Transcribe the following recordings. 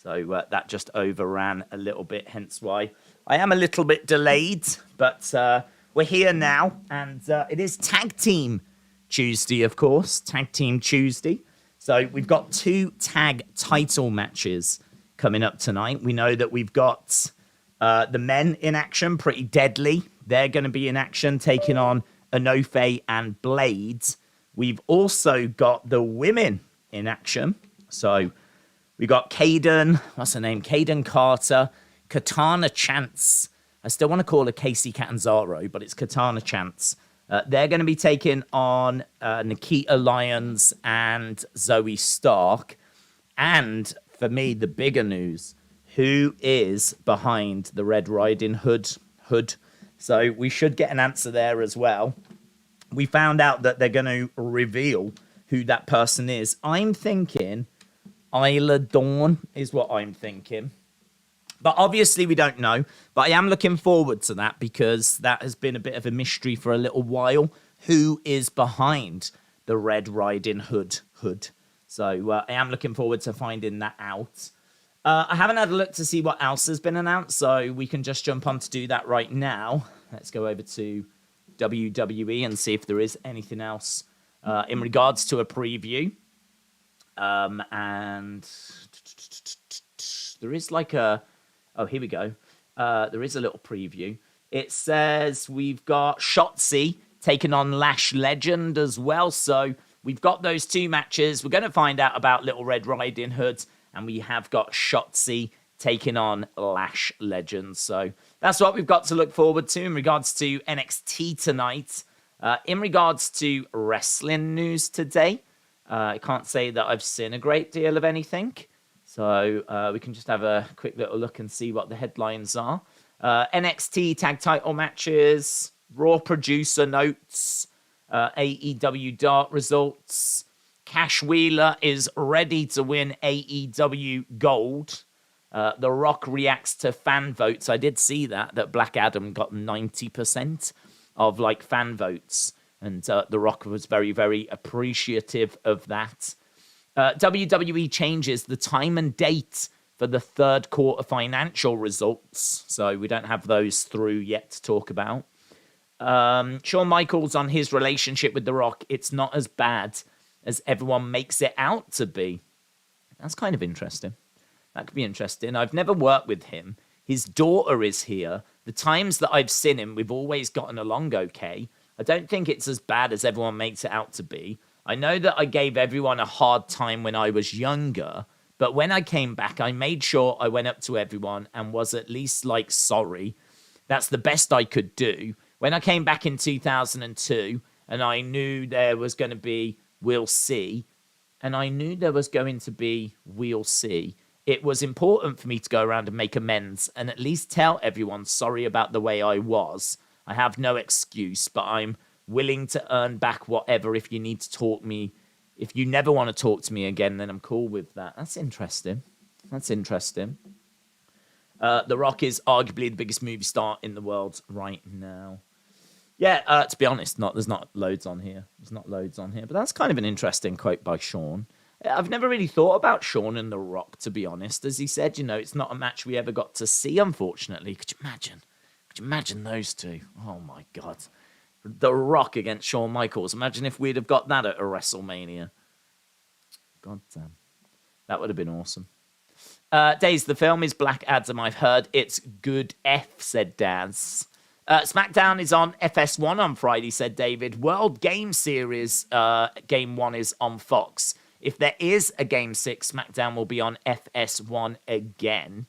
So that just overran a little bit, hence why I am a little bit delayed. But we're here now, and it is Tag Team Tuesday, of course. Tag Team Tuesday. So we've got 2 tag title matches coming up tonight. We know that we've got the men in action, Pretty Deadly. They're going to be in action, taking on Enofe and Blades. We've also got the women in action. So we got Kayden, what's her name? Kayden Carter, Katana Chance. I still want to call her Casey Catanzaro, but it's Katana Chance. They're going to be taking on Nikkita, Lyons, and Zoey Stark. And for me, the bigger news, who is behind the Red Riding Hood? So we should get an answer there as well. We found out that they're going to reveal who that person is. I'm thinking Isla Dawn is what I'm thinking. But obviously we don't know. But I am looking forward to that because that has been a bit of a mystery for a little while. Who is behind the Red Riding Hood? So I am looking forward to finding that out. I haven't had a look to see what else has been announced, so we can just jump on to do that right now. Let's go over to WWE and see if there is anything else in regards to a preview. And there is like a... Oh, here we go. There is a little preview. It says we've got Schotzi taking on Lash Legend as well. So we've got those 2 matches. We're going to find out about Little Red Riding Hood. And we have got Schotzi taking on Lash Legend. So that's what we've got to look forward to in regards to NXT tonight. In regards to wrestling news today, I can't say that I've seen a great deal of anything. So we can just have a quick little look and see what the headlines are. NXT tag title matches, Raw producer notes, AEW Dart results. Cash Wheeler is ready to win AEW Gold. The Rock reacts to fan votes. I did see that Black Adam got 90% of like fan votes. And The Rock was very, very appreciative of that. WWE changes the time and date for the third quarter financial results. So we don't have those through yet to talk about. Shawn Michaels on his relationship with The Rock. It's not as bad as everyone makes it out to be. That's kind of interesting. That could be interesting. I've never worked with him. His daughter is here. The times that I've seen him, we've always gotten along okay. I don't think it's as bad as everyone makes it out to be. I know that I gave everyone a hard time when I was younger, but when I came back, I made sure I went up to everyone and was at least like sorry. That's the best I could do. When I came back in 2002 and I knew there was going to be We'll See, and I knew there was going to be We'll See, it was important for me to go around and make amends and at least tell everyone sorry about the way I was. I have no excuse, but I'm willing to earn back whatever if you need to talk me. If you never want to talk to me again, then I'm cool with that. That's interesting. The Rock is arguably the biggest movie star in the world right now. Yeah, to be honest, there's not loads on here. But that's kind of an interesting quote by Shawn. I've never really thought about Shawn and The Rock, to be honest. As he said, it's not a match we ever got to see, unfortunately. Could you imagine? Could you imagine those two? Oh, my God. The Rock against Shawn Michaels. Imagine if we'd have got that at a WrestleMania. God damn. That would have been awesome. Daze, the film is Black Adam. I've heard it's good F, said Daz. SmackDown is on FS1 on Friday, said David. World Game Series Game 1 is on Fox. If there is a Game 6, SmackDown will be on FS1 again.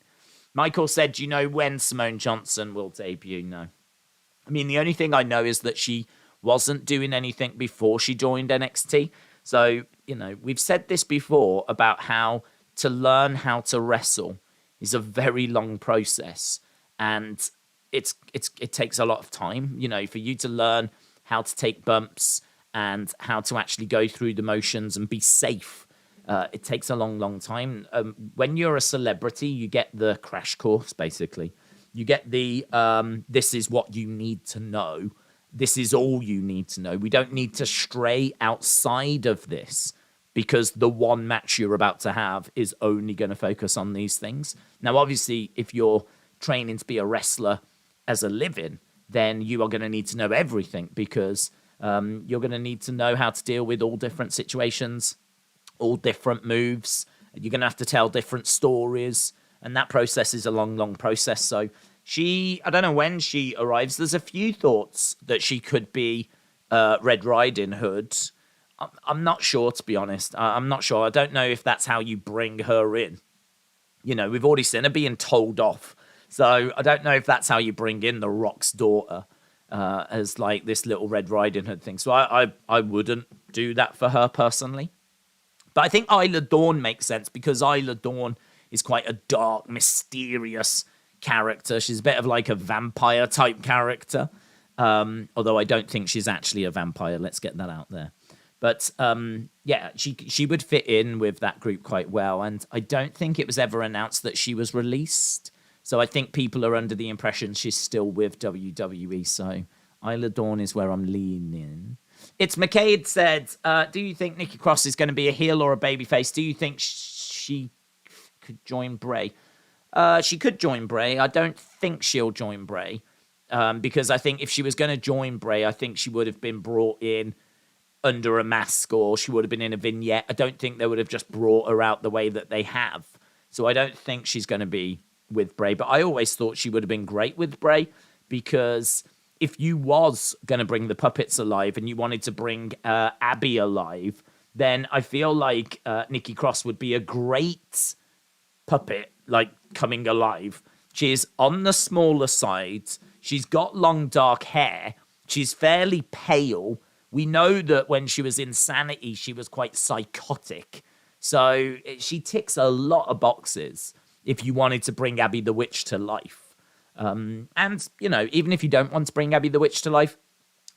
Michael said, do you know when Simone Johnson will debut? No. I mean, the only thing I know is that she wasn't doing anything before she joined NXT. So, we've said this before about how to learn how to wrestle is a very long process. And it takes a lot of time, for you to learn how to take bumps and how to actually go through the motions and be safe. It takes a long, long time. When you're a celebrity, you get the crash course, basically. You get the, this is what you need to know. This is all you need to know. We don't need to stray outside of this. because the one match you're about to have is only going to focus on these things. Now, obviously, if you're training to be a wrestler as a living, then you are going to need to know everything, because you're going to need to know how to deal with all different situations, all different moves. You're going to have to tell different stories, and that process is a long, long process. So I don't know when she arrives. There's a few thoughts that she could be Red Riding Hood. I'm not sure, to be honest. I'm not sure. I don't know if that's how you bring her in. You know, we've already seen her being told off. So I don't know if that's how you bring in The Rock's daughter as like this little Red Riding Hood thing. So I wouldn't do that for her personally. But I think Isla Dawn makes sense, because Isla Dawn is quite a dark, mysterious character. She's a bit of like a vampire type character. Although I don't think she's actually a vampire. Let's get that out there. But yeah, she would fit in with that group quite well. And I don't think it was ever announced that she was released. So I think people are under the impression she's still with WWE. So Isla Dawn is where I'm leaning. It's McCade said, do you think Nikki Cross is going to be a heel or a babyface? Do you think she could join Bray? She could join Bray. I don't think she'll join Bray. Because I think if she was going to join Bray, I think she would have been brought in under a mask, or she would have been in a vignette. I don't think they would have just brought her out the way that they have. So I don't think she's going to be with Bray. But I always thought she would have been great with Bray, because if you was going to bring the puppets alive and you wanted to bring Abby alive, then I feel like Nikki Cross would be a great puppet, like coming alive. She's on the smaller side. She's got long dark hair. She's fairly pale. We know that when she was in Sanity, she was quite psychotic. So she ticks a lot of boxes if you wanted to bring Abby the Witch to life. And, you know, even if you don't want to bring Abby the Witch to life,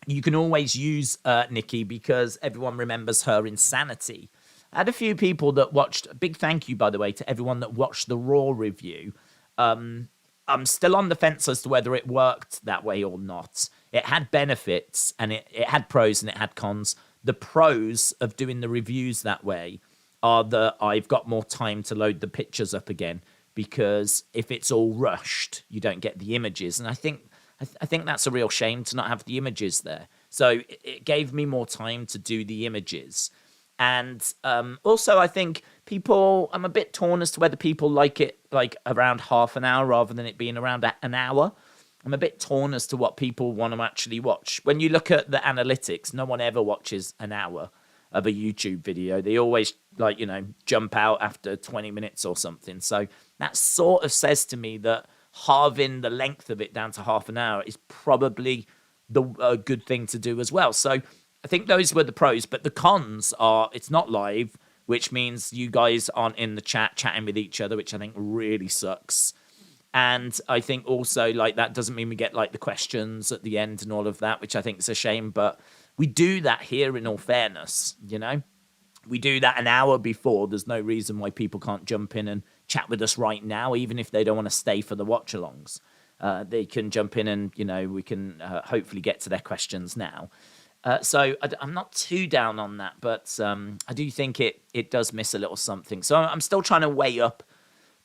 you can always use Nikki, because everyone remembers her in Sanity. I had a few people that watched. A big thank you, by the way, to everyone that watched the Raw review. I'm still on the fence as to whether it worked that way or not. It had benefits, and it had pros and it had cons. The pros of doing the reviews that way are that I've got more time to load the pictures up again, because if it's all rushed, you don't get the images. And I think that's a real shame to not have the images there. So it gave me more time to do the images. And also, I think I'm a bit torn as to whether people like it like around half an hour rather than it being around an hour. I'm a bit torn as to what people want to actually watch. When you look at the analytics, no one ever watches an hour of a YouTube video. They always, like, you know, jump out after 20 minutes or something. So that sort of says to me that halving the length of it down to half an hour is probably a good thing to do as well. So I think those were the pros. But the cons are it's not live, which means you guys aren't in the chat chatting with each other, which I think really sucks. And I think also, like, that doesn't mean we get, like, the questions at the end and all of that, which I think is a shame. But we do that here, in all fairness, you know? We do that an hour before. There's no reason why people can't jump in and chat with us right now, even if they don't want to stay for the watch-alongs. They can jump in and, you know, we can hopefully get to their questions now. So I'm not too down on that, but I do think it does miss a little something. So I'm still trying to weigh up.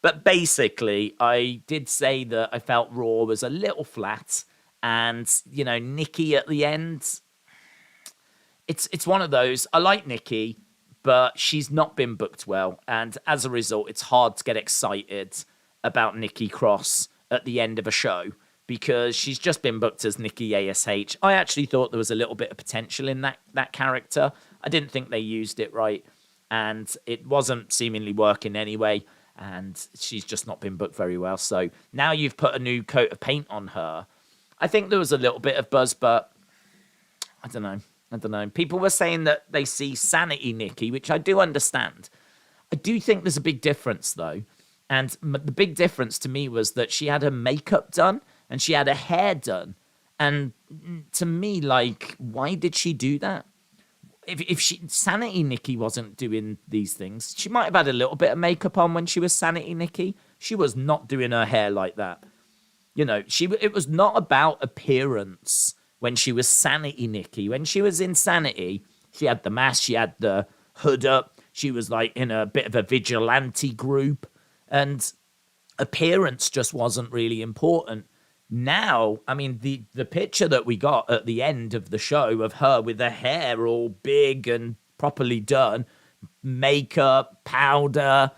But basically, I did say that I felt Raw was a little flat. And, you know, Nikki at the end, it's one of those. I like Nikki, but she's not been booked well. And as a result, it's hard to get excited about Nikki Cross at the end of a show, because she's just been booked as Nikki ASH. I actually thought there was a little bit of potential in that character. I didn't think they used it right, and it wasn't seemingly working anyway. And she's just not been booked very well. So now you've put a new coat of paint on her. I think there was a little bit of buzz, but I don't know. People were saying that they see Sanity Nikki, which I do understand. I do think there's a big difference, though. And the big difference to me was that she had her makeup done and she had her hair done. And to me, like, why did she do that? If Sanity Nikki wasn't doing these things, she might have had a little bit of makeup on when she was Sanity Nikki. She was not doing her hair like that. You know, it was not about appearance when she was Sanity Nikki. When she was in Sanity, she had the mask, she had the hood up, She was like in a bit of a vigilante group, and appearance just wasn't really important. Now, I mean, the picture that we got at the end of the show of her with her hair all big and properly done, makeup, powder,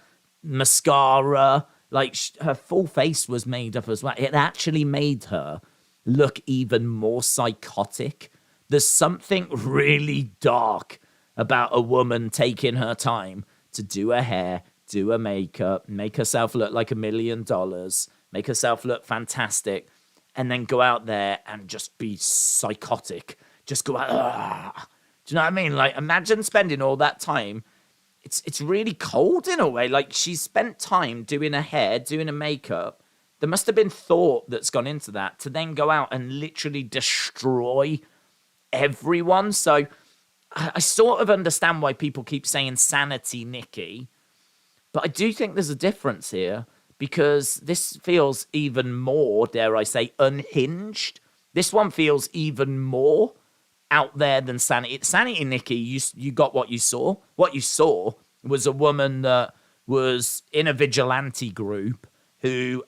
mascara, like her full face was made up as well. It actually made her look even more psychotic. There's something really dark about a woman taking her time to do her hair, do her makeup, make herself look like $1 million, make herself look fantastic, and then go out there and just be psychotic. Just go out. Ugh. Do you know what I mean? Like, imagine spending all that time. It's really cold in a way. Like, she spent time doing her hair, doing her makeup. There must have been thought that's gone into that to then go out and literally destroy everyone. So I sort of understand why people keep saying sanity Nikki. But I do think there's a difference here, because this feels even more, dare I say, unhinged. This one feels even more out there than Sanity. Sanity Nikki, you got what you saw. What you saw was a woman that was in a vigilante group who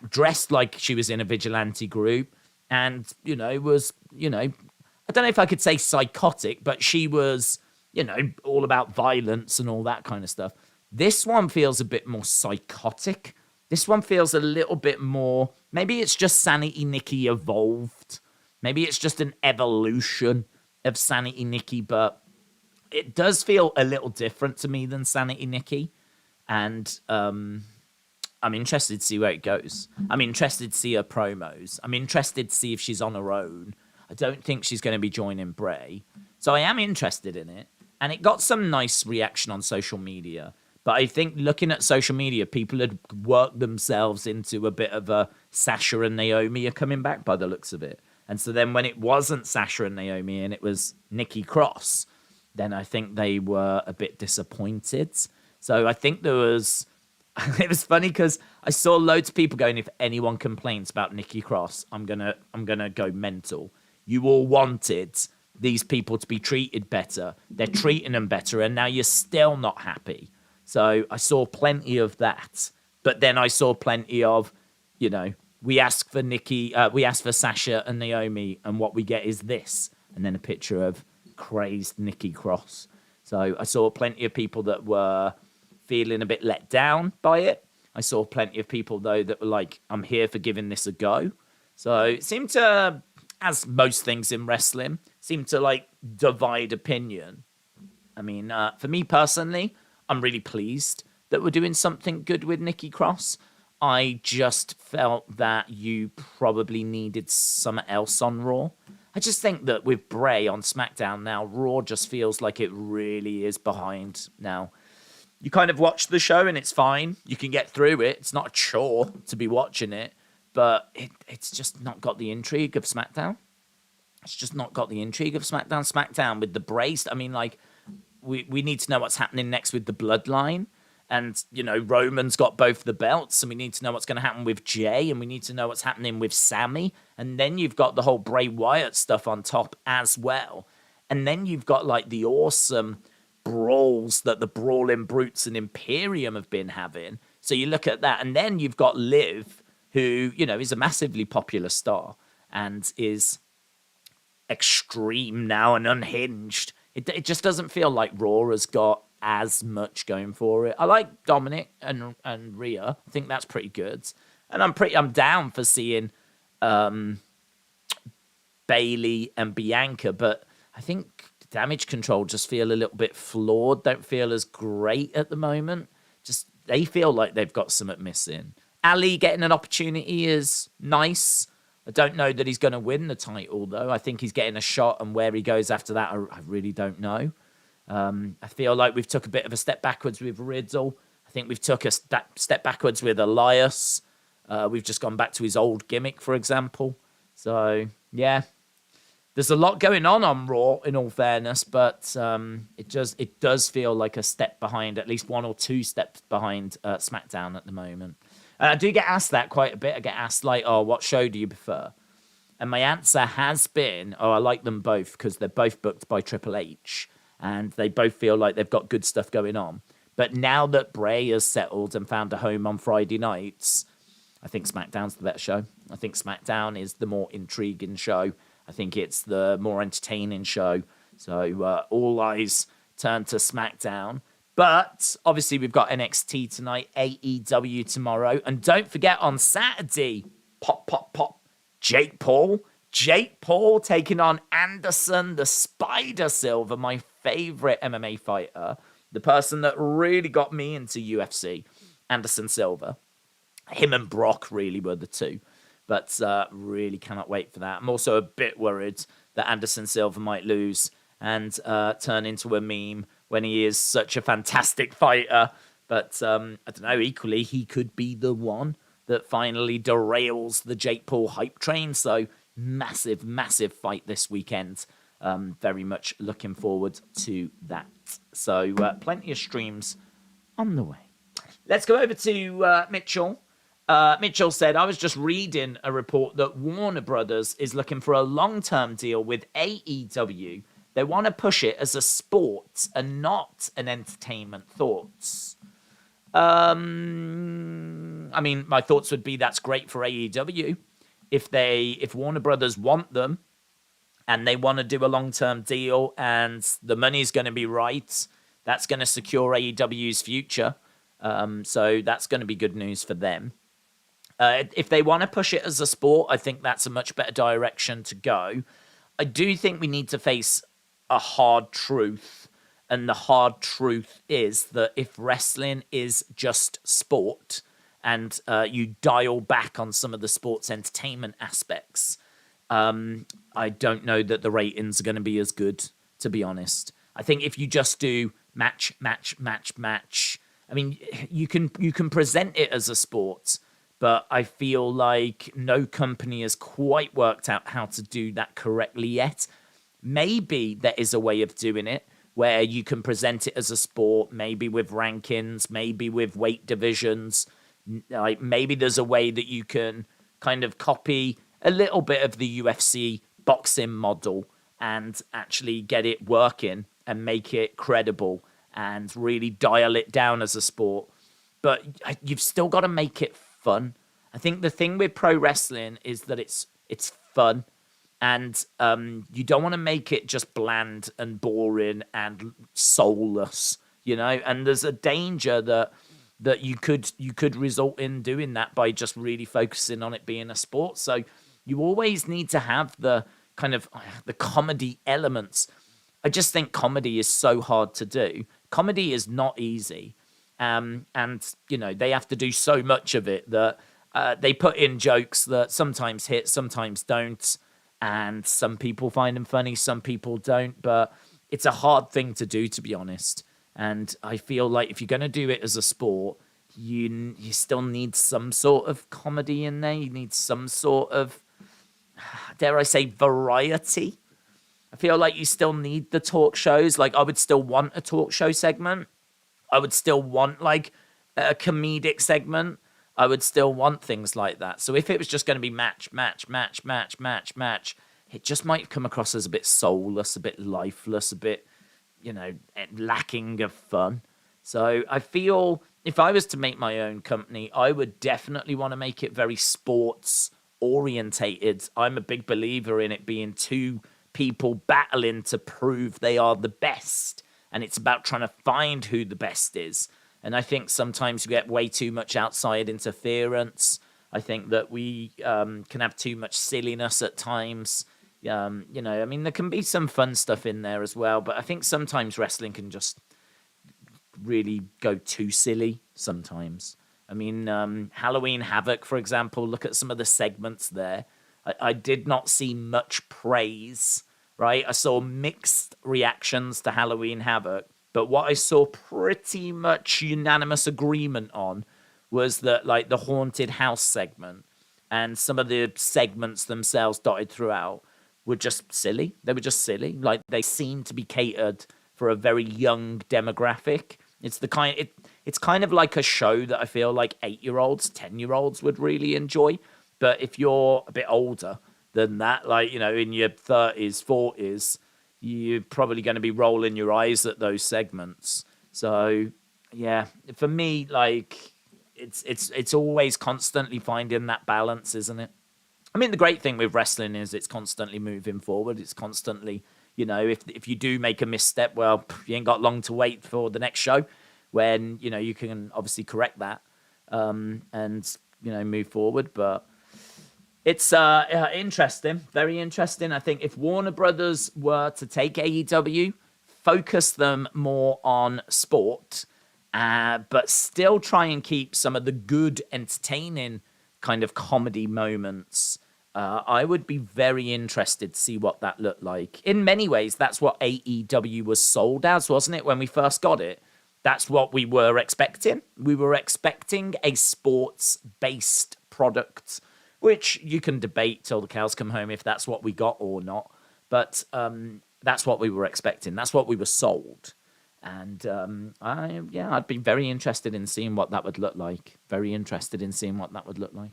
dressed like she was in a vigilante group and, was, I don't know if I could say psychotic, but she was, all about violence and all that kind of stuff. This one feels a bit more psychotic. This one feels a little bit more, maybe it's just Sanity Nikki evolved. Maybe it's just an evolution of Sanity Nikki, but it does feel a little different to me than Sanity Nikki. And I'm interested to see where it goes. I'm interested to see her promos. I'm interested to see if she's on her own. I don't think she's going to be joining Bray. So I am interested in it. And it got some nice reaction on social media. But I think looking at social media, people had worked themselves into a bit of a Sasha and Naomi are coming back by the looks of it. And so then when it wasn't Sasha and Naomi and it was Nikki Cross, then I think they were a bit disappointed. So I think there was... It was funny because I saw loads of people going, if anyone complains about Nikki Cross, I'm gonna go mental. You all wanted these people to be treated better. They're treating them better, and now you're still not happy. So I saw plenty of that. But then I saw plenty of, we ask for Sasha and Naomi, and what we get is this. And then a picture of crazed Nikki Cross. So I saw plenty of people that were feeling a bit let down by it. I saw plenty of people, though, that were like, I'm here for giving this a go. So it seemed to, as most things in wrestling, seem to divide opinion. I mean, for me personally, I'm really pleased that we're doing something good with Nikki Cross. I just felt that you probably needed something else on Raw. I just think that with Bray on SmackDown now, Raw just feels like it really is behind now. You kind of watch the show and it's fine. You can get through it. It's not a chore to be watching it, but it's just not got the intrigue of SmackDown. It's just not got the intrigue of SmackDown. SmackDown with the brace. I mean, we need to know what's happening next with the Bloodline. And, Roman's got both the belts, and we need to know what's going to happen with Jay, and we need to know what's happening with Sammy. And then you've got the whole Bray Wyatt stuff on top as well. And then you've got, the awesome brawls that the Brawling Brutes and Imperium have been having. So you look at that, and then you've got Liv, who, is a massively popular star and is extreme now and unhinged. It just doesn't feel like Raw has got as much going for it. I like Dominic and Rhea. I think that's pretty good. And I'm down for seeing Bayley and Bianca, but I think Damage Control just feel a little bit flawed, don't feel as great at the moment. Just they feel like they've got something missing. Ali getting an opportunity is nice. I don't know that he's going to win the title, though. I think he's getting a shot, and where he goes after that, I really don't know. I feel like we've took a bit of a step backwards with Riddle. I think we've took a step backwards with Elias. We've just gone back to his old gimmick, for example. So, yeah. There's a lot going on Raw, in all fairness, but it does feel like a step behind, at least one or two steps behind SmackDown at the moment. And I do get asked that quite a bit. I get asked, what show do you prefer? And my answer has been, I like them both because they're both booked by Triple H. and they both feel like they've got good stuff going on. But now that Bray has settled and found a home on Friday nights, I think SmackDown's the better show. I think SmackDown is the more intriguing show. I think it's the more entertaining show. So all eyes turn to SmackDown. But obviously we've got NXT tonight, AEW tomorrow. And don't forget on Saturday, pop, pop, pop, Jake Paul. Jake Paul taking on Anderson the Spider Silva, my favorite MMA fighter. The person that really got me into UFC, Anderson Silva. Him and Brock really were the two. But really cannot wait for that. I'm also a bit worried that Anderson Silva might lose and turn into a meme when he is such a fantastic fighter. But I don't know, equally, he could be the one that finally derails the Jake Paul hype train. So massive, massive fight this weekend. Very much looking forward to that. So plenty of streams on the way. Let's go over to Mitchell. Mitchell said, I was just reading a report that Warner Brothers is looking for a long-term deal with AEW. They want to push it as a sport and not an entertainment. Thoughts? I mean, my thoughts would be that's great for AEW. If Warner Brothers want them, and they want to do a long-term deal, and the money's going to be right, that's going to secure AEW's future. So that's going to be good news for them. If they want to push it as a sport, I think that's a much better direction to go. I do think we need to face a hard truth, and the hard truth is that if wrestling is just sport, and you dial back on some of the sports entertainment aspects, I don't know that the ratings are going to be as good, to be honest. I think if you just do match, I mean, you can present it as a sport, but I feel like no company has quite worked out how to do that correctly yet. Maybe there is a way of doing it where you can present it as a sport, maybe with rankings, maybe with weight divisions. Like maybe there's a way that you can kind of copy a little bit of the UFC boxing model and actually get it working and make it credible and really dial it down as a sport. But you've still got to make it fun. I think the thing with pro wrestling is that it's fun, and you don't want to make it just bland and boring and soulless, you know. And there's a danger that you could result in doing that by just really focusing on it being a sport. So you always need to have the kind of the comedy elements. I just think comedy is so hard to do. Comedy is not easy. And, you know, they have to do so much of it that they put in jokes that sometimes hit, sometimes don't. And some people find them funny, some people don't. But it's a hard thing to do, to be honest. And I feel like if you're going to do it as a sport, you still need some sort of comedy in there. You need some sort of, dare I say, variety. I feel like you still need the talk shows. Like, I would still want a talk show segment. I would still want, like, a comedic segment. I would still want things like that. So if it was just going to be match, it just might come across as a bit soulless, a bit lifeless, a bit, you know, lacking of fun. So I feel if I was to make my own company, I would definitely want to make it very sports orientated. I'm a big believer in it being two people battling to prove they are the best. And it's about trying to find who the best is. And I think sometimes we get way too much outside interference. I think that we can have too much silliness at times. You know, I mean, there can be some fun stuff in there as well. But I think sometimes wrestling can just really go too silly sometimes. I mean, Halloween Havoc, for example, look at some of the segments there. I did not see much praise, right? I saw mixed reactions to Halloween Havoc. But what I saw pretty much unanimous agreement on was that, like, the haunted house segment and some of the segments themselves dotted throughout were just silly. They were just silly. Like, they seemed to be catered for a very young demographic. It's kind of like a show that I feel like 8-year-olds, 10-year-olds would really enjoy. But if you're a bit older than that, like, you know, in your 30s, 40s, you're probably going to be rolling your eyes at those segments. So yeah, for me, like it's always constantly finding that balance, isn't it? I mean, the great thing with wrestling is it's constantly moving forward. It's constantly, if you do make a misstep, well, you ain't got long to wait for the next show when, you can obviously correct that and, move forward. But it's interesting, very interesting. I think if Warner Brothers were to take AEW, focus them more on sport, but still try and keep some of the good, entertaining kind of comedy moments, I would be very interested to see what that looked like. In many ways, that's what AEW was sold as, wasn't it, when we first got it? That's what we were expecting. We were expecting a sports-based product, which you can debate till the cows come home if that's what we got or not. But that's what we were expecting. That's what we were sold. And I'd be very interested in seeing what that would look like. Very interested in seeing what that would look like.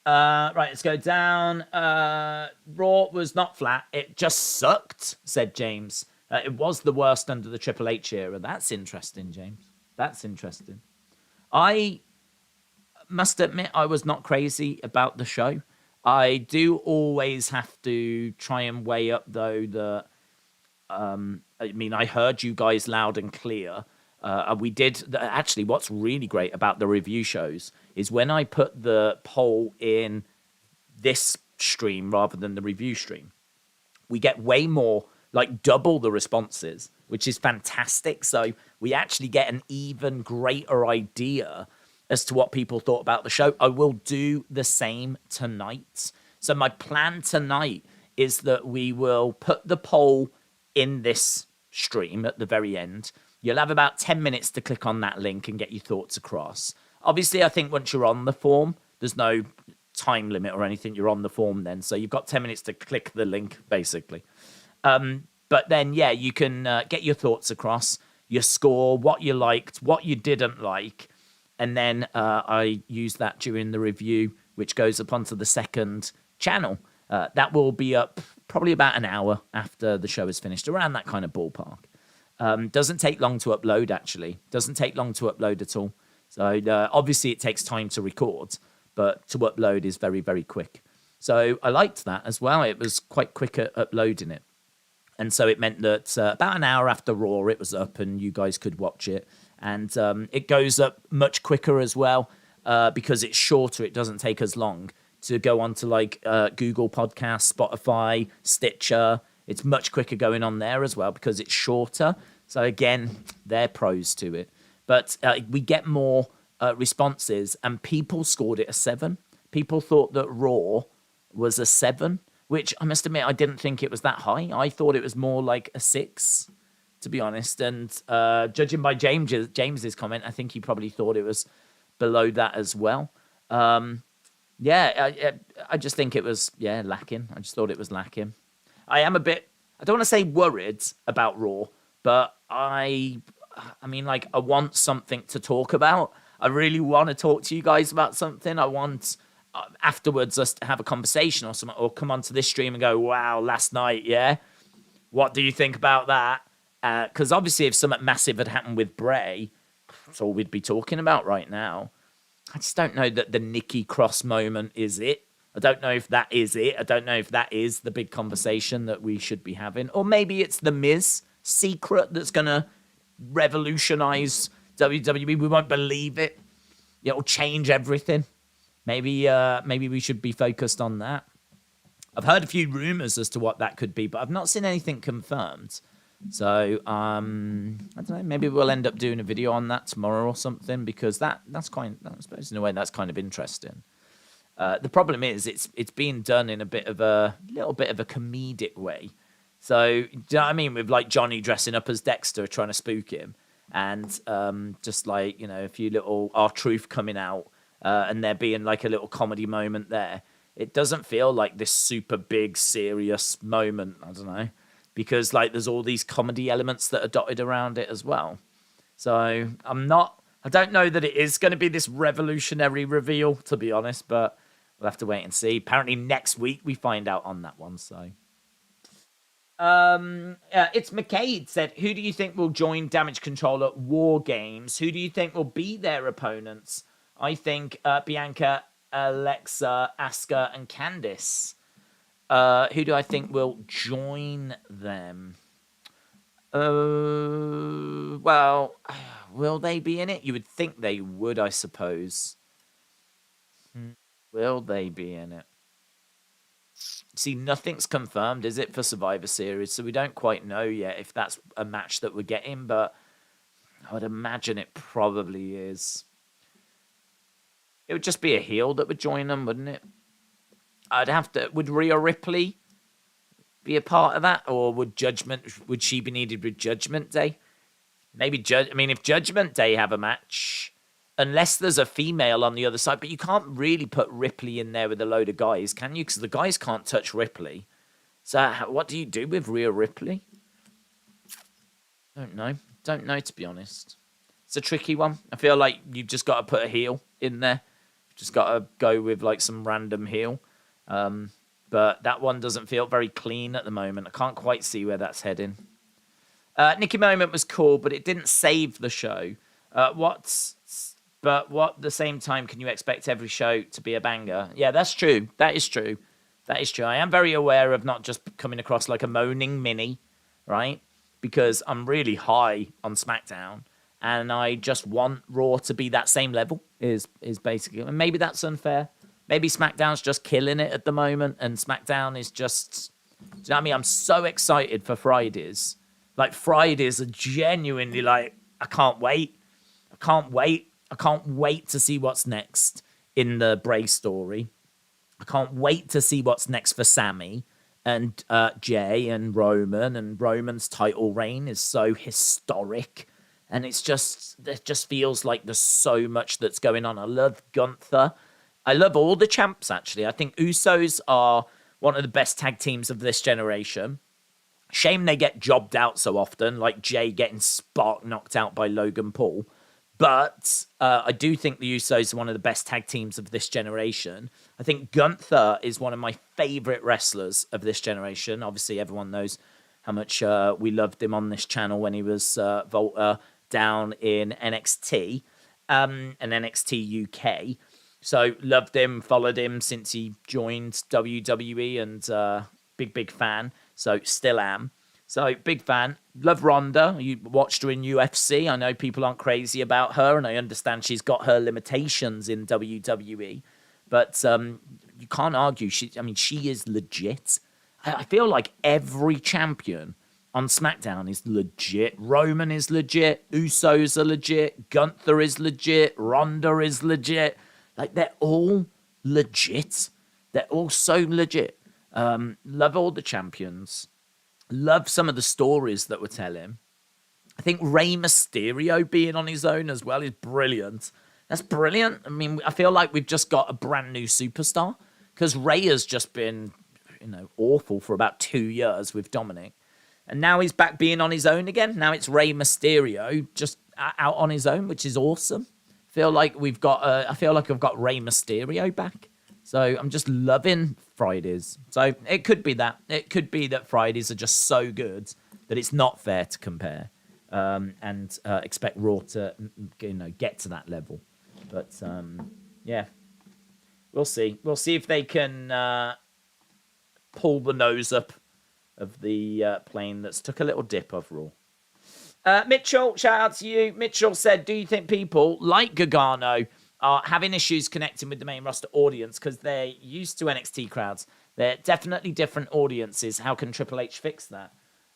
Right, let's go down. Raw was not flat. It just sucked, said James. It was the worst under the Triple H era. That's interesting, James. That's interesting. I must admit I was not crazy about the show. I do always have to try and weigh up, though, that I heard you guys loud and clear. We did actually. What's really great about the review shows is when I put the poll in this stream rather than the review stream, we get way more, like double the responses, which is fantastic. So we actually get an even greater idea as to what people thought about the show. I will do the same tonight. So my plan tonight is that we will put the poll in this stream at the very end. You'll have about 10 minutes to click on that link and get your thoughts across. Obviously, I think once you're on the form, there's no time limit or anything. You're on the form then. So you've got 10 minutes to click the link, basically. But then, yeah, you can get your thoughts across, your score, what you liked, what you didn't like. And then I use that during the review, which goes up onto the second channel. That will be up probably about an hour after the show is finished, around that kind of ballpark. Doesn't take long to upload, actually. Doesn't take long to upload at all. So obviously it takes time to record, but to upload is very, very quick. So I liked that as well. It was quite quick at uploading it. And so it meant that about an hour after Raw, it was up and you guys could watch it. And it goes up much quicker as well because it's shorter. It doesn't take as long to go on to like Google Podcasts, Spotify, Stitcher. It's much quicker going on there as well because it's shorter. So again, there are pros to it. But we get more responses and people scored it a 7. People thought that Raw was a 7, which I must admit, I didn't think it was that high. I thought it was more like a 6, to be honest. And judging by James's comment, I think he probably thought it was below that as well. I just think it was, lacking. I just thought it was lacking. I am a bit, I don't want to say worried about Raw, but I want something to talk about. I really want to talk to you guys about something. I want afterwards us to have a conversation or something, or come onto this stream and go, wow, last night, yeah? What do you think about that? Because obviously if something massive had happened with Bray, that's all we'd be talking about right now. I just don't know that the Nikki Cross moment is it. I don't know if that is it. I don't know if that is the big conversation that we should be having. Or maybe it's the Miz secret that's going to revolutionize WWE. We won't believe it. It'll change everything. Maybe we should be focused on that. I've heard a few rumors as to what that could be, but I've not seen anything confirmed. So, I don't know, maybe we'll end up doing a video on that tomorrow or something, because that's I suppose in a way that's kind of interesting. The problem is it's being done in a little bit of a comedic way. So, do you know what I mean? With like Johnny dressing up as Dexter trying to spook him, and just like, a few little R-Truth coming out, and there being like a little comedy moment there. It doesn't feel like this super big serious moment. I don't know, because like there's all these comedy elements that are dotted around it as well. So I don't know that it is going to be this revolutionary reveal, to be honest, but we'll have to wait and see. Apparently next week we find out on that one. So It's McCade said, who do you think will join Damage Control at War Games? Who do you think will be their opponents? I think Bianca, Alexa, Asuka, and Candice. Who do I think will join them? Well, will they be in it? You would think they would, I suppose. Will they be in it? See, nothing's confirmed, is it, for Survivor Series? So we don't quite know yet if that's a match that we're getting, but I would imagine it probably is. It would just be a heel that would join them, wouldn't it? Would Rhea Ripley be a part of that? Or would she be needed with Judgment Day? Maybe if Judgment Day have a match, unless there's a female on the other side, but you can't really put Ripley in there with a load of guys, can you? Because the guys can't touch Ripley. So what do you do with Rhea Ripley? Don't know, to be honest. It's a tricky one. I feel like you've just got to put a heel in there. Just got to go with like some random heel. But that one doesn't feel very clean at the moment. I can't quite see where that's heading. Nikki Moment was cool, but it didn't save the show. But what at the same time can you expect every show to be a banger? Yeah, that's true. That is true. I am very aware of not just coming across like a moaning mini, right? Because I'm really high on SmackDown, and I just want Raw to be that same level. Is basically, and maybe that's unfair. Maybe SmackDown's just killing it at the moment, and SmackDown is just. Do you know what I mean? I'm so excited for Fridays. Like Fridays are genuinely like I can't wait. I can't wait to see what's next in the Bray story. I can't wait to see what's next for Sammy and Jay and Roman. And Roman's title reign is so historic. And it just feels like there's so much that's going on. I love Gunther. I love all the champs, actually. I think Usos are one of the best tag teams of this generation. Shame they get jobbed out so often, like Jay getting spark knocked out by Logan Paul. But I do think the Usos are one of the best tag teams of this generation. I think Gunther is one of my favorite wrestlers of this generation. Obviously, everyone knows how much we loved him on this channel when he was Volta down in NXT and NXT UK. So loved him, followed him since he joined WWE, and big fan. So still am. So, big fan. Love Ronda. You watched her in UFC. I know people aren't crazy about her, and I understand she's got her limitations in WWE. But you can't argue. She is legit. I feel like every champion on SmackDown is legit. Roman is legit. Usos are legit. Gunther is legit. Ronda is legit. Like, they're all legit. They're all so legit. Love all the champions. Love some of the stories that we're telling. I think Rey Mysterio being on his own as well is brilliant. That's brilliant. I mean, I feel like we've just got a brand new superstar because Rey has just been, awful for about 2 years with Dominic. And now he's back being on his own again. Now it's Rey Mysterio just out on his own, which is awesome. I feel like I've got Rey Mysterio back. So I'm just loving Fridays. So it could be that. It could be that Fridays are just so good that it's not fair to compare and expect Raw to get to that level. But yeah, we'll see. We'll see if they can pull the nose up of the plane that's took a little dip of Raw. Mitchell, shout out to you. Mitchell said, do you think people like Gargano are having issues connecting with the main roster audience because they're used to NXT crowds? They're definitely different audiences. How can Triple H fix that?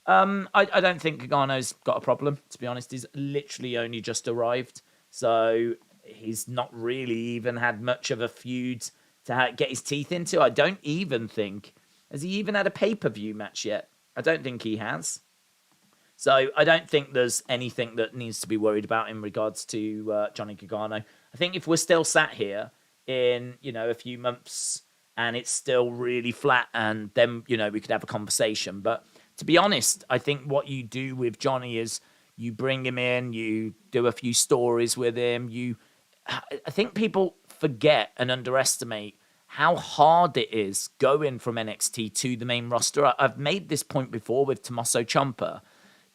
I don't think Gargano's got a problem, to be honest. He's literally only just arrived. So he's not really even had much of a feud to get his teeth into. I don't even think... Has he even had a pay-per-view match yet? I don't think he has. So I don't think there's anything that needs to be worried about in regards to Johnny Gargano. I think if we're still sat here in, a few months and it's still really flat, and then, we could have a conversation. But to be honest, I think what you do with Johnny is you bring him in, you do a few stories with him. I think people forget and underestimate how hard it is going from NXT to the main roster. I've made this point before with Tommaso Ciampa.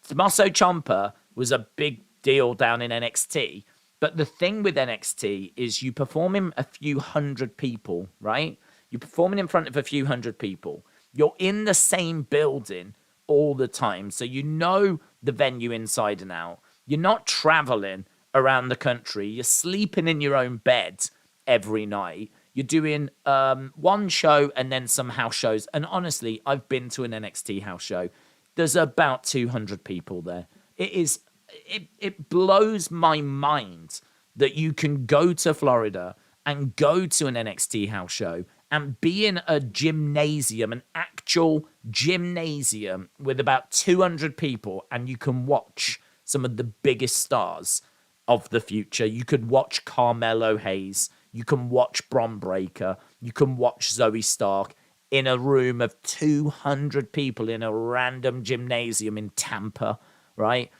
Tommaso Ciampa was a big deal down in NXT, but the thing with NXT is you perform in a few hundred people, right? You're performing in front of a few hundred people. You're in the same building all the time, so you know the venue inside and out. You're not traveling around the country. You're sleeping in your own bed every night. You're doing one show and then some house shows. And honestly, I've been to an NXT house show. There's about 200 people there. It blows my mind that you can go to Florida and go to an NXT house show and be in a gymnasium, an actual gymnasium with about 200 people, and you can watch some of the biggest stars of the future. You could watch Carmelo Hayes. You can watch Bron Breakker. You can watch Zoey Stark in a room of 200 people in a random gymnasium in Tampa, right?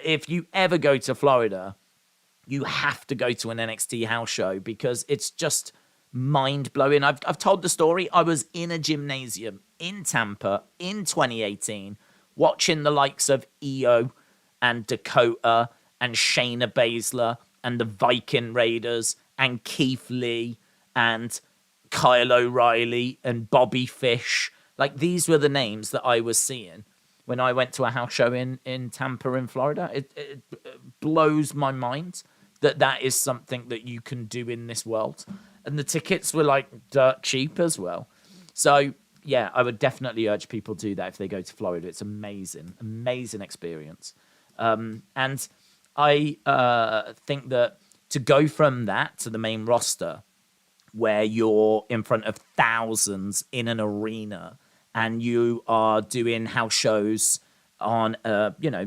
If you ever go to Florida, you have to go to an NXT house show because it's just mind-blowing. I've told the story. I was in a gymnasium in Tampa in 2018 watching the likes of Io and Dakota and Shayna Baszler and the Viking Raiders and Keith Lee and Kyle O'Reilly and Bobby Fish. Like, these were the names that I was seeing when I went to a house show in Tampa in Florida. It blows my mind that is something that you can do in this world. And the tickets were like dirt cheap as well. So yeah, I would definitely urge people to do that if they go to Florida. It's amazing, amazing experience. And I think that to go from that to the main roster, where you're in front of thousands in an arena and you are doing house shows on,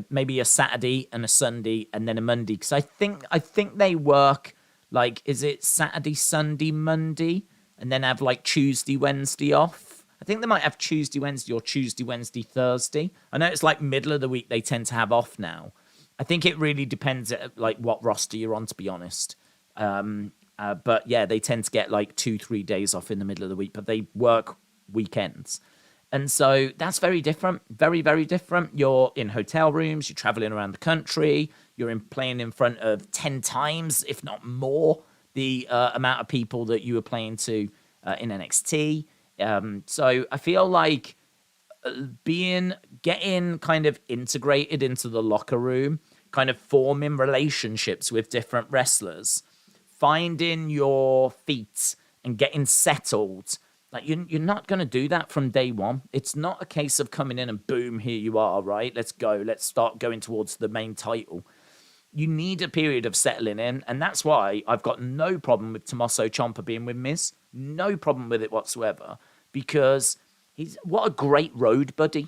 maybe a Saturday and a Sunday and then a Monday. Because I think they work like, is it Saturday, Sunday, Monday, and then have like Tuesday, Wednesday off? I think they might have Tuesday, Wednesday, or Tuesday, Wednesday, Thursday. I know it's like middle of the week they tend to have off now. I think it really depends at like what roster you're on, to be honest. But yeah, they tend to get like 2-3 days off in the middle of the week, but they work weekends. And so that's very different, very, very different. You're in hotel rooms, you're traveling around the country, you're playing in front of 10 times, if not more, the amount of people that you were playing to in NXT. So I feel like getting kind of integrated into the locker room, kind of forming relationships with different wrestlers, finding your feet and getting settled. Like, you're not going to do that from day one. It's not a case of coming in and boom, here you are, right? Let's go. Let's start going towards the main title. You need a period of settling in, and that's why I've got no problem with Tommaso Ciampa being with Miz. No problem with it whatsoever, because what a great road buddy.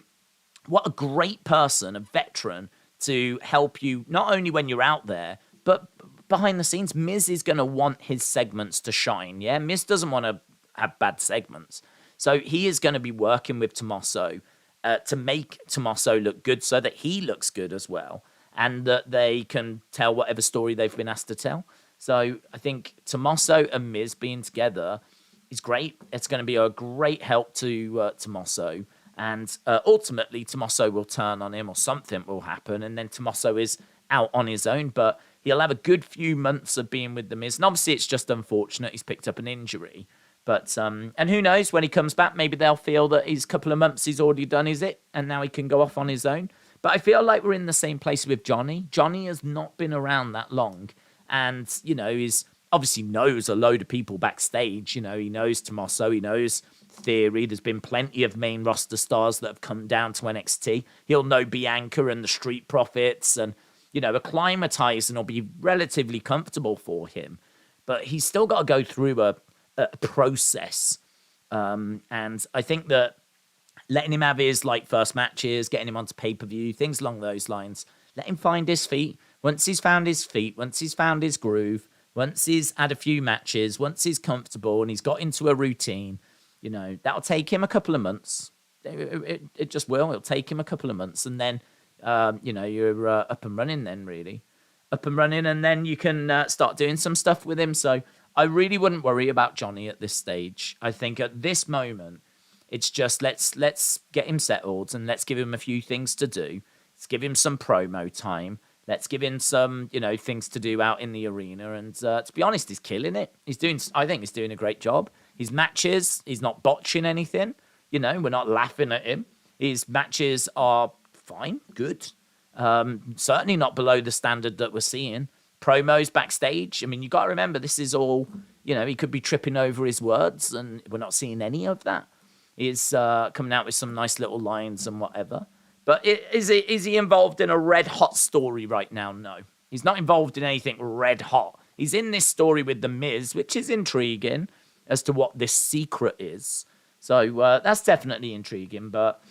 What a great person, a veteran, to help you, not only when you're out there, but behind the scenes. Miz is going to want his segments to shine, yeah? Miz doesn't want to have bad segments. So he is going to be working with Tommaso to make Tommaso look good so that he looks good as well, and that they can tell whatever story they've been asked to tell. So I think Tommaso and Miz being together is great. It's going to be a great help to Tommaso. And ultimately, Tommaso will turn on him or something will happen. And then Tommaso is out on his own. But he'll have a good few months of being with The Miz. And obviously, it's just unfortunate he's picked up an injury. But, and who knows, when he comes back, maybe they'll feel that his couple of months he's already done his it. And now he can go off on his own. But I feel like we're in the same place with Johnny. Johnny has not been around that long. And, he's obviously knows a load of people backstage. He knows Tommaso, he knows Theory. There's been plenty of main roster stars that have come down to NXT. He'll know Bianca and the Street Profits, and, acclimatizing will be relatively comfortable for him. But he's still got to go through a process. And I think that letting him have his first matches, getting him onto pay-per-view, things along those lines, let him find his feet. Once he's found his feet, once he's found his groove, once he's had a few matches, once he's comfortable and he's got into a routine, that'll take him a couple of months. It just will. It'll take him a couple of months. And then, you're up and running then, really. Up and running, and then you can start doing some stuff with him. So I really wouldn't worry about Johnny at this stage. I think at this moment, it's just let's get him settled and let's give him a few things to do. Let's give him some promo time. Let's give him some, things to do out in the arena. And to be honest, he's killing it. I think he's doing a great job. His matches, he's not botching anything. We're not laughing at him. His matches are fine, good. Certainly not below the standard that we're seeing. Promos backstage. I mean, you got to remember, this is all, he could be tripping over his words, and we're not seeing any of that. He's coming out with some nice little lines and whatever. But is he involved in a red hot story right now? No. He's not involved in anything red hot. He's in this story with The Miz, which is intriguing as to what this secret is. So that's definitely intriguing. But,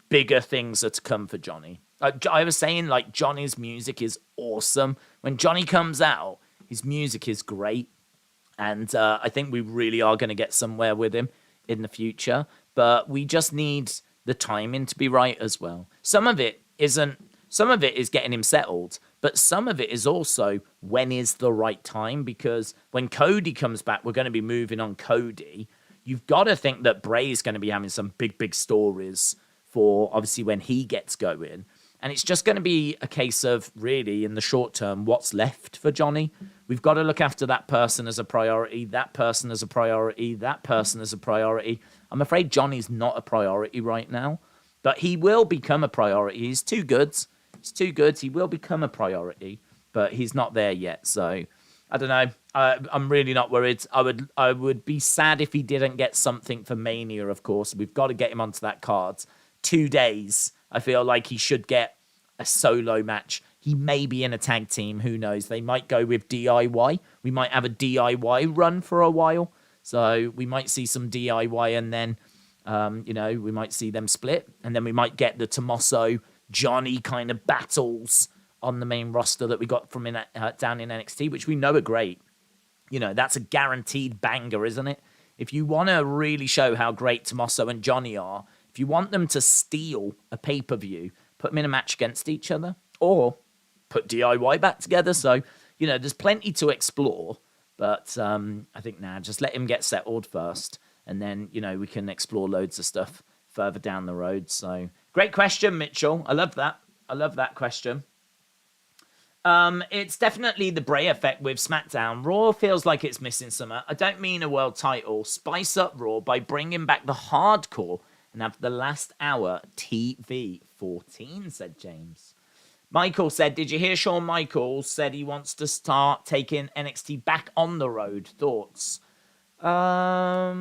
bigger things are to come for Johnny. I was saying, Johnny's music is awesome. When Johnny comes out, his music is great. And I think we really are going to get somewhere with him in the future. But we just need the timing to be right as well. Some of it is getting him settled, but some of it is also when is the right time, because when Cody comes back, we're going to be moving on Cody. You've got to think that Bray is going to be having some big stories for obviously when he gets going. And it's just going to be a case of really in the short term, what's left for Johnny. We've got to look after that person as a priority, that person as a priority, that person as a priority. I'm afraid Johnny's not a priority right now, but he will become a priority. He's too good. He will become a priority, but he's not there yet. So I don't know. I'm really not worried. I would be sad if he didn't get something for Mania, of course. We've got to get him onto that card. 2 days. I feel like he should get a solo match. He may be in a tag team. Who knows? They might go with DIY. We might have a DIY run for a while. So we might see some DIY and then, we might see them split. And then we might get the Tommaso Johnny kind of battles on the main roster that we got from down in NXT, which we know are great. That's a guaranteed banger, isn't it? If you want to really show how great Tommaso and Johnny are, if you want them to steal a pay-per-view, put them in a match against each other, or put DIY back together. So, there's plenty to explore. But I think, just let him get settled first. And then, we can explore loads of stuff further down the road. So, great question, Mitchell. I love that. I love that question. It's definitely the Bray effect with SmackDown. Raw feels like it's missing something. I don't mean a world title. Spice up Raw by bringing back the hardcore and have the last hour TV 14, said James. Michael said, did you hear Shawn Michaels said he wants to start taking NXT back on the road? Thoughts? I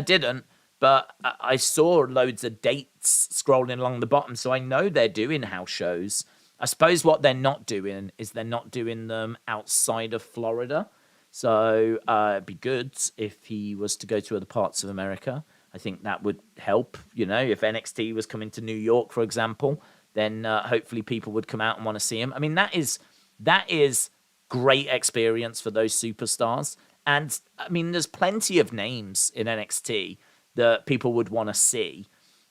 didn't, but I saw loads of dates scrolling along the bottom, so I know they're doing house shows. I suppose what they're not doing is they're not doing them outside of Florida. So it'd be good if he was to go to other parts of America. I think that would help. If NXT was coming to New York, for example, then hopefully people would come out and want to see him. I mean, that is great experience for those superstars. And I mean, there's plenty of names in NXT that people would want to see.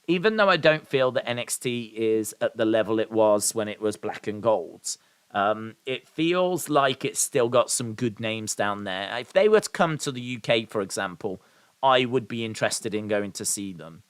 Even though I don't feel that NXT is at the level it was when it was black and gold. It feels like it's still got some good names down there. If they were to come to the UK, for example, I would be interested in going to see them.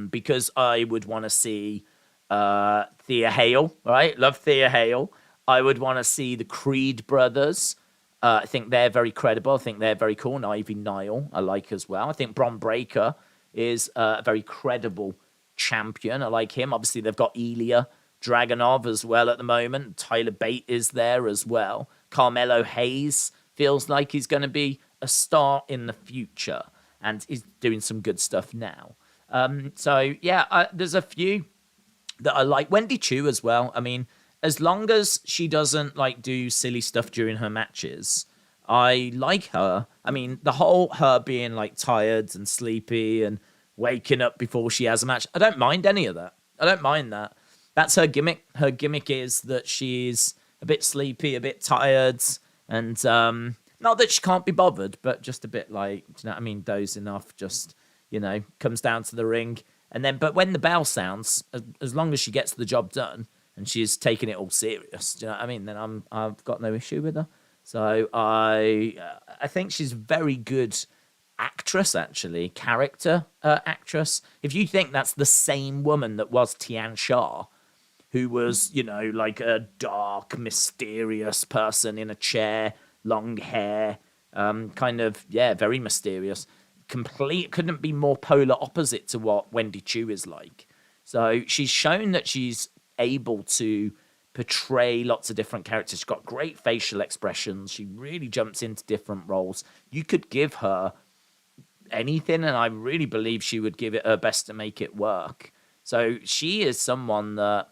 Because I would want to see Thea Hale, right? Love Thea Hale. I would want to see the Creed brothers. I think they're very credible. I think they're very cool. And Ivy Nile, I like as well. I think Bron Breakker is a very credible champion. I like him. Obviously, they've got Ilya Dragunov as well at the moment. Tyler Bate is there as well. Carmelo Hayes feels like he's going to be a star in the future. And he's doing some good stuff now. There's a few that I like. Wendy Chu as well. I mean, as long as she doesn't do silly stuff during her matches, I like her. I mean, the whole her being tired and sleepy and waking up before she has a match, I don't mind any of that. I don't mind that. That's her gimmick. Her gimmick is that she's a bit sleepy, a bit tired, and not that she can't be bothered, but just a bit dozing off, just, comes down to the ring. And then, but when the bell sounds, as long as she gets the job done, and she's taking it all serious. Do you know what I mean? Then I've got no issue with her. So I think she's a very good actress, actually, character actress. If you think that's the same woman that was Tian Sha, who was, like a dark, mysterious person in a chair, long hair, very mysterious. Couldn't be more polar opposite to what Wendy Chu is like. So she's shown that she's able to portray lots of different characters. She's got great facial expressions. She really jumps into different roles. You could give her anything, and I really believe she would give it her best to make it work. So she is someone that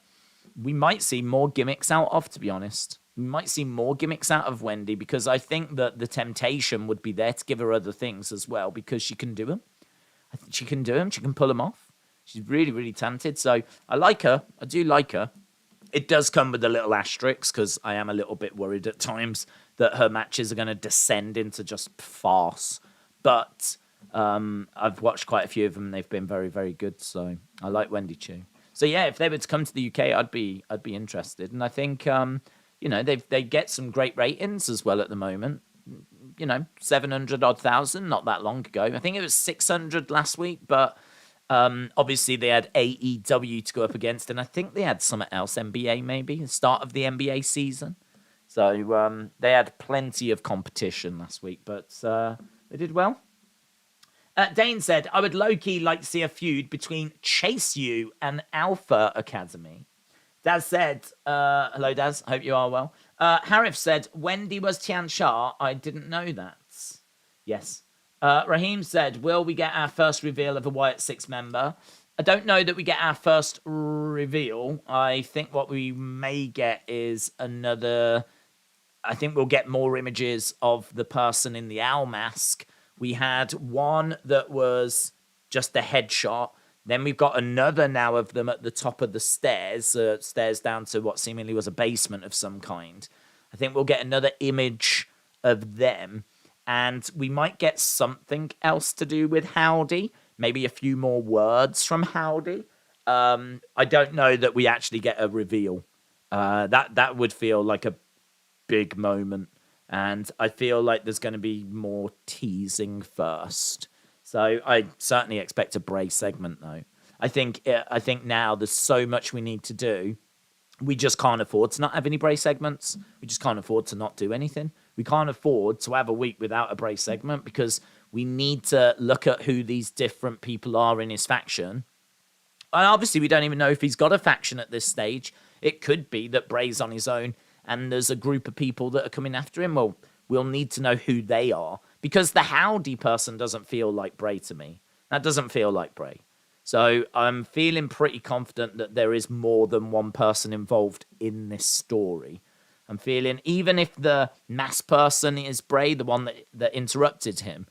we might see more gimmicks out of, to be honest. We might see more gimmicks out of Wendy, because I think that the temptation would be there to give her other things as well, because she can do them. I think she can do them. She can pull them off. She's really, really talented. So I like her. I do like her. It does come with a little asterisk, because I am a little bit worried at times that her matches are going to descend into just farce. But I've watched quite a few of them, and they've been very, very good. So I like Wendy Chu. So yeah, if they were to come to the UK, I'd be interested. And I think they get some great ratings as well at the moment. 700,000 not that long ago. I think it was 600 last week, but obviously they had AEW to go up against, and I think they had something else, NBA maybe, the start of the NBA season. So they had plenty of competition last week, but they did well. Dane said, I would low-key like to see a feud between Chase U and Alpha Academy. Daz said, hello Daz, hope you are well. Harif said, Wendy was Tian Sha. I didn't know that. Yes. Raheem said, will we get our first reveal of a Wyatt 6 member? I don't know that we get our first reveal. I think what we may get is I think we'll get more images of the person in the owl mask. We had one that was just a headshot. Then we've got another now of them at the top of the stairs down to what seemingly was a basement of some kind. I think we'll get another image of them. And we might get something else to do with Howdy. Maybe a few more words from Howdy. I don't know that we actually get a reveal. That would feel like a big moment. And I feel like there's going to be more teasing first. So I certainly expect a Bray segment, though. I think now there's so much we need to do. We just can't afford to not have any Bray segments. We just can't afford to not do anything. We can't afford to have a week without a Bray segment, because we need to look at who these different people are in his faction. And obviously, we don't even know if he's got a faction at this stage. It could be that Bray's on his own and there's a group of people that are coming after him. Well, we'll need to know who they are, because the Howdy person doesn't feel like Bray to me. That doesn't feel like Bray. So I'm feeling pretty confident that there is more than one person involved in this story. I'm feeling, even if the mass person is Bray, the one that interrupted him,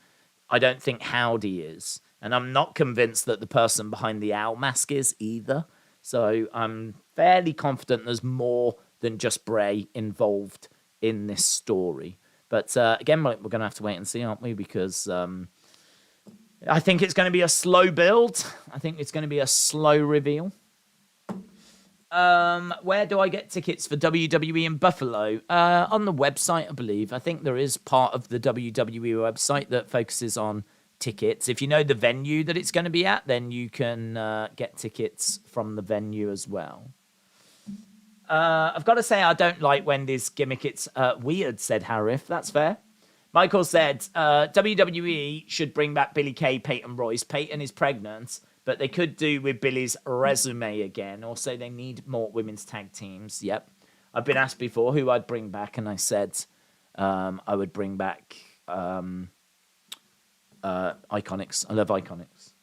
I don't think Howdy is. And I'm not convinced that the person behind the owl mask is either. So I'm fairly confident there's more than just Bray involved in this story. But again, we're going to have to wait and see, aren't we? Because I think it's going to be a slow build. I think it's going to be a slow reveal. Where do I get tickets for WWE in Buffalo? On the website, I believe. I think there is part of the WWE website that focuses on tickets. If you know the venue that it's going to be at, then you can get tickets from the venue as well. I've got to say, I don't like Wendy's gimmick. It's weird, said Harif. That's fair. Michael said, WWE should bring back Billie Kay, Peyton Royce. Peyton is pregnant, but they could do with Billie's resume again. Also, they need more women's tag teams. Yep. I've been asked before who I'd bring back, and I said I would bring back Iconics. I love Iconics.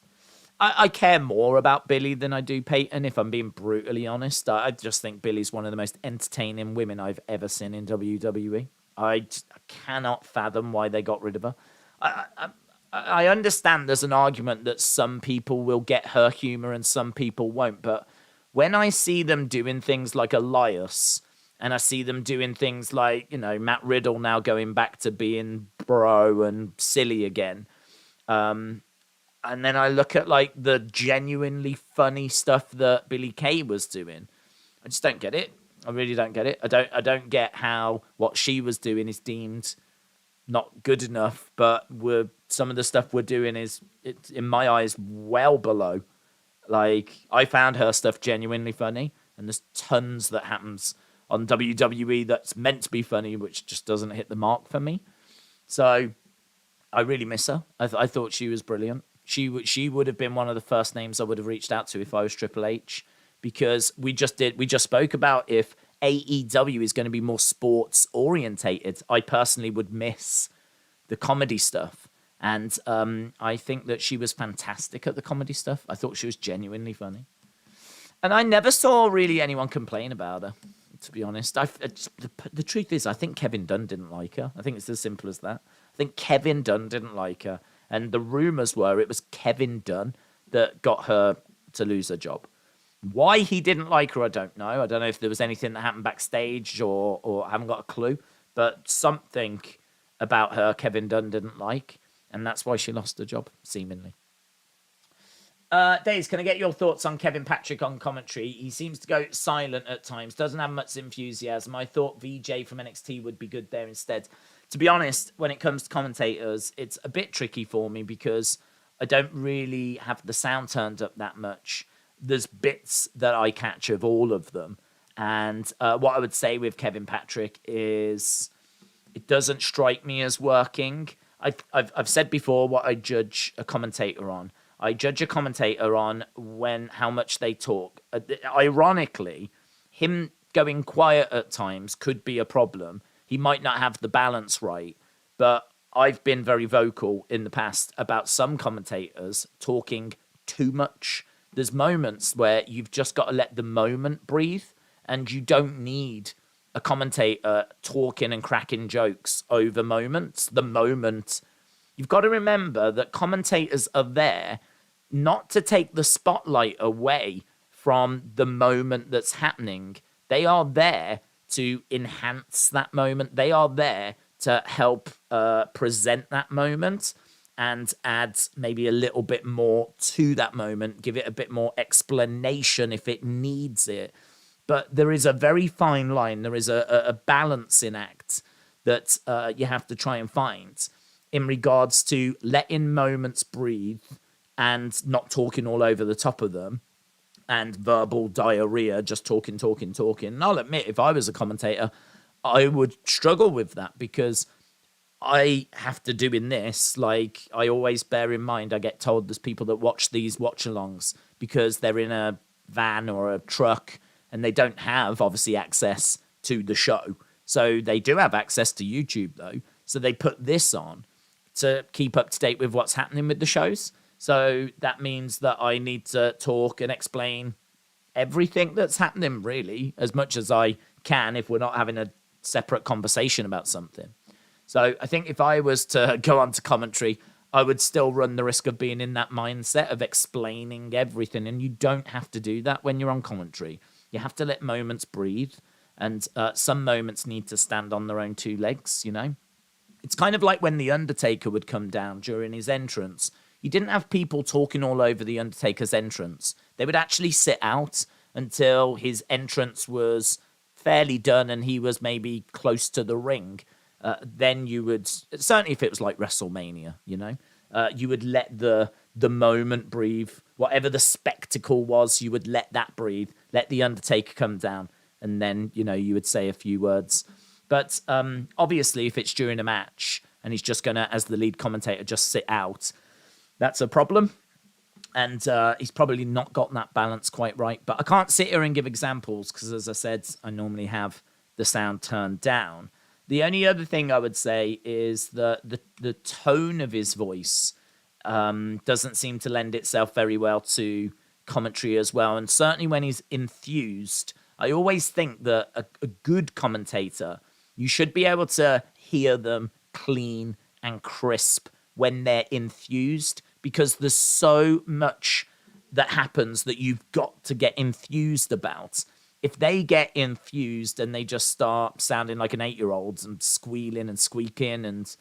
I care more about Billie than I do Peyton, if I'm being brutally honest. I just think Billie's one of the most entertaining women I've ever seen in WWE. I cannot fathom why they got rid of her. I understand there's an argument that some people will get her humor and some people won't, but when I see them doing things like Elias, and I see them doing things like, Matt Riddle now going back to being bro and silly again, and then I look at like the genuinely funny stuff that Billie Kay was doing, I just don't get it. I really don't get it. I don't get how what she was doing is deemed not good enough, but some of the stuff we're doing is, it's in my eyes, well below. Like, I found her stuff genuinely funny, and there's tons that happens on WWE that's meant to be funny, which just doesn't hit the mark for me. So I really miss her. I thought she was brilliant. She would have been one of the first names I would have reached out to if I was Triple H, because we just spoke about if AEW is going to be more sports orientated. I personally would miss the comedy stuff. And I think that she was fantastic at the comedy stuff. I thought she was genuinely funny. And I never saw really anyone complain about her, to be honest. The truth is, I think Kevin Dunn didn't like her. I think it's as simple as that. I think Kevin Dunn didn't like her. And the rumors were it was Kevin Dunn that got her to lose her job. Why he didn't like her, I don't know. I don't know if there was anything that happened backstage or I haven't got a clue. But something about her Kevin Dunn didn't like. And that's why she lost her job, seemingly. Daze, can I get your thoughts on Kevin Patrick on commentary? He seems to go silent at times, doesn't have much enthusiasm. I thought VJ from NXT would be good there instead. To be honest, when it comes to commentators, it's a bit tricky for me because I don't really have the sound turned up that much. There's bits that I catch of all of them. And what I would say with Kevin Patrick is it doesn't strike me as working. I've said before what I judge a commentator on. I judge a commentator on how much they talk. Ironically, him going quiet at times could be a problem. He might not have the balance right, but I've been very vocal in the past about some commentators talking too much. There's moments where you've just got to let the moment breathe, and you don't need a commentator talking and cracking jokes over moments. The moment, you've got to remember that commentators are there not to take the spotlight away from the moment that's happening. They are there to enhance that moment. They are there to help present that moment and add maybe a little bit more to that moment, give it a bit more explanation if it needs it. But there is a very fine line. There is a balancing act that you have to try and find in regards to letting moments breathe and not talking all over the top of them and verbal diarrhea, just talking. And I'll admit, if I was a commentator, I would struggle with that because I have to do in this, like I always bear in mind, I get told there's people that watch these watch-alongs because they're in a van or a truck and they don't have, obviously, access to the show. So they do have access to YouTube, though. So they put this on to keep up to date with what's happening with the shows. So that means that I need to talk and explain everything that's happening, really, as much as I can if we're not having a separate conversation about something. So I think if I was to go on to commentary, I would still run the risk of being in that mindset of explaining everything. And you don't have to do that when you're on commentary. You have to let moments breathe. And some moments need to stand on their own two legs, you know? It's kind of like when The Undertaker would come down during his entrance. You didn't have people talking all over The Undertaker's entrance. They would actually sit out until his entrance was fairly done and he was maybe close to the ring. Then you would, certainly if it was like WrestleMania, you know, you would let the moment breathe. Whatever the spectacle was, you would let that breathe. Let The Undertaker come down. And then, you know, you would say a few words. But obviously, if it's during a match and he's just going to, as the lead commentator, just sit out, that's a problem. And he's probably not got that balance quite right. But I can't sit here and give examples because, as I said, I normally have the sound turned down. The only other thing I would say is that the tone of his voice doesn't seem to lend itself very well to commentary as well. And certainly when he's enthused, I always think that a good commentator, you should be able to hear them clean and crisp when they're enthused, because there's so much that happens that you've got to get enthused about. If they get enthused and they just start sounding like an 8-year-old and squealing and squeaking and,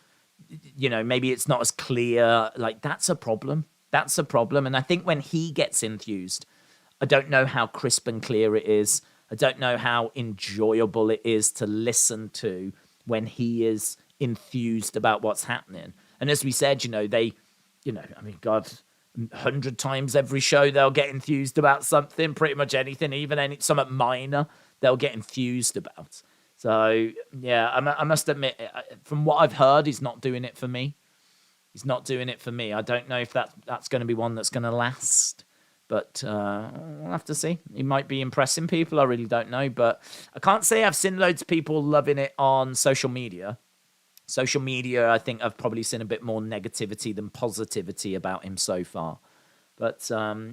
you know, maybe it's not as clear, like that's a problem. That's a problem. And I think when he gets enthused, I don't know how crisp and clear it is. I don't know how enjoyable it is to listen to when he is enthused about what's happening. And as we said, God, 100 times every show they'll get enthused about something, pretty much anything, even something minor, they'll get enthused about. So, yeah, I must admit, from what I've heard, he's not doing it for me. He's not doing it for me. I don't know if that's going to be one that's going to last. But we'll have to see. He might be impressing people. I really don't know. But I can't say I've seen loads of people loving it on social media. Social media, I think I've probably seen a bit more negativity than positivity about him so far. But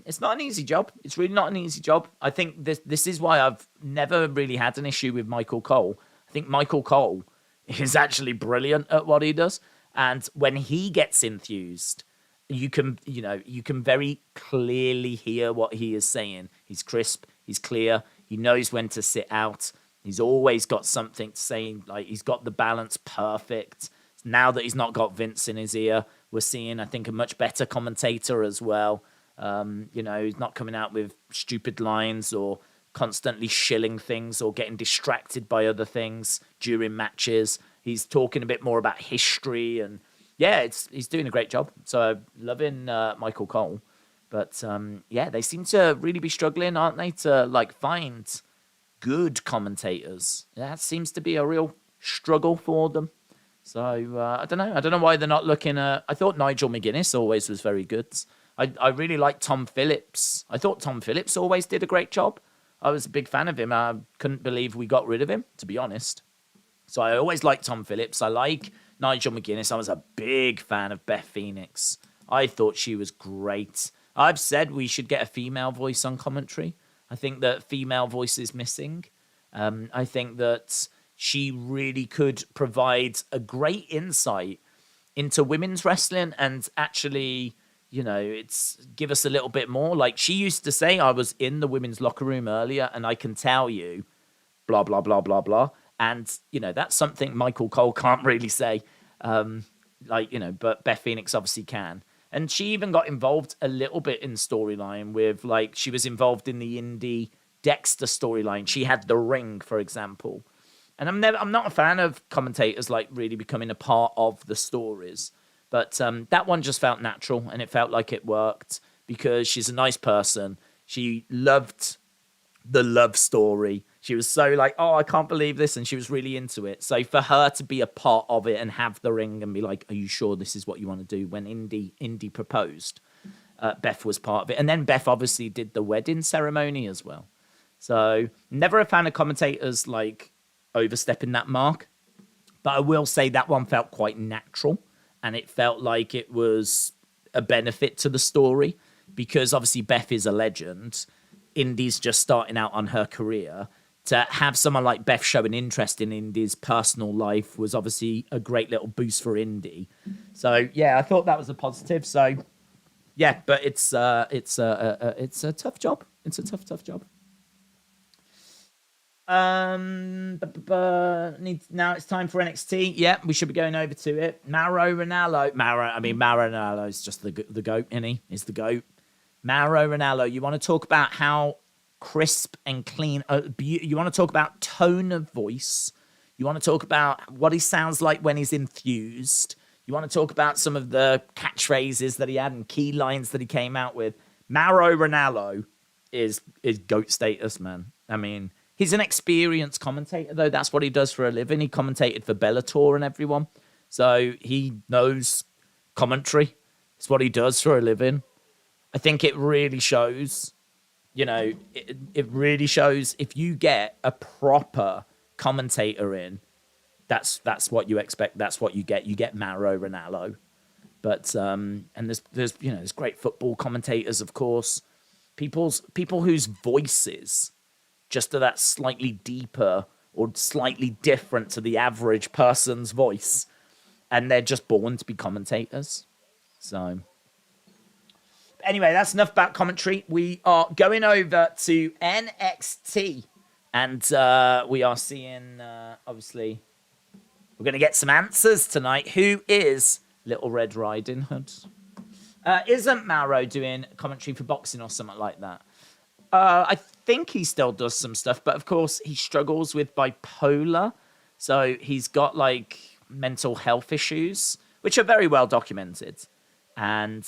it's not an easy job. It's really not an easy job. I think this is why I've never really had an issue with Michael Cole. I think Michael Cole is actually brilliant at what he does. And when he gets enthused, you can very clearly hear what he is saying. He's crisp. He's clear. He knows when to sit out. He's always got something to say. Like, he's got the balance perfect. Now that he's not got Vince in his ear, we're seeing, I think, a much better commentator as well. He's not coming out with stupid lines or constantly shilling things or getting distracted by other things during matches. He's talking a bit more about history, and he's doing a great job. So I'm loving Michael Cole. But they seem to really be struggling, aren't they, to find good commentators. That seems to be a real struggle for them. So I don't know. I don't know why they're not looking at... I thought Nigel McGuinness always was very good. I really like Tom Phillips. I thought Tom Phillips always did a great job. I was a big fan of him. I couldn't believe we got rid of him, to be honest. So I always liked Tom Phillips. I like Nigel McGuinness. I was a big fan of Beth Phoenix. I thought she was great. I've said we should get a female voice on commentary. I think that female voice is missing. I think that she really could provide a great insight into women's wrestling and actually, give us a little bit more. Like, she used to say, I was in the women's locker room earlier and I can tell you blah, blah, blah, blah, blah. And, that's something Michael Cole can't really say. But Beth Phoenix obviously can. And she even got involved a little bit in storyline with, she was involved in the indie Dexter storyline. She had the ring, for example. And I'm not a fan of commentators, really becoming a part of the stories. But that one just felt natural, and it felt like it worked because she's a nice person. She loved the love story. She was so I can't believe this, and she was really into it. So for her to be a part of it and have the ring and be like, are you sure this is what you want to do? When Indy proposed, Beth was part of it. And then Beth obviously did the wedding ceremony as well. So never a fan of commentators overstepping that mark. But I will say that one felt quite natural, and it felt like it was a benefit to the story because obviously Beth is a legend. Indy's just starting out on her career. To have someone like Beth show an interest in Indy's personal life was obviously a great little boost for Indy. So I thought that was a positive. So but it's a tough job. It's a tough job. Now it's time for NXT. Yeah, we should be going over to it. Mauro Ranallo. Mauro Ranallo is just the GOAT, isn't he? He's the GOAT. Mauro Ranallo. You want to talk about how crisp and clean. You want to talk about tone of voice. You want to talk about what he sounds like when he's enthused. You want to talk about some of the catchphrases that he had and key lines that he came out with. Mauro Ranallo is GOAT status, man. I mean, he's an experienced commentator, though. That's what he does for a living. He commentated for Bellator and everyone. So he knows commentary. It's what he does for a living. I think it really shows... it really shows if you get a proper commentator in, that's what you expect. That's what you get. You get Mauro Ranallo. But and there's great football commentators, of course. People whose voices just are that slightly deeper or slightly different to the average person's voice, and they're just born to be commentators. So. Anyway, that's enough about commentary. We are going over to NXT. And we are seeing, obviously, we're going to get some answers tonight. Who is Little Red Riding Hood? Isn't Mauro doing commentary for boxing or something like that? I think he still does some stuff, but of course he struggles with bipolar. So he's got like mental health issues, which are very well documented. And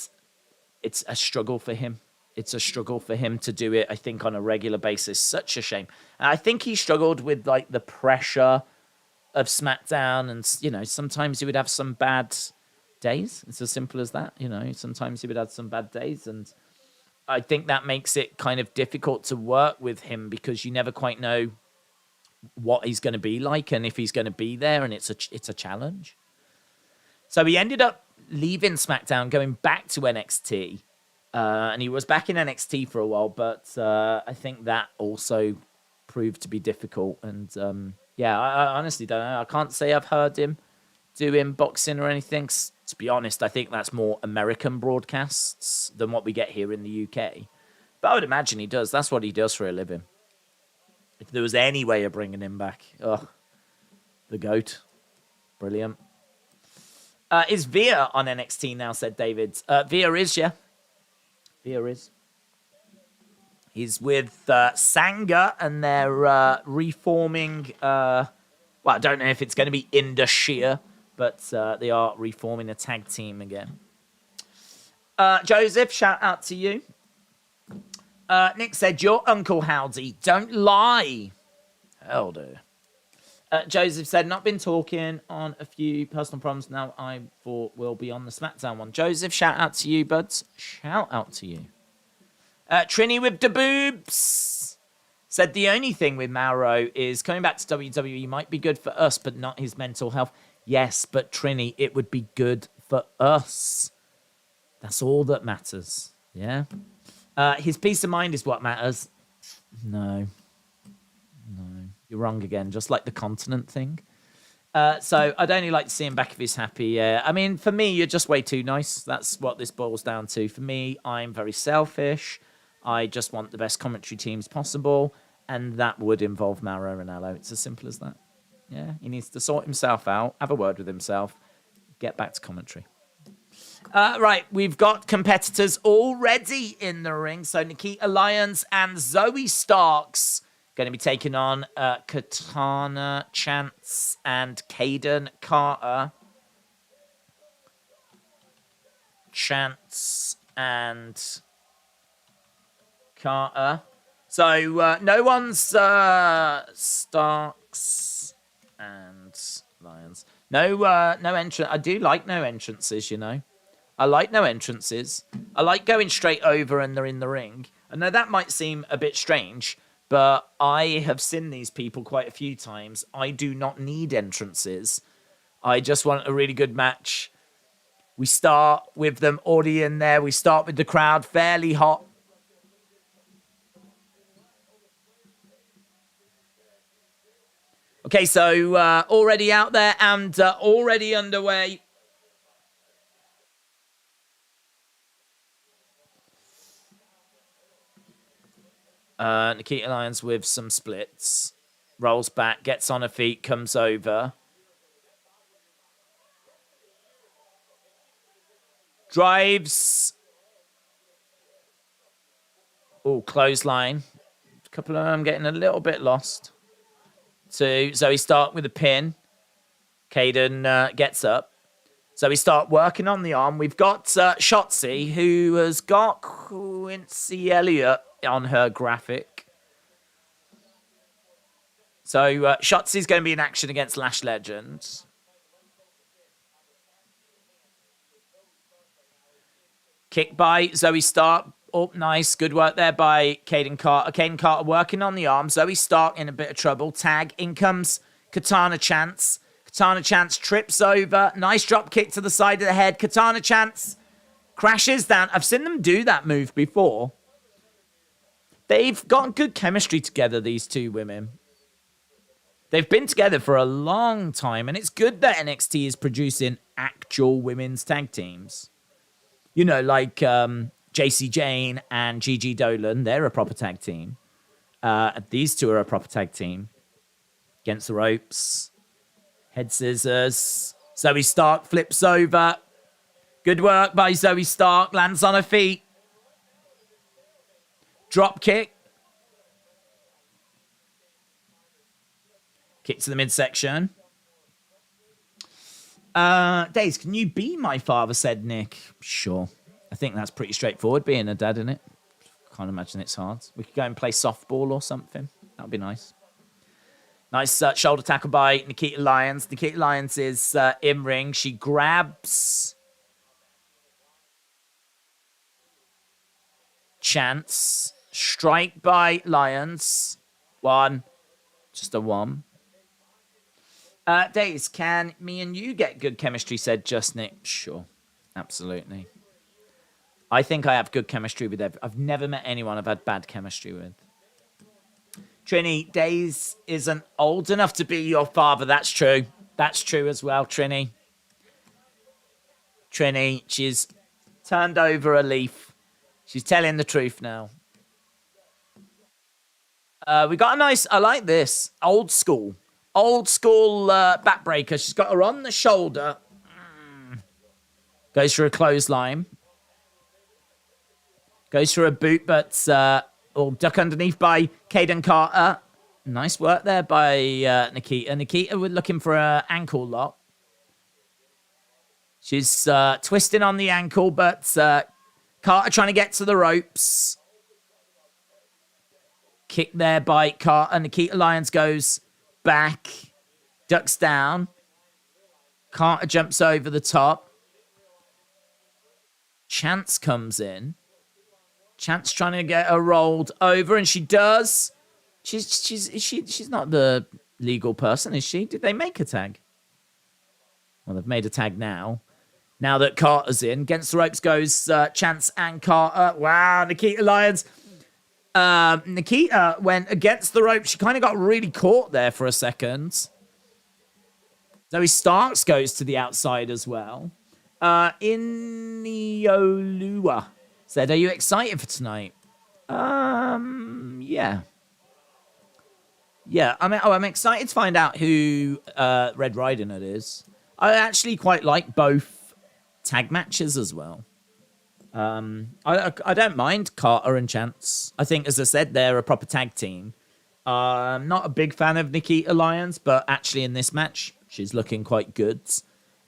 it's a struggle for him. It's a struggle for him to do it, I think, on a regular basis. Such a shame. And I think he struggled with like the pressure of SmackDown. And, you know, sometimes he would have some bad days. It's as simple as that. You know, sometimes he would have some bad days. And I think that makes it kind of difficult to work with him because you never quite know what he's going to be like and if he's going to be there. And it's a challenge. So he ended up leaving SmackDown, going back to NXT. And he was back in NXT for a while, but I think that also proved to be difficult. And I honestly don't know. I can't say I've heard him doing boxing or anything. To be honest, I think that's more American broadcasts than what we get here in the UK. But I would imagine he does. That's what he does for a living. If there was any way of bringing him back. Oh, the GOAT. Brilliant. Is Veer on NXT now, said David. Veer is, yeah. Veer is. He's with Sangha, and they're reforming. Well, I don't know if it's going to be Indashir, but they are reforming a tag team again. Joseph, shout out to you. Nick said, your Uncle Howdy, don't lie. Hell do. Joseph said, not been talking on a few personal problems. Now I thought we'll be on the SmackDown one. Joseph, shout out to you, buds. Shout out to you. Trini with the boobs said, the only thing with Mauro is coming back to WWE might be good for us, but not his mental health. Yes, but Trini, it would be good for us. That's all that matters. Yeah. His peace of mind is what matters. No. You're wrong again, just like the continent thing. So I'd only like to see him back if he's happy. Yeah, I mean, for me, you're just way too nice. That's what this boils down to. For me, I'm very selfish. I just want the best commentary teams possible, and that would involve Mauro Ranallo. It's as simple as that. Yeah, he needs to sort himself out, have a word with himself, get back to commentary. Right, we've got competitors already in the ring. So Nikkita, Lyons, and Zoey Starks going to be taking on Katana, Chance, and Kayden Carter. Chance and Carter. So no one's Starks and Lyons. No entrance. I do like no entrances, you know. I like no entrances. I like going straight over and they're in the ring. I know that might seem a bit strange, but I have seen these people quite a few times. I do not need entrances. I just want a really good match. We start with them already in there. We start with the crowd fairly hot. Okay, so already out there and already underway. Nikkita Lyons with some splits. Rolls back, gets on her feet, comes over. Drives. Oh, clothesline. A couple of them getting a little bit lost. So Zoey start with a pin. Kayden gets up. So we start working on the arm. We've got Schotzi, who has got Quincy Elliott on her graphic. So Schotzi's going to be in action against Lash Legends. Kick by Zoey Stark. Oh, nice. Good work there by Kayden Carter. Kayden Carter working on the arm. Zoey Stark in a bit of trouble. Tag. In comes Katana Chance. Katana Chance trips over. Nice drop kick to the side of the head. Katana Chance crashes down. I've seen them do that move before. They've got good chemistry together, these two women. They've been together for a long time, and it's good that NXT is producing actual women's tag teams. You know, like JC Jane and Gigi Dolan, they're a proper tag team. These two are a proper tag team. Against the ropes. Head scissors. Zoey Stark flips over. Good work by Zoey Stark. Lands on her feet. Drop kick. Kick to the midsection. Daze, can you be my father, said Nick. Sure. I think that's pretty straightforward, being a dad, isn't it? Can't imagine it's hard. We could go and play softball or something. That would be nice. Nice shoulder tackle by Nikkita Lyons. Nikkita Lyons is in ring. She grabs Chance. Strike by Lyons. One. Just a one. Daze, can me and you get good chemistry, said Just Nick. Sure. Absolutely. I think I have good chemistry with everyone. I've never met anyone I've had bad chemistry with. Trini, Daze isn't old enough to be your father. That's true. That's true as well, Trini. Trini, she's turned over a leaf. She's telling the truth now. We got a nice, I like this, old school backbreaker. She's got her on the shoulder. Goes for a clothesline. Goes for a boot, but duck underneath by Kayden Carter. Nice work there by Nikkita. Nikkita, we're looking for an ankle lock. She's twisting on the ankle, but Carter trying to get to the ropes. Kick there by Carter. Nikkita Lyons goes back. Ducks down. Carter jumps over the top. Chance comes in. Chance trying to get her rolled over, and she does. She's not the legal person, is she? Did they make a tag? Well, they've made a tag now. Now that Carter's in. Against the ropes goes Chance and Carter. Wow, Nikkita Lyons. Nikkita went against the rope. She kind of got really caught there for a second. Zoey Starks goes to the outside as well. Iniolua said, are you excited for tonight? Yeah. Yeah, I'm excited to find out who Red Riding Hood is. I actually quite like both tag matches as well. I don't mind Carter and Chance. I think, as I said, they're a proper tag team. I'm not a big fan of Nikkita Lyons, but actually in this match, she's looking quite good.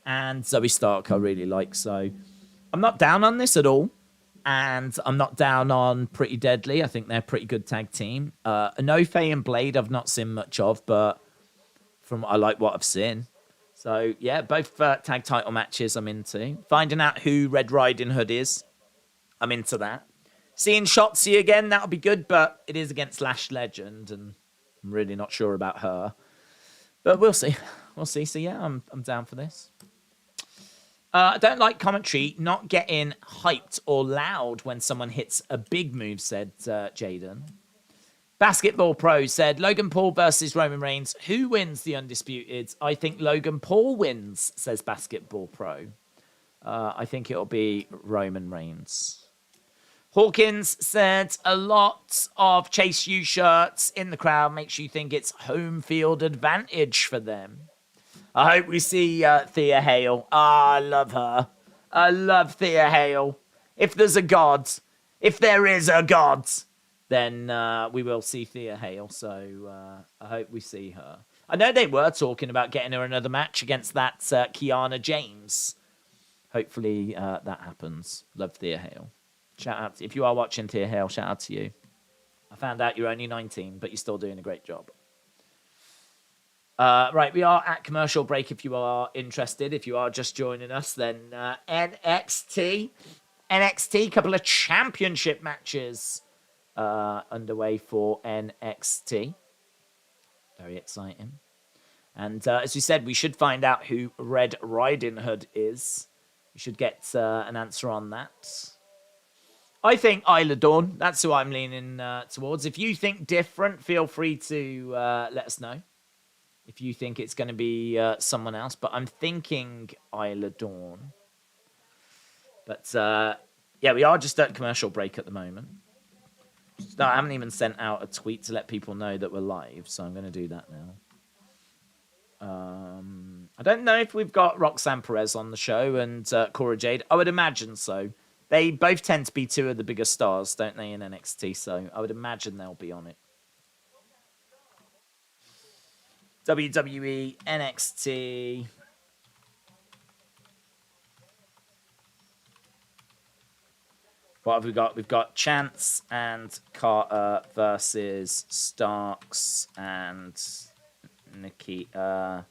And Zoey Stark I really like, so I'm not down on this at all. And I'm not down on Pretty Deadly. I think they're a pretty good tag team. Enofe and Blade I've not seen much of, but I like what I've seen. So, yeah, both tag title matches I'm into. Finding out who Red Riding Hood is, I'm into that. Seeing Schotzi again, that'll be good, but it is against Lash Legend, and I'm really not sure about her. But we'll see. We'll see. So, yeah, I'm down for this. I don't like commentary not getting hyped or loud when someone hits a big move, said Jaden. Basketball Pro said, Logan Paul versus Roman Reigns. Who wins the Undisputed? I think Logan Paul wins, says Basketball Pro. I think it'll be Roman Reigns. Hawkins said, a lot of Chase U shirts in the crowd makes you think it's home field advantage for them. I hope we see Thea Hale. I love her. I love Thea Hale. If there's a God, if there is a God, then we will see Thea Hale. So I hope we see her. I know they were talking about getting her another match against that Kiana James. Hopefully that happens. Love Thea Hale. Shout out. If you are watching Thea Hale, shout out to you. I found out you're only 19, but you're still doing a great job. Right, we are at commercial break if you are interested. If you are just joining us, then NXT, couple of championship matches underway for NXT. Very exciting. And as we said, we should find out who Red Riding Hood is. We should get an answer on that. I think Isla Dawn. That's who I'm leaning towards. If you think different, feel free to let us know. If you think it's going to be someone else. But I'm thinking Isla Dawn. But, yeah, we are just at commercial break at the moment. No, I haven't even sent out a tweet to let people know that we're live. So I'm going to do that now. I don't know if we've got Roxanne Perez on the show and Cora Jade. I would imagine so. They both tend to be two of the biggest stars, don't they, in NXT? So I would imagine they'll be on it. WWE NXT. What have we got? We've got Chance and Carter versus Starks and Nikkita.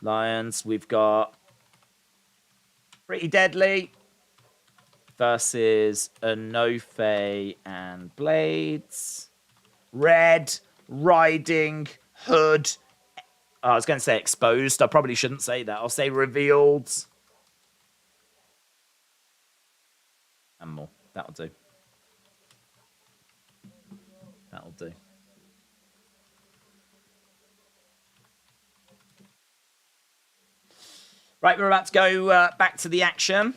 Lyons. We've got Pretty Deadly versus Enofe and Blades. Red Riding Hood. Oh, I was going to say exposed. I probably shouldn't say that. I'll say revealed. And more. That'll do. That'll do. Right, we're about to go back to the action.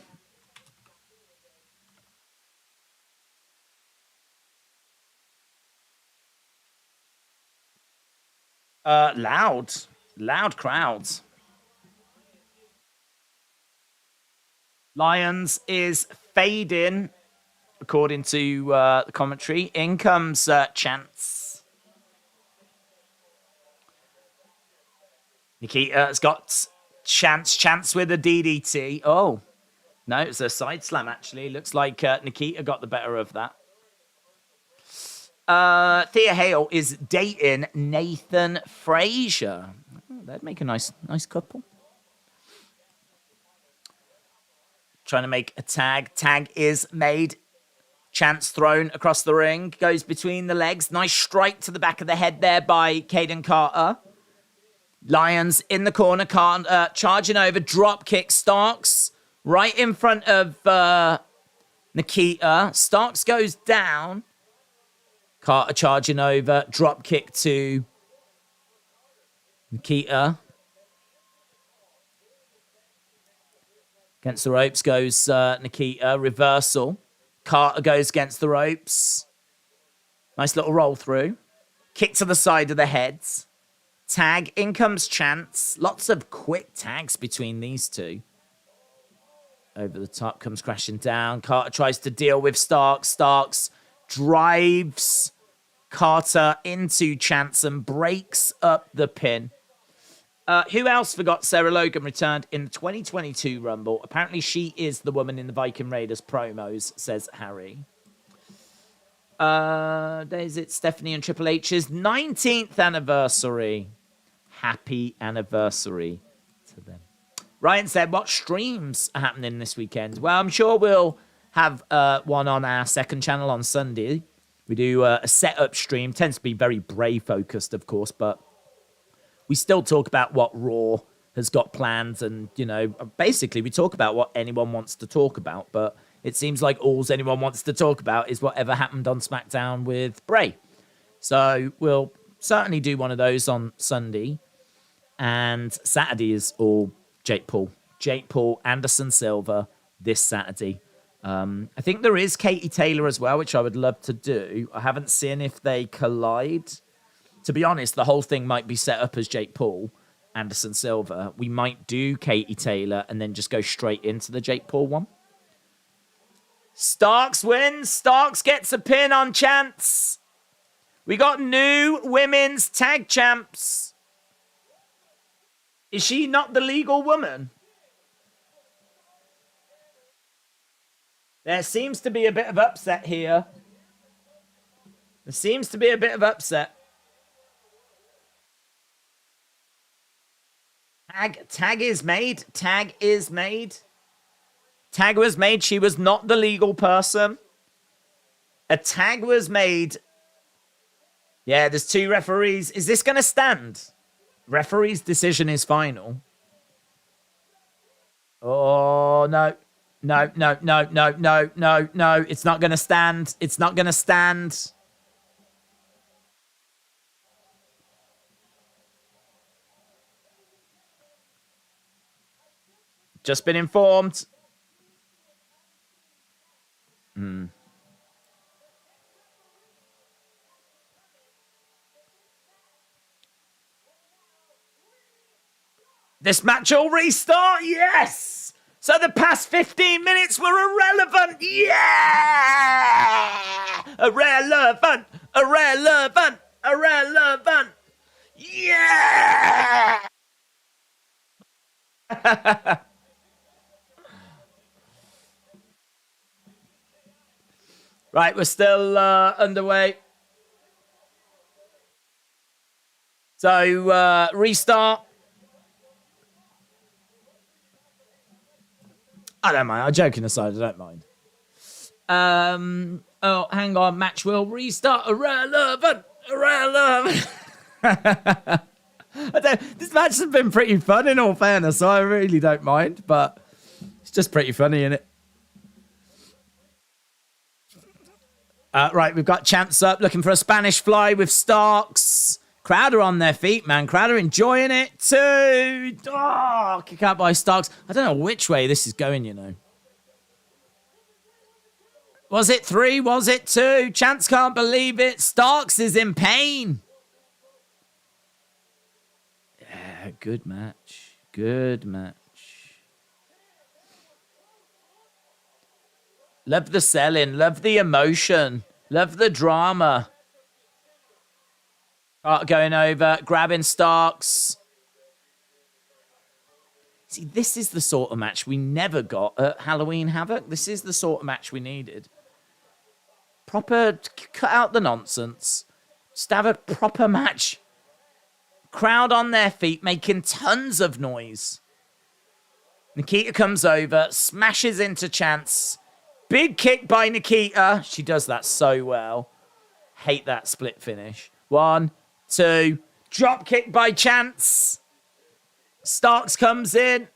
Loud crowds. Lyons is fading, according to the commentary. In comes Chance. Nikkita has got Chance with a DDT. Oh, no, it's a side slam, actually. Looks like Nikkita got the better of that. Thea Hale is dating Nathan Frazier. Oh, that'd make a nice couple. Trying to make a tag. Tag is made. Chance thrown across the ring. Goes between the legs. Nice strike to the back of the head there by Kayden Carter. Lyons in the corner. Charging over. Drop kick. Starks right in front of Nikkita. Starks goes down. Carter charging over. Drop kick to Nikkita. Against the ropes goes Nikkita. Reversal. Carter goes against the ropes. Nice little roll through. Kick to the side of the heads. Tag. In comes Chance. Lots of quick tags between these two. Over the top comes crashing down. Carter tries to deal with Starks. Starks drives Carter into Chance and breaks up the pin. Who else forgot Sarah Logan returned in the 2022 Rumble? Apparently she is the woman in the Viking Raiders promos, says Harry. There's it, Stephanie and Triple H's 19th anniversary. Happy anniversary to them. Ryan said, what streams are happening this weekend? Well, I'm sure we'll have one on our second channel on Sunday. We do a setup stream. Tends to be very Bray focused, of course, but we still talk about what Raw has got planned. And, you know, basically we talk about what anyone wants to talk about. But it seems like all anyone wants to talk about is whatever happened on SmackDown with Bray. So we'll certainly do one of those on Sunday. And Saturday is all Jake Paul. Jake Paul, Anderson Silva this Saturday. I think there is Katie Taylor as well, which I would love to do. I haven't seen if they collide. To be honest, the whole thing might be set up as Jake Paul, Anderson Silva. We might do Katie Taylor and then just go straight into the Jake Paul one. Starks wins. Starks gets a pin on Chance. We got new women's tag champs. Is she not the legal woman? There seems to be a bit of upset here. There seems to be a bit of upset. Tag is made. Tag is made. Tag was made. She was not the legal person. A tag was made. Yeah, there's two referees. Is this going to stand? Referee's decision is final. Oh, no. No. It's not going to stand. It's not going to stand. Just been informed. This match will restart? Yes! So the past 15 minutes were irrelevant? Yeah! Irrelevant! Yeah! Right, we're still underway. So, restart. I don't mind. I'm joking aside, I don't mind. Oh, hang on. Match will restart. Irrelevant. This match has been pretty fun in all fairness, so I really don't mind, but it's just pretty funny, isn't it? Right, we've got Champs up looking for a Spanish fly with Starks. Crowd are on their feet, man. Crowd are enjoying it too. Oh, kick out by Starks. I don't know which way this is going, you know. Was it 3? Was it 2? Chance can't believe it. Starks is in pain. Yeah, good match. Good match. Love the selling. Love the emotion. Love the drama. Going over, grabbing Starks. See, this is the sort of match we never got at Halloween Havoc. This is the sort of match we needed. Proper, cut out the nonsense. Just have a proper match. Crowd on their feet, making tons of noise. Nikkita comes over, smashes into Chance. Big kick by Nikkita. She does that so well. Hate that split finish. 1, 2. Drop kick by Chance. Starks comes in.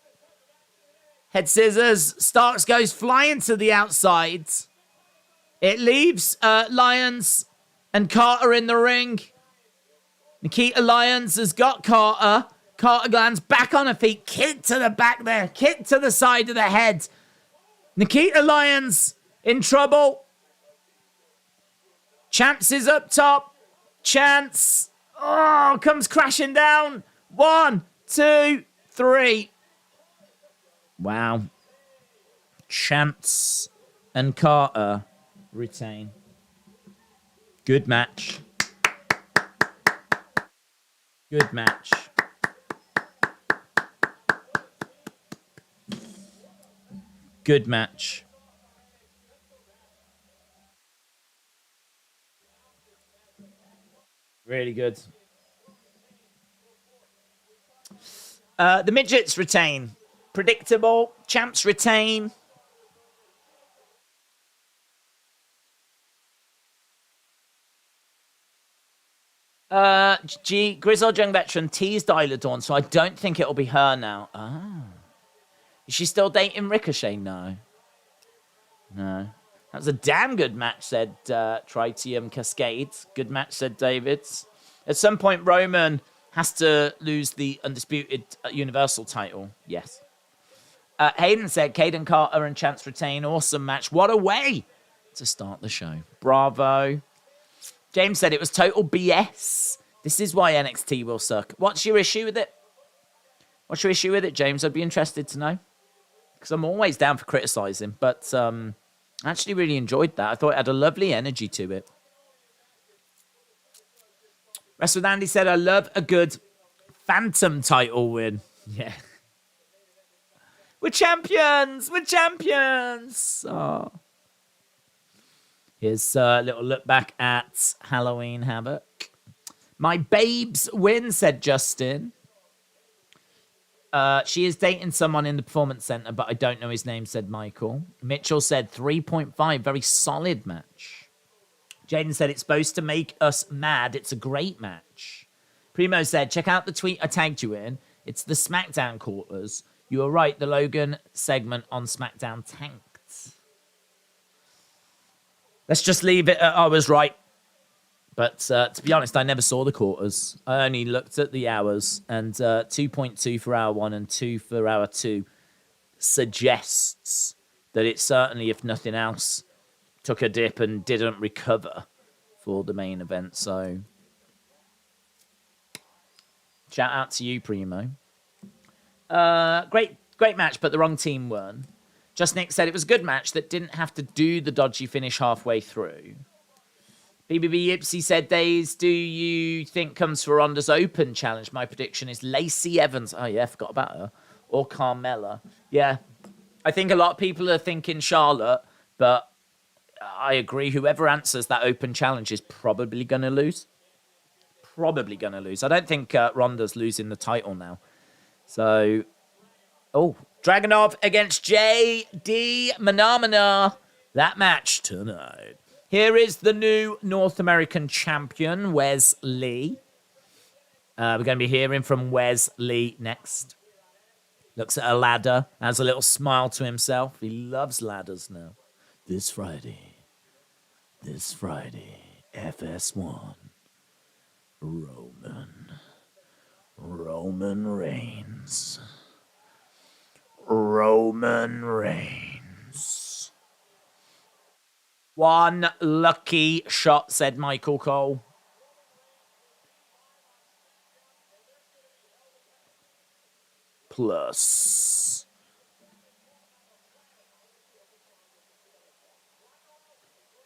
Head scissors. Starks goes flying to the outside. It leaves Lyons and Carter in the ring. Nikkita Lyons has got Carter. Carter lands back on her feet. Kick to the back there. Kick to the side of the head. Nikkita Lyons in trouble. Chance is up top. Chance. Oh, comes crashing down. 1, 2, 3. Wow. Chance and Carter retain. Good match. Good match. Good match. Really good. The midgets retain. Predictable. Champs retain. Grizzled young veteran teased Isla Dawn, so I don't think it'll be her now. Ah. Is she still dating Ricochet? No. No. That was a damn good match, said Tritium Cascade. Good match, said David. At some point, Roman has to lose the undisputed Universal title. Yes. Hayden said, Kayden, Carter and Chance retain. Awesome match. What a way to start the show. Bravo. James said it was total BS. This is why NXT will suck. What's your issue with it? What's your issue with it, James? I'd be interested to know. Because I'm always down for criticising. But I actually really enjoyed that. I thought it had a lovely energy to it. Rest with Andy said, I love a good Phantom title win. Yeah. We're champions! We're champions! Oh. Here's a little look back at Halloween Havoc. My babes win, said Justin. She is dating someone in the Performance Center, but I don't know his name, said Michael. Mitchell said 3.5, very solid match. Jaden said it's supposed to make us mad. It's a great match. Primo said, check out the tweet I tagged you in. It's the SmackDown quarters. You were right, the Logan segment on SmackDown tanked. Let's just leave it at I was right. But to be honest, I never saw the quarters. I only looked at the hours. And 2.2 for hour 1 and 2 for hour 2 suggests that it certainly, if nothing else, took a dip and didn't recover for the main event. So, shout out to you, Primo. Great match, but the wrong team won. Just Nick said it was a good match that didn't have to do the dodgy finish halfway through. BBB Ipsy said, Daze, do you think comes for Ronda's Open challenge? My prediction is Lacey Evans. Oh, yeah, forgot about her. Or Carmella. Yeah. I think a lot of people are thinking Charlotte, but I agree. Whoever answers that Open challenge is probably going to lose. Probably going to lose. I don't think Ronda's losing the title now. So, Dragunov against J.D. Manamana. That match tonight. Here is the new North American champion, Wes Lee. We're going to be hearing from Wes Lee next. Looks at a ladder, has a little smile to himself. He loves ladders now. This Friday, FS1, Roman Reigns. Roman Reigns. One lucky shot, said Michael Cole. Plus.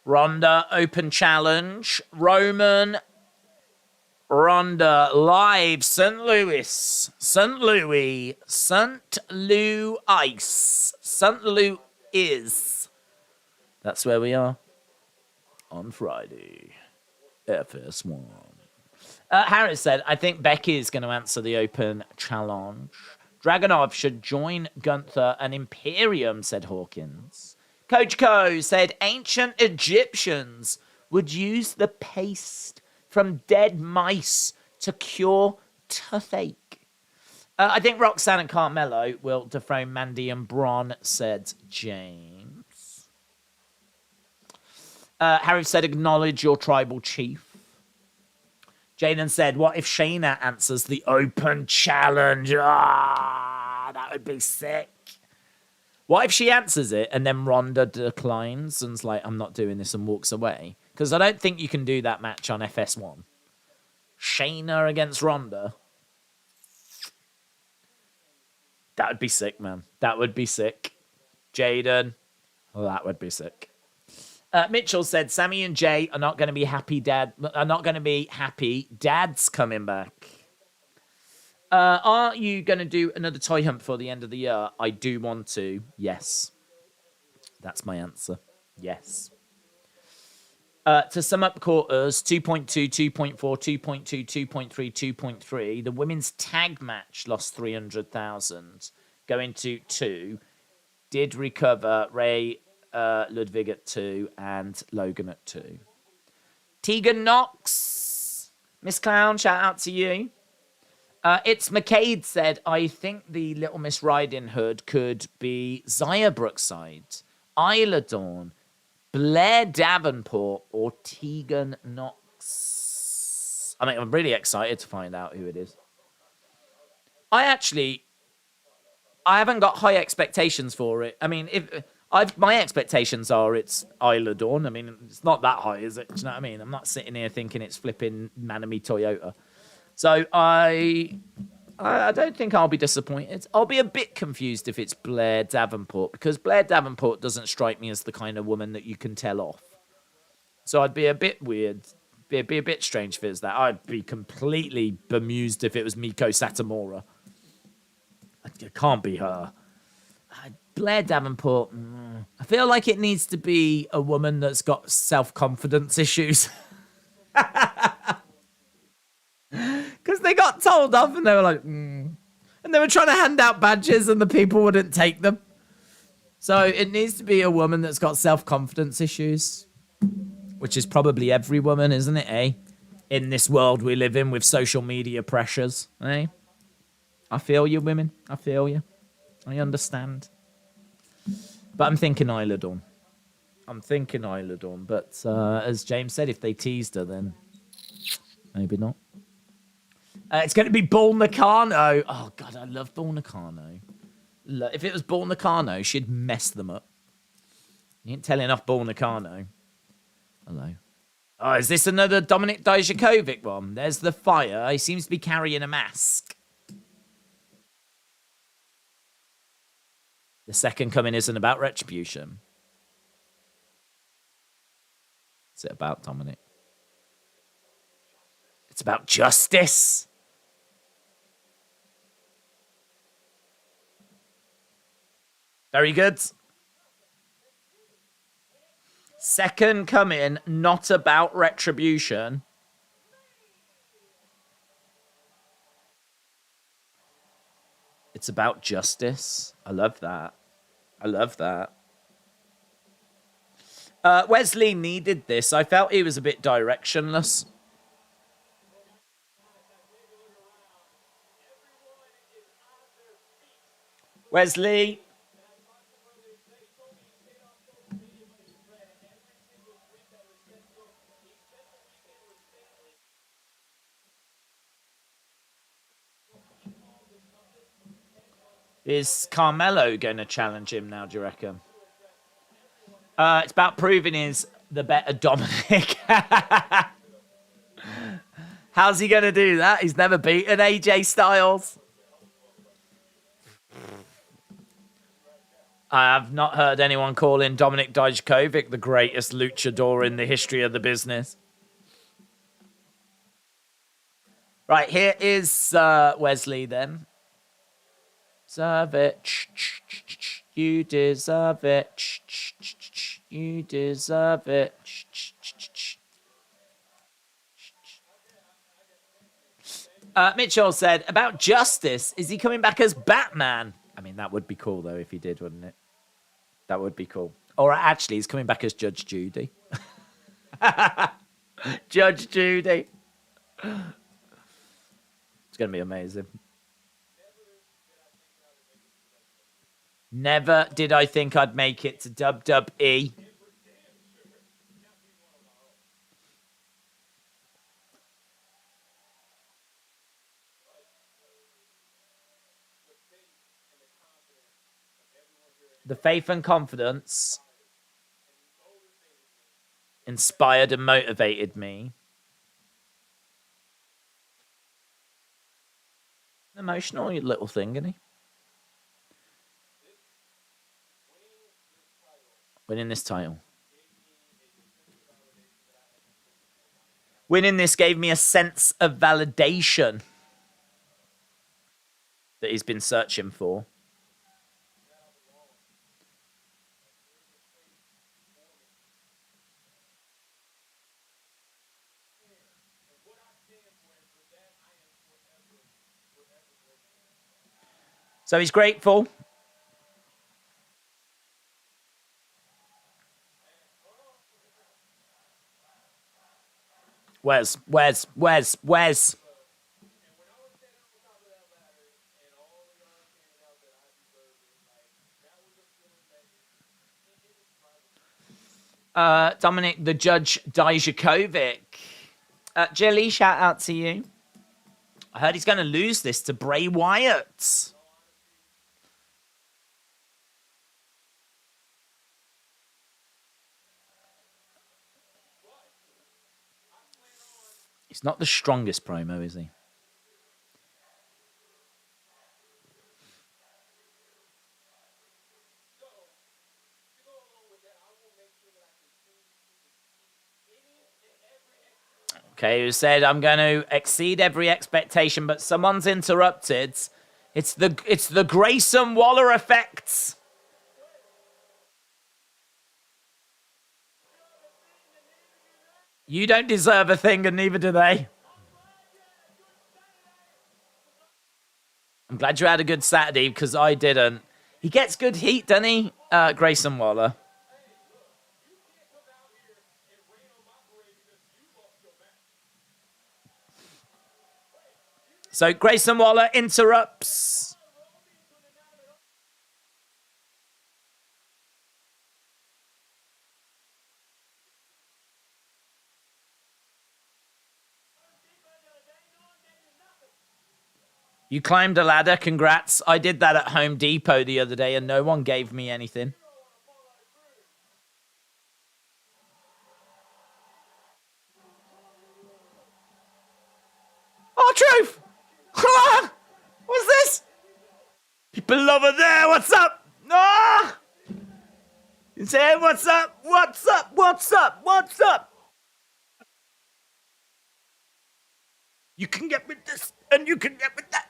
Ronda Open Challenge. Ronda live. St. Louis. St. Louis. That's where we are. On Friday. FS1. Harris said, I think Becky is going to answer the Open Challenge. Dragunov should join Gunther and Imperium, said Hawkins. Coach Co said ancient Egyptians would use the paste from dead mice to cure toothache. I think Roxanne and Carmelo will dethrone Mandy and Braun, said James. Harry said, acknowledge your tribal chief. Jaden said, what if Shayna answers the Open Challenge? That would be sick. What if she answers it and then Ronda declines and's like, I'm not doing this, and walks away? Because I don't think you can do that match on FS1. Shayna against Ronda. That would be sick, man. That would be sick. Jaden. Oh, that would be sick. Mitchell said, Sammy and Jay are not going to be happy. Dad's coming back. Are you going to do another toy hunt before the end of the year? I do want to. Yes. That's my answer. Yes. To sum up quarters, 2.2, 2.4, 2.2, 2.3, 2.3. The women's tag match lost 300,000. Going to 2. Did recover Ray Ludwig at 2 and Logan at 2. Tegan Knox. Miss Clown, shout out to you. It's McCade said, I think the Little Miss Riding Hood could be Zaya Brookside, Isla Dawn, Blair Davenport, or Tegan Knox. I mean, I'm really excited to find out who it is. I haven't got high expectations for it. I mean, my expectations are it's Isla Dawn. I mean, it's not that high, is it? Do you know what I mean? I'm not sitting here thinking it's flipping Manami Toyota. So I don't think I'll be disappointed. I'll be a bit confused if it's Blair Davenport, because Blair Davenport doesn't strike me as the kind of woman that you can tell off. So I'd be a bit weird. Be a bit strange if it's that. I'd be completely bemused if it was Miko Satomura. It can't be her. Blair Davenport. I feel like it needs to be a woman that's got self-confidence issues. Because they got told off and they were like, And they were trying to hand out badges and the people wouldn't take them. So it needs to be a woman that's got self-confidence issues. Which is probably every woman, isn't it, eh? In this world we live in with social media pressures, eh? I feel you, women. I feel you. I understand. But I'm thinking Isla Dawn. But as James said, if they teased her, then maybe not. It's going to be Bull Nakano. Oh, God, I love Bull Nakano. If it was Bull Nakano, she'd mess them up. You ain't telling off Bull Nakano. Hello. Oh, is this another Dominik Dijakovic one? There's the fire. He seems to be carrying a mask. The second coming isn't about retribution. What's it about, Dominic? It's about justice. Very good. Second coming, not about retribution. It's about justice. I love that. I love that. Wesley needed this. I felt he was a bit directionless. Wesley. Is Carmelo going to challenge him now, do you reckon? It's about proving he's the better Dominic. How's he going to do that? He's never beaten AJ Styles. I have not heard anyone calling Dominik Dijakovic the greatest luchador in the history of the business. Right, here is Wesley then. Deserve it. You deserve it. You deserve it. Mitchell said, about justice, is he coming back as Batman? I mean, that would be cool, though, if he did, wouldn't it? That would be cool. Or actually, he's coming back as Judge Judy. Judge Judy. It's going to be amazing. Never did I think I'd make it to WWE. The faith and confidence inspired and motivated me. Emotional little thing, isn't he? Winning this title. Winning this gave me a sense of validation that he's been searching for. So he's grateful. Where's? Dominic the Judge Dijakovic. Jelly, shout out to you. I heard he's going to lose this to Bray Wyatt. He's not the strongest promo, is he? Okay, who said, I'm going to exceed every expectation, but someone's interrupted. It's the Grayson Waller effect. You don't deserve a thing, and neither do they. I'm glad you had a good Saturday, because I didn't. He gets good heat, doesn't he, Grayson Waller? So Grayson Waller interrupts. You climbed a ladder, congrats. I did that at Home Depot the other day and no one gave me anything. Oh, truth! What's this? People over there, what's up? Ah! You say, what's up? What's up? What's up? What's up? You can get with this, and you can get with that.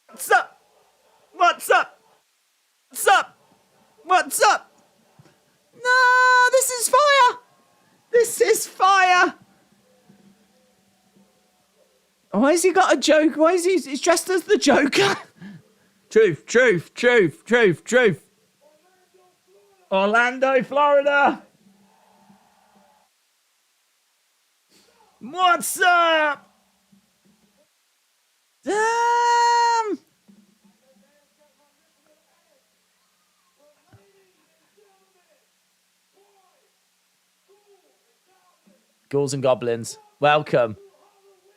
What's up? What's up? What's up? What's up? No, this is fire. This is fire. Why has he got a joke? Why is he's dressed as the Joker? Truth, truth, truth, truth, truth. Orlando, Florida. What's up? Damn. Ghouls and Goblins, welcome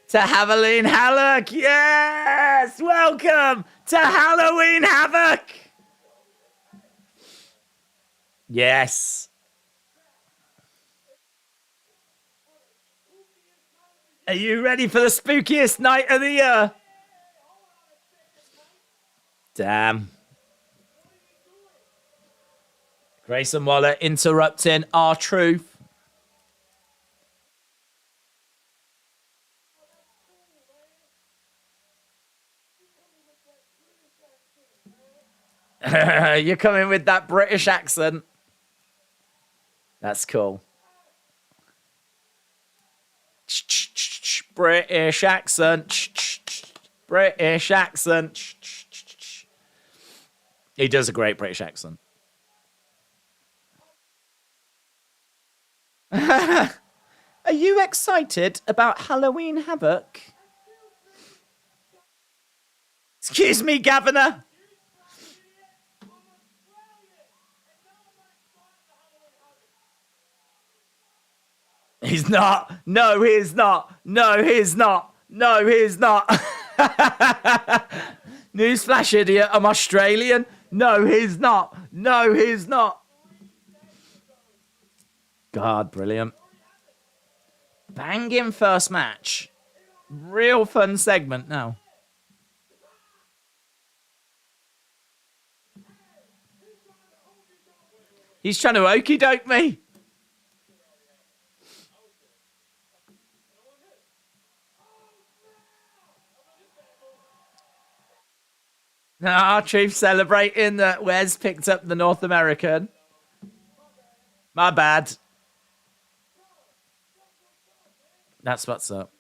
to Halloween Havoc. Yes, welcome to Halloween Havoc. Yes. Are you ready for the spookiest night of the year? Damn. Grayson Waller interrupting R-Truth. You're coming with that British accent. That's cool. British accent. British accent. He does a great British accent. Are you excited about Halloween Havoc? Excuse me, Governor. He's not. No, he's not. No, he's not. No, he's not. Newsflash, idiot. I'm Australian. No, he's not. No, he's not. God, brilliant. Banging first match. Real fun segment now. He's trying to okey doke me. Nah, Truth celebrating that Wes picked up the North American. My bad. That's what's up.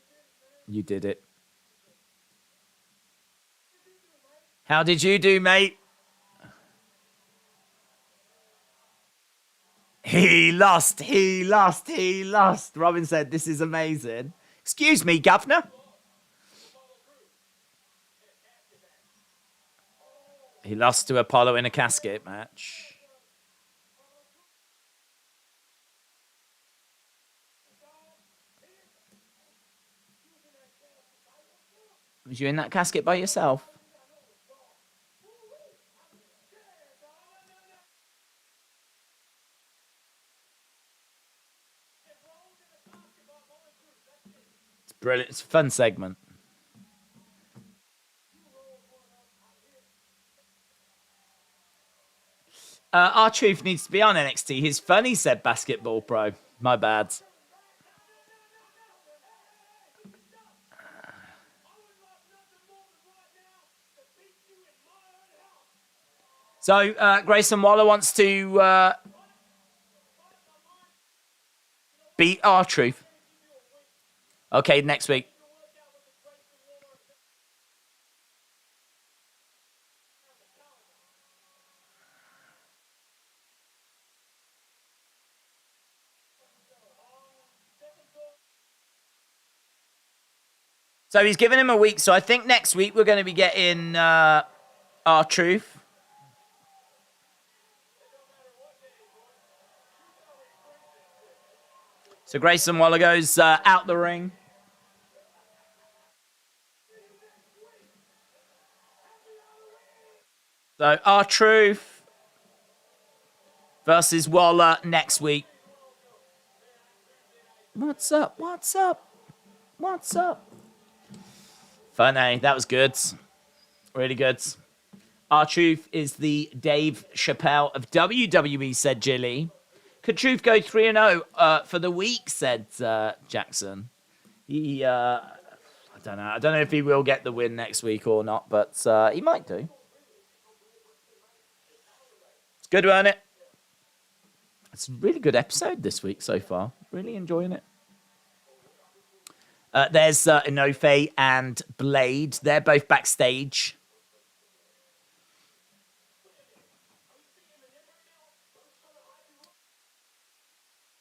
You did it. How did you do, mate? He lost. He lost. He lost. Robin said, this is amazing. Excuse me, Governor. He lost to Apollo in a casket match. Was you in that casket by yourself? It's brilliant. It's a fun segment. R-Truth needs to be on NXT. He's funny, said Basketball Pro. My bad. So, Grayson Waller wants to beat R-Truth. Okay, next week. So he's given him a week. So I think next week we're going to be getting R-Truth. So Grayson Waller goes out the ring. So R-Truth versus Waller next week. What's up? What's up? What's up? Funny. That was good. Really good. R-Truth is the Dave Chappelle of WWE, said Jilly. Could Truth go 3-0 for the week, said Jackson. I don't know. I don't know if he will get the win next week or not, but he might do. It's good to earn it. It's a really good episode this week so far. Really enjoying it. There's Enofe and Blade. They're both backstage.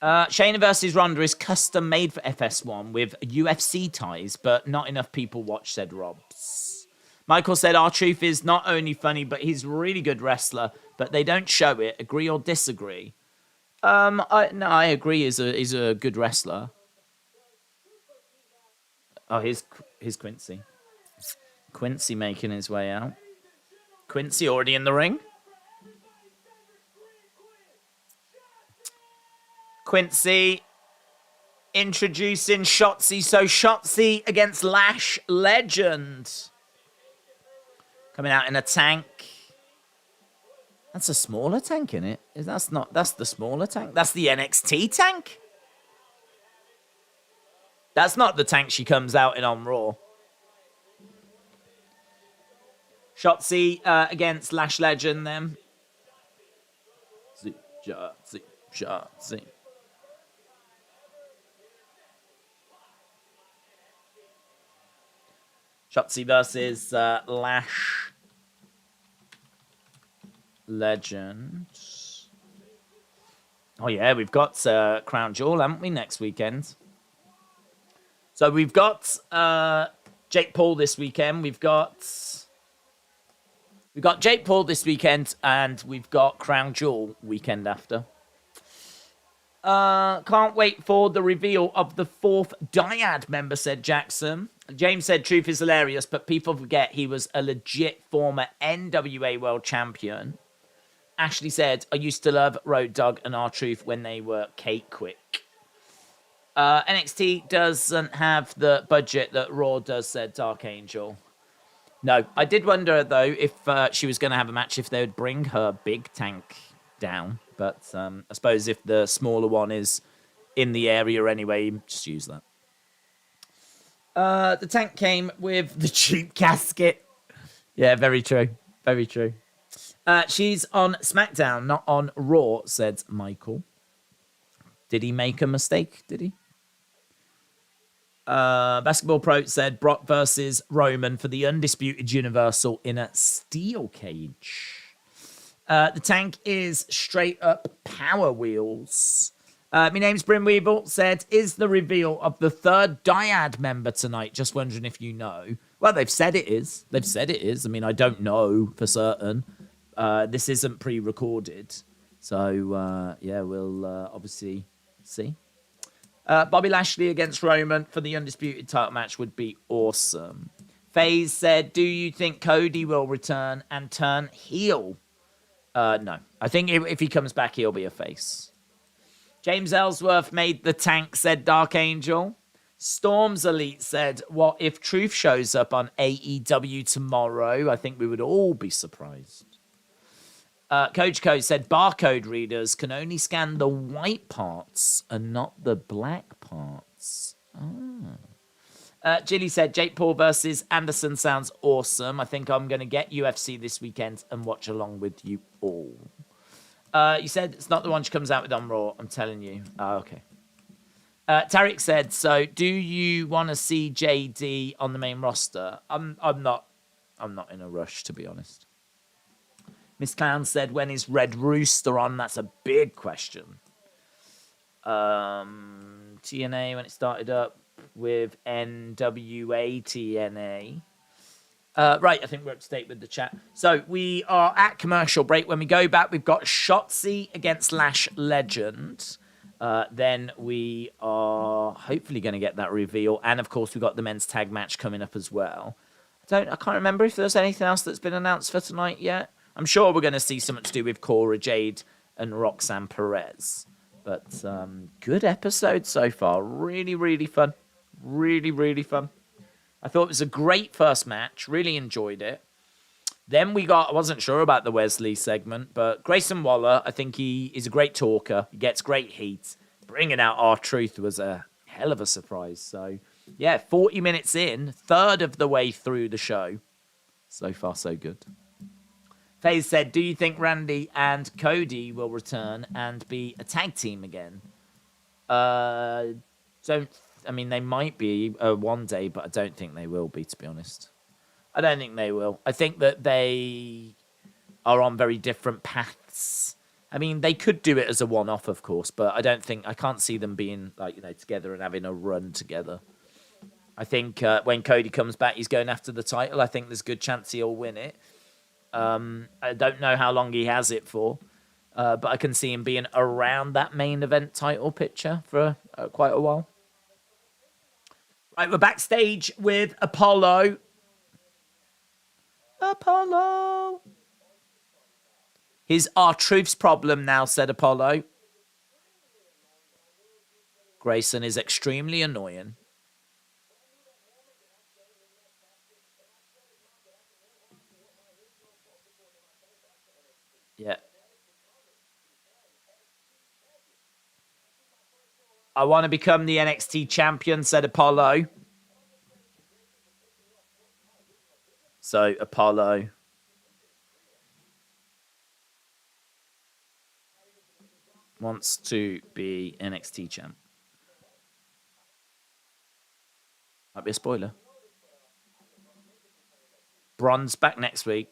Shayna versus Ronda is custom made for FS1 with UFC ties, but not enough people watch, said Robs. Michael said R-Truth is not only funny, but he's a really good wrestler, but they don't show it. Agree or disagree? I agree. He's a good wrestler. Oh, here's Quincy. Quincy making his way out. Quincy already in the ring. Quincy introducing Schotzi. So Schotzi against Lash Legend. Coming out in a tank. That's a smaller tank, isn't it? That's the smaller tank. That's the NXT tank. That's not the tank she comes out in on Raw. Schotzi against Lash Legend then. Schotzi. Schotzi versus Lash Legend. Oh, yeah, we've got Crown Jewel, haven't we, next weekend? So we've got Jake Paul this weekend. We've got Jake Paul this weekend, and we've got Crown Jewel weekend after. Can't wait for the reveal of the 4th Dyad member, said Jackson. James said, truth is hilarious, but people forget he was a legit former NWA World Champion. Ashley said, I used to love Road Dogg and R-Truth when they were cake quick. NXT doesn't have the budget that Raw does, said Dark Angel. No, I did wonder, though, if she was going to have a match, if they would bring her big tank down. But I suppose if the smaller one is in the area anyway, just use that. The tank came with the cheap casket. Yeah, very true. Very true. She's on SmackDown, not on Raw, said Michael. Did he make a mistake? Did he? Basketball Pro said Brock versus Roman for the Undisputed Universal in a steel cage. The tank is straight up Power Wheels. My name's Bryn Weevil said, is the reveal of the 3rd Dyad member tonight? Just wondering if you know. Well, they've said it is. I mean, I don't know for certain. This isn't pre-recorded. So, yeah, we'll obviously see. Bobby Lashley against Roman for the Undisputed title match would be awesome. FaZe said, do you think Cody will return and turn heel? No. I think if he comes back, he'll be a face. James Ellsworth made the tank, said Dark Angel. Storm's Elite said, what if Truth shows up on AEW tomorrow? I think we would all be surprised. Coach Code said barcode readers can only scan the white parts and not the black parts. Jilly said Jake Paul versus Anderson sounds awesome. I think I'm going to get UFC this weekend and watch along with you all. You said it's not the one she comes out with on Raw. I'm telling you. Okay. Tarek said, so do you want to see JD on the main roster? I'm not in a rush, to be honest. Miss Clown said, when is Red Rooster on? That's a big question. TNA, when it started up with NWA TNA. Right, I think we're up to date with the chat. So we are at commercial break. When we go back, we've got Schotzi against Lash Legend. Then we are hopefully going to get that reveal. And, of course, we've got the men's tag match coming up as well. I can't remember if there's anything else that's been announced for tonight yet. I'm sure we're going to see something to do with Cora Jade and Roxanne Perez. But good episode so far. Really, really fun. Really, really fun. I thought it was a great first match. Really enjoyed it. Then I wasn't sure about the Wesley segment, but Grayson Waller, I think he is a great talker. He gets great heat. Bringing out R-Truth was a hell of a surprise. So Yeah, 40 minutes in, third of the way through the show. So far, so good. FaZe said, do you think Randy and Cody will return and be a tag team again? They might be one day, but I don't think they will be, to be honest. I don't think they will. I think that they are on very different paths. I mean, they could do it as a one-off, of course, but I can't see them being together and having a run together. I think when Cody comes back, he's going after the title. I think there's a good chance he'll win it. I don't know how long he has it for, but I can see him being around that main event title picture for quite a while. Right, we're backstage with Apollo. Apollo. He's R-Truth's problem now, said Apollo. Grayson is extremely annoying. Yeah. I want to become the NXT champion, said Apollo. So, Apollo. Wants to be NXT champ. Might be a spoiler. Bron's back next week.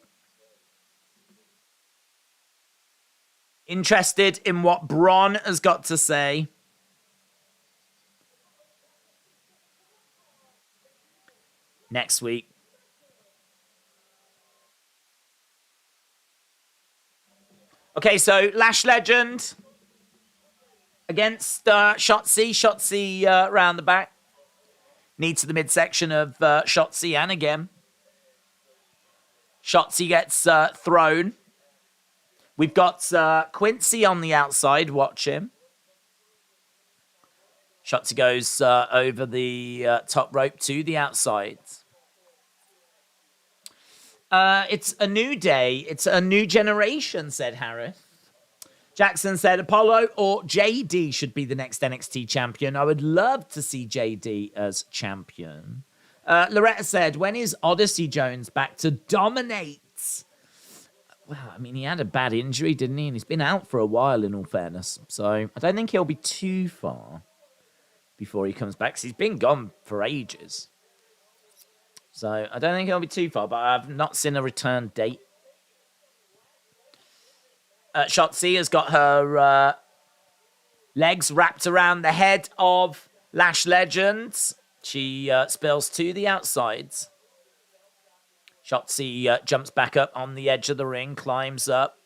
Interested in what Bron has got to say. Next week. Okay, so Lash Legend against Schotzi. Schotzi round the back. Knee to the midsection of Schotzi, and again. Schotzi gets thrown. We've got Quincy on the outside. Watch him. Schotzi goes over the top rope to the outside. It's a new day. It's a new generation, said Harris. Jackson said Apollo or JD should be the next NXT champion. I would love to see JD as champion. Loretta said, when is Odyssey Jones back to dominate? Well, I mean, he had a bad injury, didn't he? And he's been out for a while, in all fairness. So I don't think he'll be too far before he comes back, because he's been gone for ages. So I don't think he'll be too far, but I've not seen a return date. Schotzi has got her legs wrapped around the head of Lash Legends. She spills to the outsides. Schotzi jumps back up on the edge of the ring, climbs up.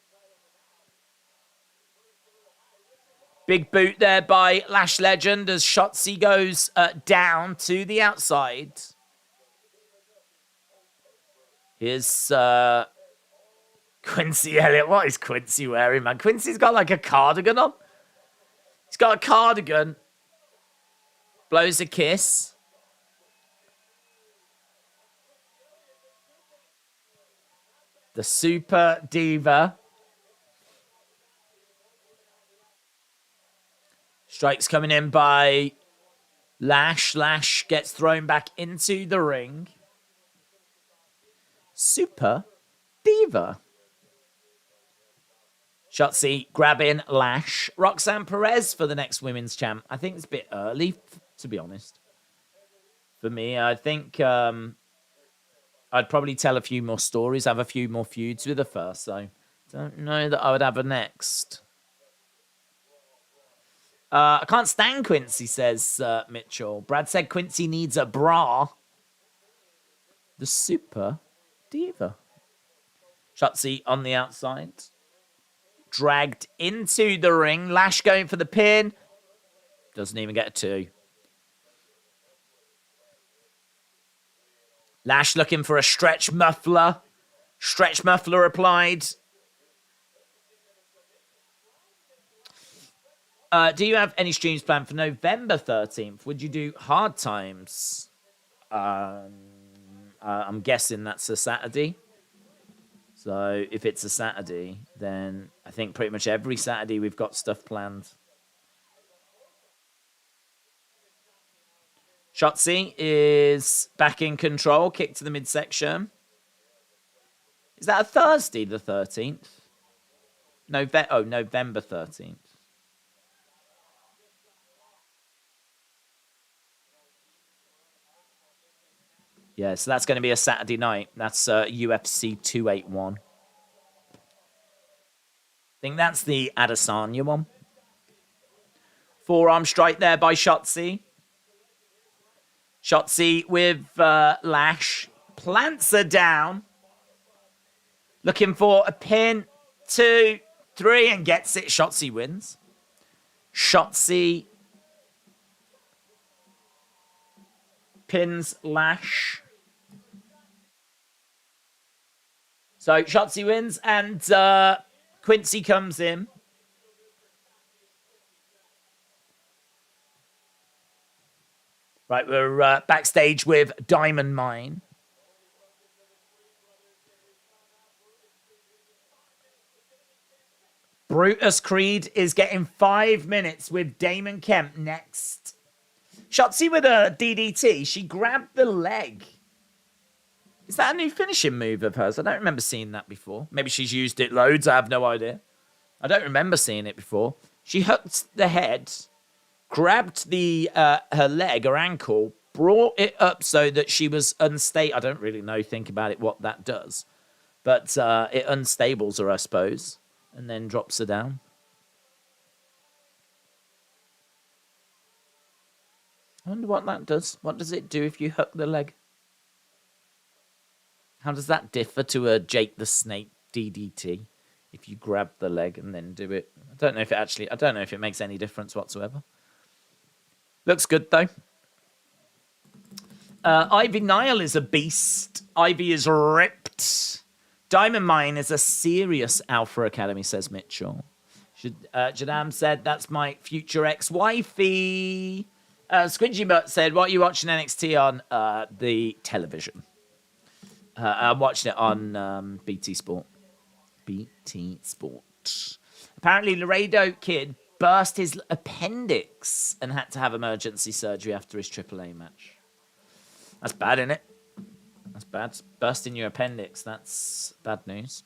Big boot there by Lash Legend as Schotzi goes down to the outside. Here's Quincy Elliott. What is Quincy wearing, man? Quincy's got like a cardigan on. He's got a cardigan. Blows a kiss. The Super Diva. Strikes coming in by Lash. Lash gets thrown back into the ring. Super Diva. Schotzi grabbing Lash. Roxanne Perez for the next women's champ. I think it's a bit early, to be honest. For me, I think I'd probably tell a few more stories, have a few more feuds with her first. So don't know that I would have her next. I can't stand Quincy, says Mitchell. Brad said Quincy needs a bra. The Super Diva. Schotzi on the outside. Dragged into the ring. Lash going for the pin. Doesn't even get a 2. Lash looking for a stretch muffler. Stretch muffler applied. Do you have any streams planned for November 13th? Would you do Hard Times? I'm guessing that's a Saturday. So if it's a Saturday, then I think pretty much every Saturday we've got stuff planned. Schotzi is back in control. Kick to the midsection. Is that a Thursday, the 13th? November 13th. Yeah, so that's going to be a Saturday night. That's UFC 281. I think that's the Adesanya one. Forearm strike there by Schotzi. Schotzi with Lash. Plants her down. Looking for a pin. 2, 3, and gets it. Schotzi wins. Schotzi pins Lash. So Schotzi wins, and Quincy comes in. Right, we're backstage with Diamond Mine. Brutus Creed is getting 5 minutes with Damon Kemp next. Schotzi with a DDT. She grabbed the leg. Is that a new finishing move of hers? I don't remember seeing that before. Maybe she's used it loads. I have no idea. I don't remember seeing it before. She hooked the head, grabbed the her leg, her ankle, brought it up so that she was unstable. I don't really know, think about it, what that does. But it unstables her, I suppose, and then drops her down. I wonder what that does. What does it do if you hook the leg? How does that differ to a Jake the Snake DDT? If you grab the leg and then do it. I don't know if it makes any difference whatsoever. Looks good, though. Ivy Nile is a beast. Ivy is ripped. Diamond Mine is a serious Alpha Academy, says Mitchell. Jadam said, that's my future ex-wifey. Squidgy Butt said, what are you watching NXT on? The television. I'm watching it on BT Sport. BT Sport. Apparently, Laredo Kid burst his appendix and had to have emergency surgery after his AAA match. That's bad, isn't it? That's bad. Bursting your appendix. That's bad news.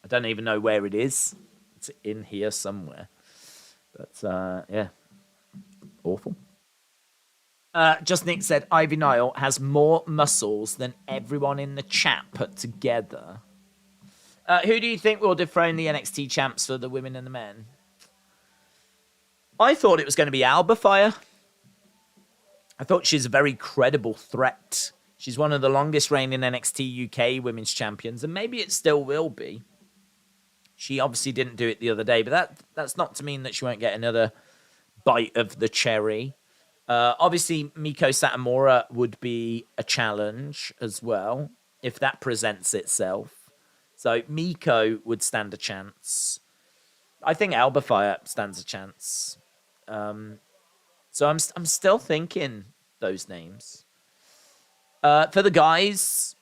I don't even know where it is. It's in here somewhere. But, yeah. Awful. Just Nick said, Ivy Nile has more muscles than everyone in the chat put together. Who do you think will dethrone the NXT champs for the women and the men? I thought it was going to be Alba Fire. I thought she's a very credible threat. She's one of the longest reigning NXT UK women's champions, and maybe it still will be. She obviously didn't do it the other day, but that's not to mean that she won't get another bite of the cherry. Obviously, Miko Satomura would be a challenge as well, if that presents itself. So Miko would stand a chance. I think Alba Fire stands a chance. So I'm still thinking those names. For the guys,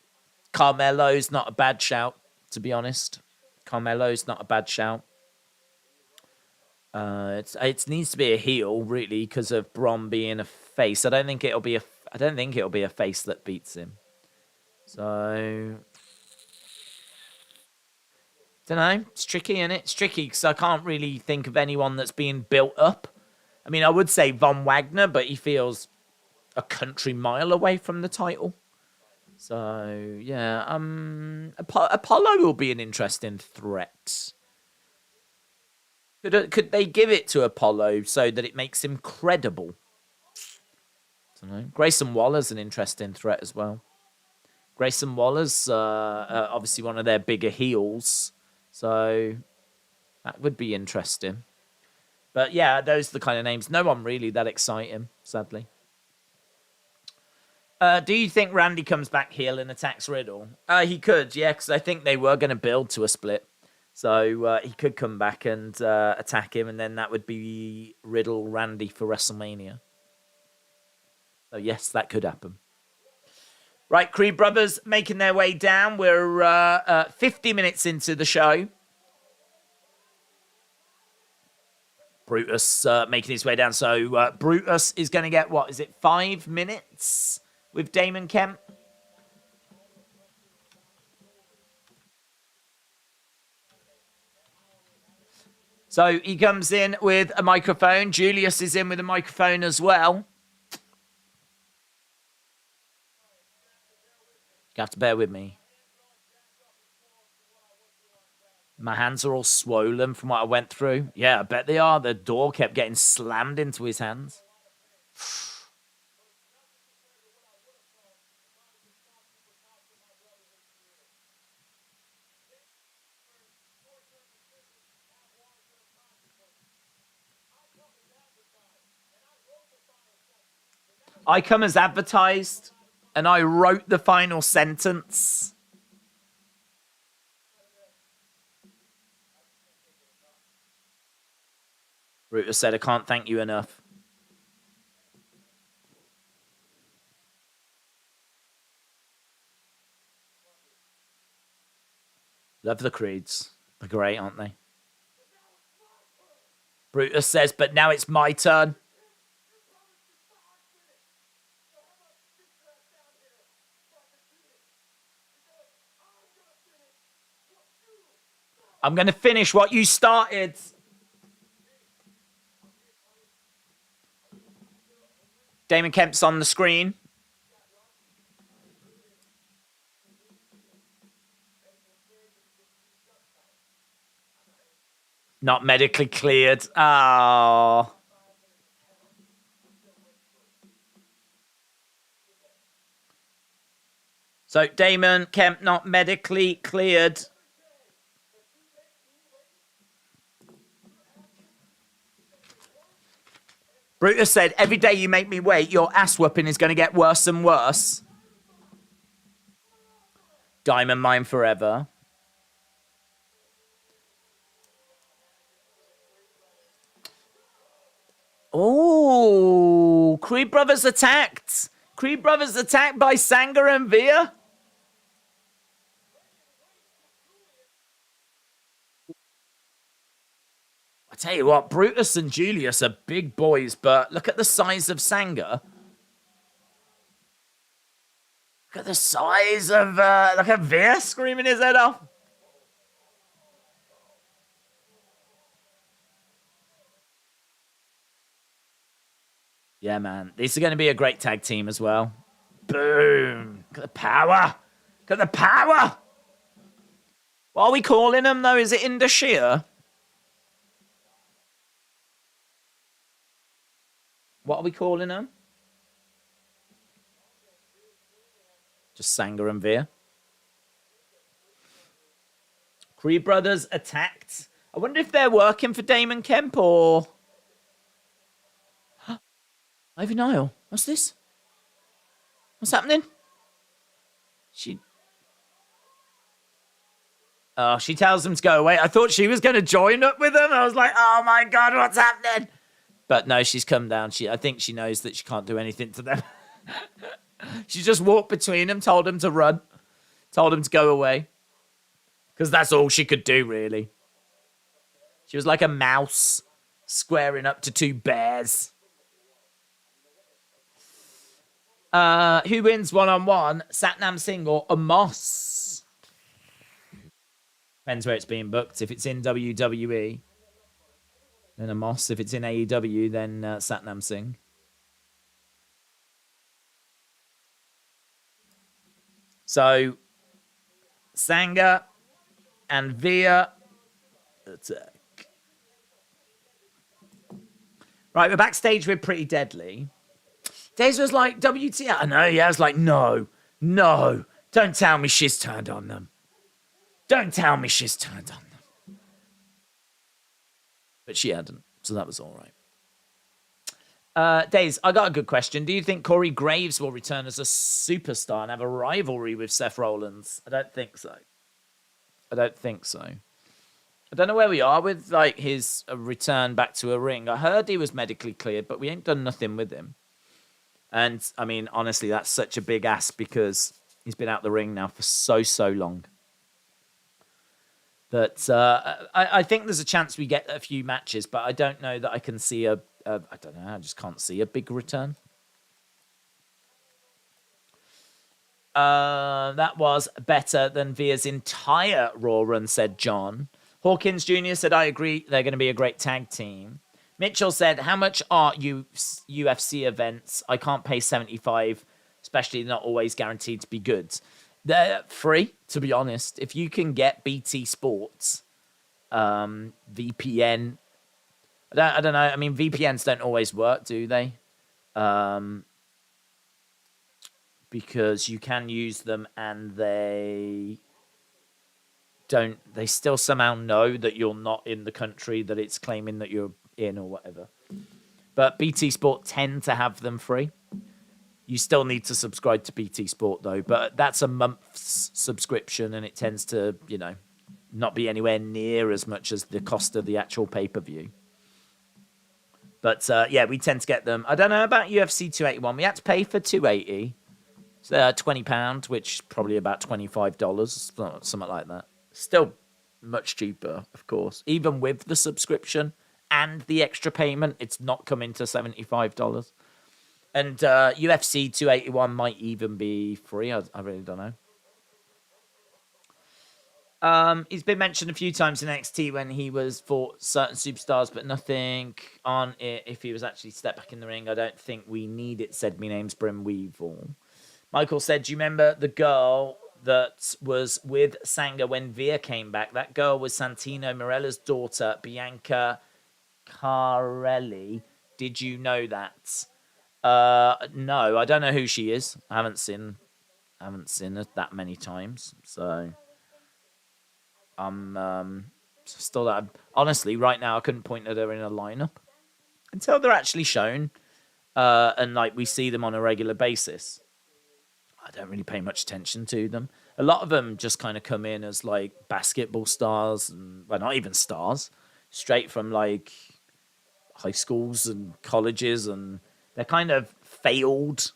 Carmelo's not a bad shout, to be honest. Carmelo's not a bad shout. It needs to be a heel, really, because of Bron being a face. I don't think it'll be a face that beats him. So, don't know. It's tricky, isn't it? It's tricky because I can't really think of anyone that's being built up. I mean, I would say Von Wagner, but he feels a country mile away from the title. So, yeah, Apollo will be an interesting threat. Could they give it to Apollo so that it makes him credible? I don't know. Grayson Waller's an interesting threat as well. Grayson Waller's obviously one of their bigger heels. So that would be interesting. But yeah, those are the kind of names. No one really that exciting, sadly. Do you think Randy comes back heel and attacks Riddle? He could, yeah, because I think they were going to build to a split. So he could come back and attack him, and then that would be Riddle Randy for WrestleMania. So yes, that could happen. Right, Creed Brothers making their way down. We're 50 minutes into the show. Brutus making his way down. So Brutus is going to get, what is it, 5 minutes with Damon Kemp? So he comes in with a microphone. Julius is in with a microphone as well. You have to bear with me. My hands are all swollen from what I went through. Yeah, I bet they are. The door kept getting slammed into his hands. I come as advertised, and I wrote the final sentence. Brutus said, I can't thank you enough. Love the creeds. They're great, aren't they? Brutus says, but now it's my turn. I'm going to finish what you started. Damon Kemp's on the screen. Not medically cleared. Oh. So Damon Kemp not medically cleared. Brutus said, every day you make me wait, your ass whooping is going to get worse and worse. Diamond Mine forever. Oh, Creed Brothers attacked. Creed Brothers attacked by Sanga and Via. I tell you what, Brutus and Julius are big boys, but look at the size of Sanga. Look at the size of, look at Via screaming his head off. Yeah, man. These are going to be a great tag team as well. Boom. Look at the power. Look at the power. What are we calling them, though? Is it Indashir? What are we calling them? Just Sanga and Veer. Creed Brothers attacked. I wonder if they're working for Damon Kemp or... Ivy Nile. What's this? What's happening? She tells them to go away. I thought she was going to join up with them. I was like, oh my God, what's happening? But no, she's come down. I think she knows that she can't do anything to them. She just walked between them, told them to run, told them to go away. Because that's all she could do, really. She was like a mouse squaring up to two bears. Who wins one-on-one? Satnam Singh or Amos? Depends where it's being booked. If it's in WWE, then Amos. If it's in AEW, then Satnam Singh. So, Sanga and Via attack. Right, we're backstage with Pretty Deadly. Daze was like, WTF? I know, yeah. I was like, no. Don't tell me she's turned on them. Don't tell me she's turned on them. But she hadn't, so that was all right. Daze, I got a good question. Do you think Corey Graves will return as a superstar and have a rivalry with Seth Rollins? I don't think so. I don't know where we are with like his return back to a ring. I heard he was medically cleared, but we ain't done nothing with him. And, I mean, honestly, that's such a big ask because he's been out the ring now for so long. But I think there's a chance we get a few matches, but I don't know that I can see I don't know. I just can't see a big return. That was better than Via's entire Raw run, said John. Hawkins Jr. said, I agree, they're going to be a great tag team. Mitchell said, how much are UFC events? I can't pay $75, especially not always guaranteed to be good. They're free, to be honest. If you can get BT Sports, VPN, I don't know. I mean, VPNs don't always work, do they? Because you can use them and they still somehow know that you're not in the country that it's claiming that you're in or whatever. But BT Sport tend to have them free. You still need to subscribe to BT Sport though, but that's a month's subscription and it tends to, not be anywhere near as much as the cost of the actual pay-per-view. But yeah, we tend to get them. I don't know about UFC 281. We had to pay for 280. It's £20, which is probably about $25, something like that. Still much cheaper, of course. Even with the subscription and the extra payment, it's not coming to $75. And UFC 281 might even be free. I really don't know. He's been mentioned a few times in NXT when he was fought certain superstars, but nothing on it if he was actually stepped back in the ring. I don't think we need it, said me name's Brim Weevil. Michael said, do you remember the girl that was with Sanga when Via came back? That girl was Santino Marella's daughter, Bianca Carelli. Did you know that? No, I don't know who she is. I haven't seen her that many times. So I'm still that. Honestly, right now I couldn't point at her in a lineup until they're actually shown, and like we see them on a regular basis. I don't really pay much attention to them. A lot of them just kind of come in as like basketball stars, and well, not even stars, straight from like high schools and colleges, and they're kind of failed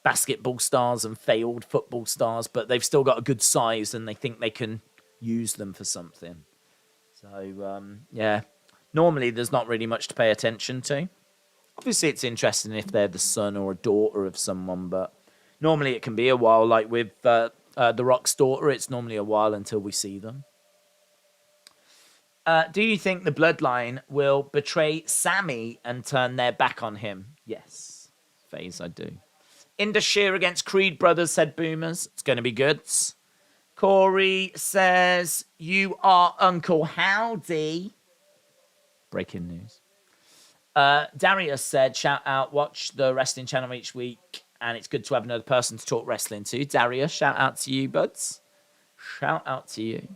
basketball stars and failed football stars, but they've still got a good size and they think they can use them for something. So, yeah, normally there's not really much to pay attention to. Obviously, it's interesting if they're the son or a daughter of someone, but normally it can be a while. Like with The Rock's daughter, it's normally a while until we see them. Do you think the Bloodline will betray Sammy and turn their back on him? Yes. FaZe, I do. Indus Sher against Creed Brothers, said Boomers. It's going to be good. Corey says, you are Uncle Howdy. Breaking news. Darius said, shout out, watch the wrestling channel each week, and it's good to have another person to talk wrestling to. Darius, shout out to you, buds. Shout out to you.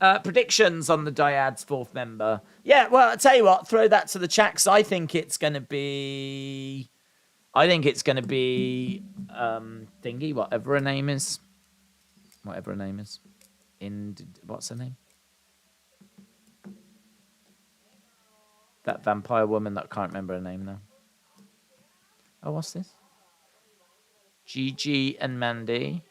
Predictions on the Dyad's fourth member. Yeah, well, I'll tell you what, throw that to the chat, because I think it's going to be... Thingy, whatever her name is. What's her name? That vampire woman that I can't remember her name now. Oh, what's this? Gigi and Mandy.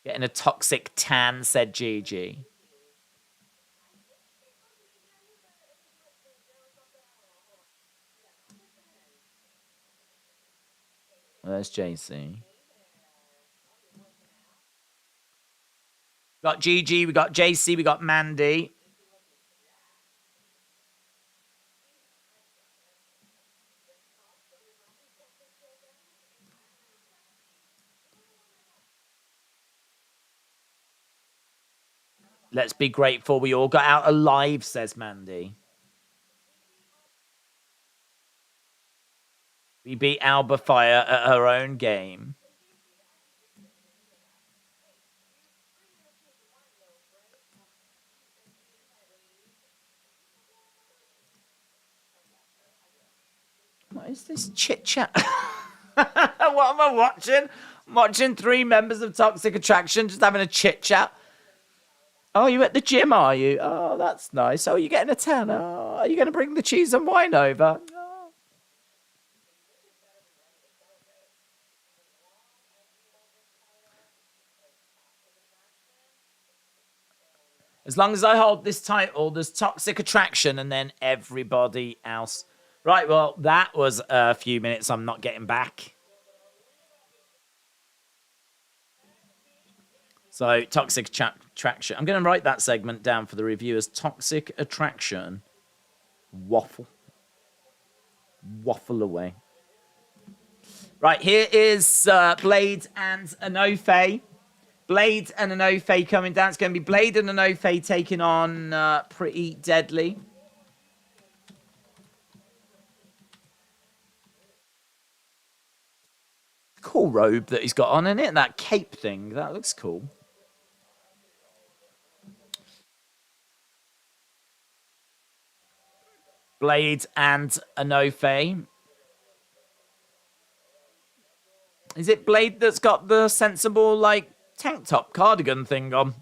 Getting a toxic tan, said Gigi. Well, there's JC. We got Gigi, we got JC, we got Mandy. Let's be grateful we all got out alive, says Mandy. We beat Alba Fire at her own game. What is this chit-chat? What am I watching? I'm watching 3 members of Toxic Attraction just having a chit-chat. Oh, you at the gym, are you? Oh, that's nice. Oh, you getting a tan? Oh, are you going to bring the cheese and wine over? Oh. As long as I hold this title, there's Toxic Attraction and then everybody else. Right, well, that was a few minutes I'm not getting back. So, Toxic Attraction. I'm going to write that segment down for the reviewers. Toxic Attraction. Waffle away. Right, here is Blade and Enofe. Blade and Enofe coming down. It's going to be Blade and Enofe taking on Pretty Deadly. Cool robe that he's got on, isn't it? That cape thing. That looks cool. Blade and Enofe. Is it Blade that's got the sensible, like, tank top cardigan thing on?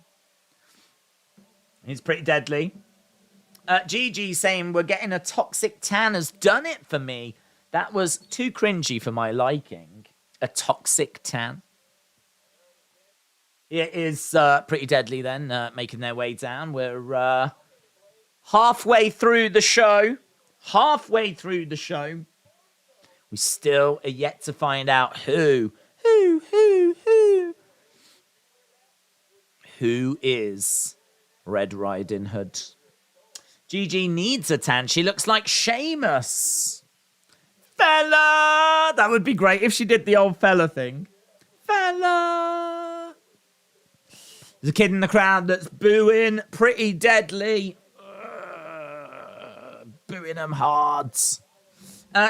He's Pretty Deadly. GG saying we're getting a toxic tan has done it for me. That was too cringy for my liking. A toxic tan. It is Pretty Deadly then, making their way down. We're halfway through the show. We still are yet to find out who is Red Riding Hood. GG needs a tan. She looks like Sheamus. Fella! That would be great if she did the old fella thing. Fella! There's a kid in the crowd that's booing Pretty Deadly. Booing them hard.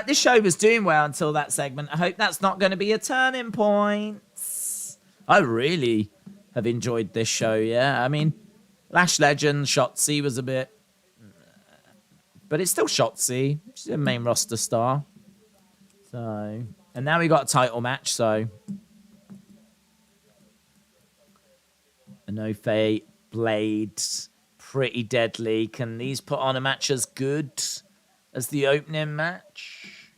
This show was doing well until that segment. I hope that's not going to be a turning point. I really have enjoyed this show, yeah. I mean, Lash Legend, Schotzi was a bit... But it's still Schotzi. She's a main roster star. So... And now we got a title match, so... Enofe, Blade, Pretty Deadly. Can these put on a match as good as the opening match?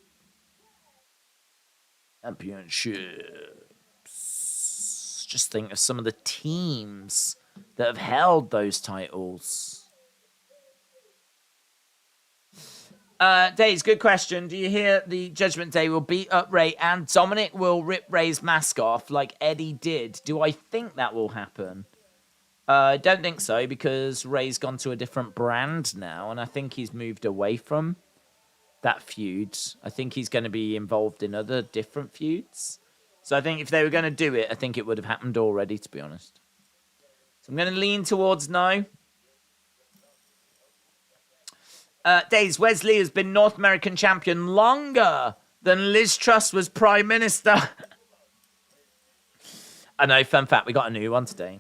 Championships. Just think of some of the teams that have held those titles. Daze, good question. Do you hear the Judgment Day will beat up Ray and Dominic will rip Ray's mask off like Eddie did? Do I think that will happen? I don't think so, because Ray's gone to a different brand now, and I think he's moved away from that feud. I think he's going to be involved in other different feuds. So I think if they were going to do it, I think it would have happened already, to be honest. So I'm going to lean towards no. Daze, Wesley has been North American champion longer than Liz Truss was Prime Minister. I know, fun fact, we got a new one today.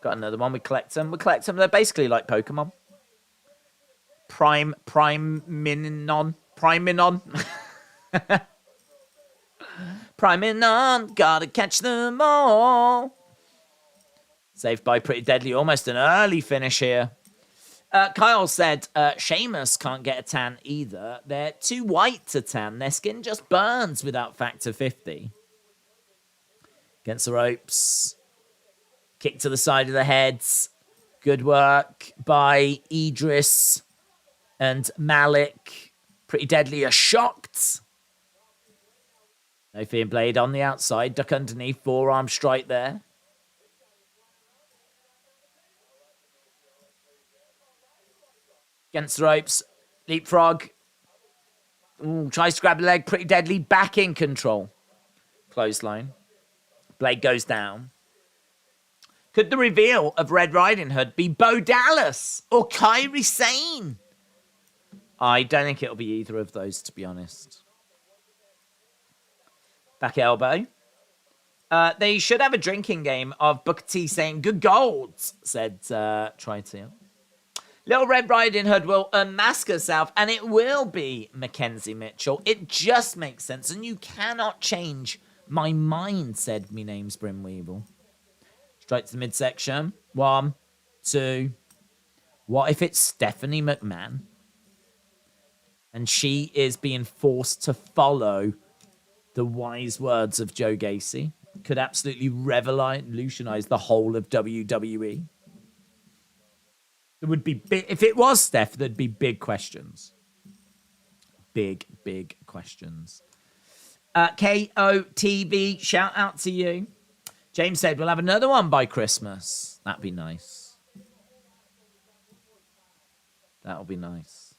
Got another one. We collect them. They're basically like Pokemon. Prime Minon. Prime Minon. Gotta catch them all. Saved by Pretty Deadly. Almost an early finish here. Kyle said Sheamus can't get a tan either. They're too white to tan. Their skin just burns without factor 50. Against the ropes. Kick to the side of the heads. Good work by Edris and Malik. Pretty Deadly are shocked. Enofe and Blade on the outside. Duck underneath. Forearm strike there. Against the ropes. Leapfrog. Ooh, tries to grab the leg. Pretty Deadly back in control. Clothesline. Blade goes down. Could the reveal of Red Riding Hood be Bo Dallas or Kairi Sane? I don't think it'll be either of those, to be honest. Back elbow. They should have a drinking game of Booker T saying, "Good gold," said Triton. Little Red Riding Hood will unmask herself, and it will be Mackenzie Mitchell. It just makes sense, and you cannot change my mind, said me name's Brim Weevil. Straight to the midsection. 1, 2. What if it's Stephanie McMahon? And she is being forced to follow the wise words of Joe Gacy. Could absolutely revolutionize the whole of WWE. There would be big, if it was Steph, there'd be big questions. Big questions. KOTV, shout out to you. James said, we'll have another one by Christmas. That'd be nice. That'll be nice.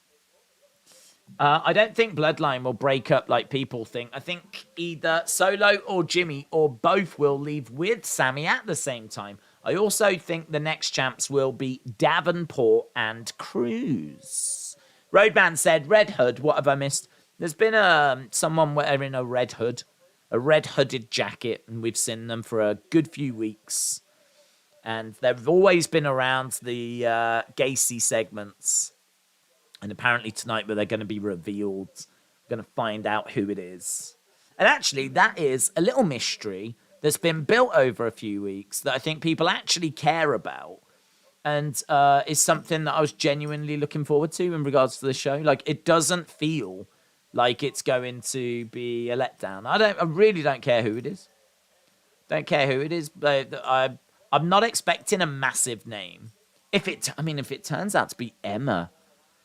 I don't think Bloodline will break up like people think. I think either Solo or Jimmy or both will leave with Sammy at the same time. I also think the next champs will be Davenport and Cruz. Roadman said, Red Hood, what have I missed? There's been someone wearing a red hood, a red hooded jacket, and we've seen them for a good few weeks. And they've always been around the Gacy segments. And apparently tonight, where they're going to be revealed, we're going to find out who it is. And actually, that is a little mystery that's been built over a few weeks that I think people actually care about. And is something that I was genuinely looking forward to in regards to the show. Like, it doesn't feel like it's going to be a letdown. I really don't care who it is. Don't care who it is. But I'm not expecting a massive name. If it turns out to be Emma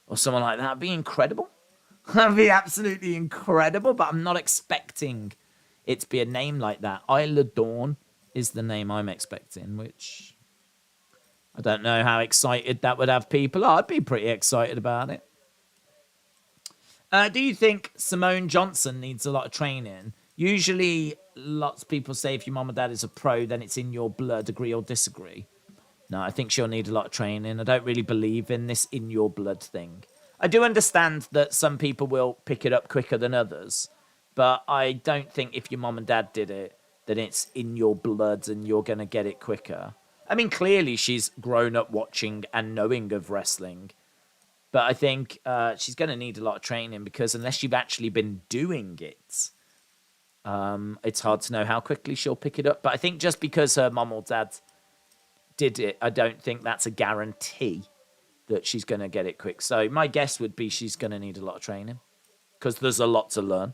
or someone like that, that'd be incredible. That'd be absolutely incredible. But I'm not expecting it to be a name like that. Isla Dawn is the name I'm expecting, which I don't know how excited that would have people. I'd be pretty excited about it. Do you think Simone Johnson needs a lot of training? Usually, lots of people say if your mom and dad is a pro, then it's in your blood, agree or disagree. No, I think she'll need a lot of training. I don't really believe in this in your blood thing. I do understand that some people will pick it up quicker than others, but I don't think if your mom and dad did it, then it's in your blood and you're going to get it quicker. I mean, clearly she's grown up watching and knowing of wrestling, but I think she's going to need a lot of training because unless you've actually been doing it, it's hard to know how quickly she'll pick it up. But I think just because her mom or dad did it, I don't think that's a guarantee that she's going to get it quick. So my guess would be she's going to need a lot of training because there's a lot to learn.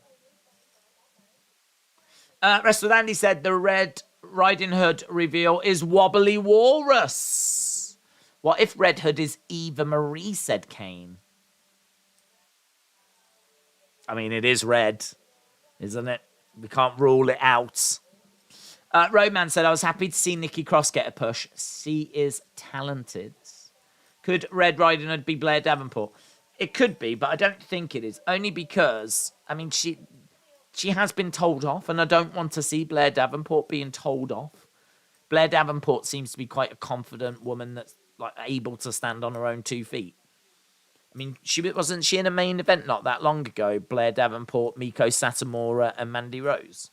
Rest with Andy said the Red Riding Hood reveal is Wobbly Walrus. What if Red Hood is Eva Marie, said Kane. I mean, it is red, isn't it? We can't rule it out. Roadman said, I was happy to see Nikki Cross get a push. She is talented. Could Red Riding Hood be Blair Davenport? It could be, but I don't think it is. Only because, I mean, she has been told off, and I don't want to see Blair Davenport being told off. Blair Davenport seems to be quite a confident woman that's like able to stand on her own 2 feet. I mean, wasn't she in a main event not that long ago? Blair Davenport, Miko Satomura, and Mandy Rose.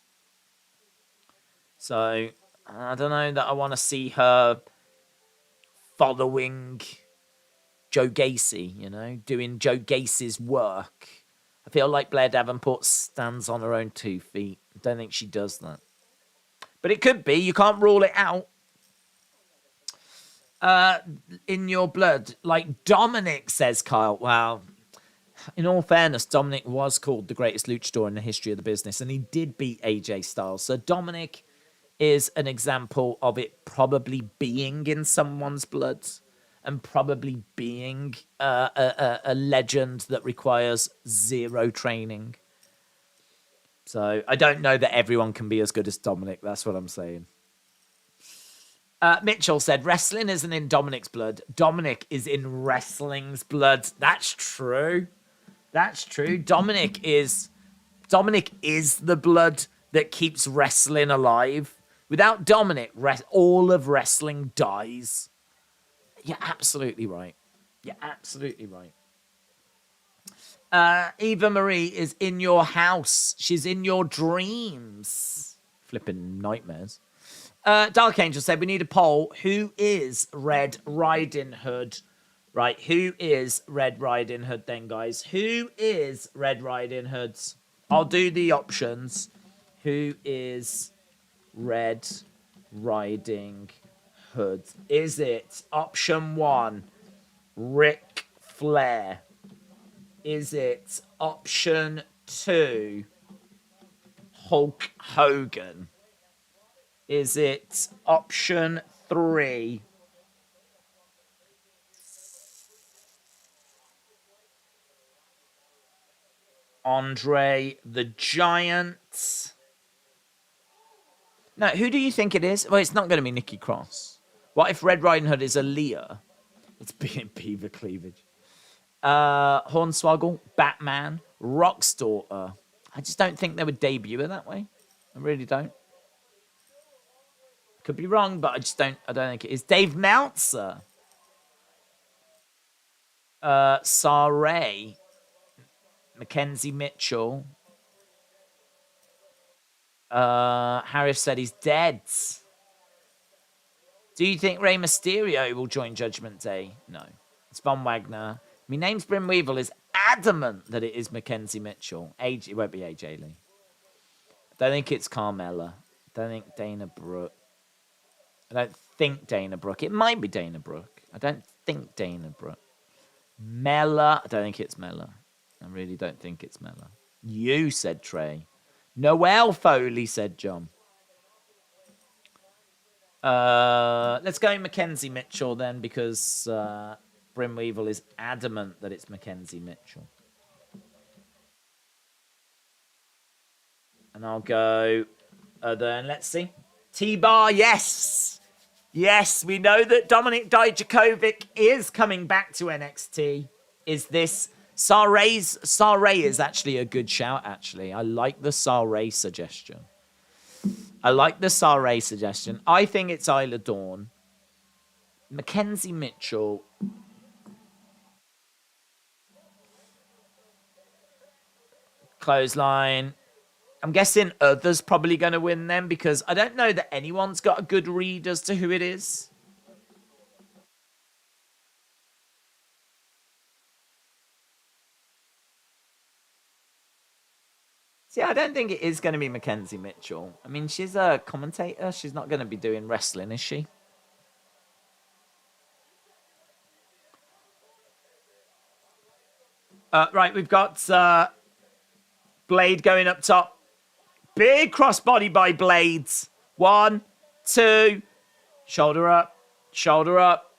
So, I don't know that I want to see her following Joe Gacy, doing Joe Gacy's work. I feel like Blair Davenport stands on her own 2 feet. I don't think she does that. But it could be. You can't rule it out. In your blood, like Dominic, says Kyle. Well, in all fairness, Dominic was called the greatest luchador in the history of the business, and he did beat AJ Styles. So Dominic is an example of it probably being in someone's blood and probably being a legend that requires zero training. So I don't know that everyone can be as good as Dominic. That's what I'm saying. Mitchell said, wrestling isn't in Dominic's blood. Dominic is in wrestling's blood. That's true. That's true. Dominic is the blood that keeps wrestling alive. Without Dominic, all of wrestling dies. You're absolutely right. You're absolutely right. Eva Marie is in your house. She's in your dreams. Flipping nightmares. Dark Angel said, we need a poll. Who is Red Riding Hood? Right, who is Red Riding Hood then, guys? Who is Red Riding Hood? I'll do the options. Who is Red Riding Hood? Is it option 1, Ric Flair? Is it option 2, Hulk Hogan? Is it option 3, Andre the Giant. No, who do you think it is? Well, it's not going to be Nikki Cross. What if Red Riding Hood is Aaliyah? It's being beaver cleavage. Hornswoggle, Batman, Rock's daughter. I just don't think they would debut her that way. I really don't. Could be wrong, but I don't think it is. Dave Meltzer. Saray. Mackenzie Mitchell. Harris said he's dead. Do you think Rey Mysterio will join Judgment Day? No. It's Von Wagner. My name's Brim Weevil is adamant that it is Mackenzie Mitchell. It won't be AJ Lee. I don't think it's Carmella. I don't think Dana Brooke. I don't think Dana Brooke. It might be Dana Brooke. I don't think Dana Brooke. Mella. I don't think it's Mella. I really don't think it's Mella. You said Trey. Noel Foley said John. Let's go Mackenzie Mitchell then, because Brim Weevil is adamant that it's Mackenzie Mitchell. And I'll go then. Let's see. T-Bar, yes. Yes, we know that Dominic Dijakovic is coming back to NXT. Is this... Saray is actually a good shout, actually. I like the Saray suggestion. I think it's Isla Dawn. Mackenzie Mitchell. Clothesline. I'm guessing Others probably going to win them, because I don't know that anyone's got a good read as to who it is. See, I don't think it is going to be Mackenzie Mitchell. I mean, she's a commentator. She's not going to be doing wrestling, is she? Right, we've got Blade going up top. Big crossbody by Blades. 1, 2. Shoulder up. Shoulder up.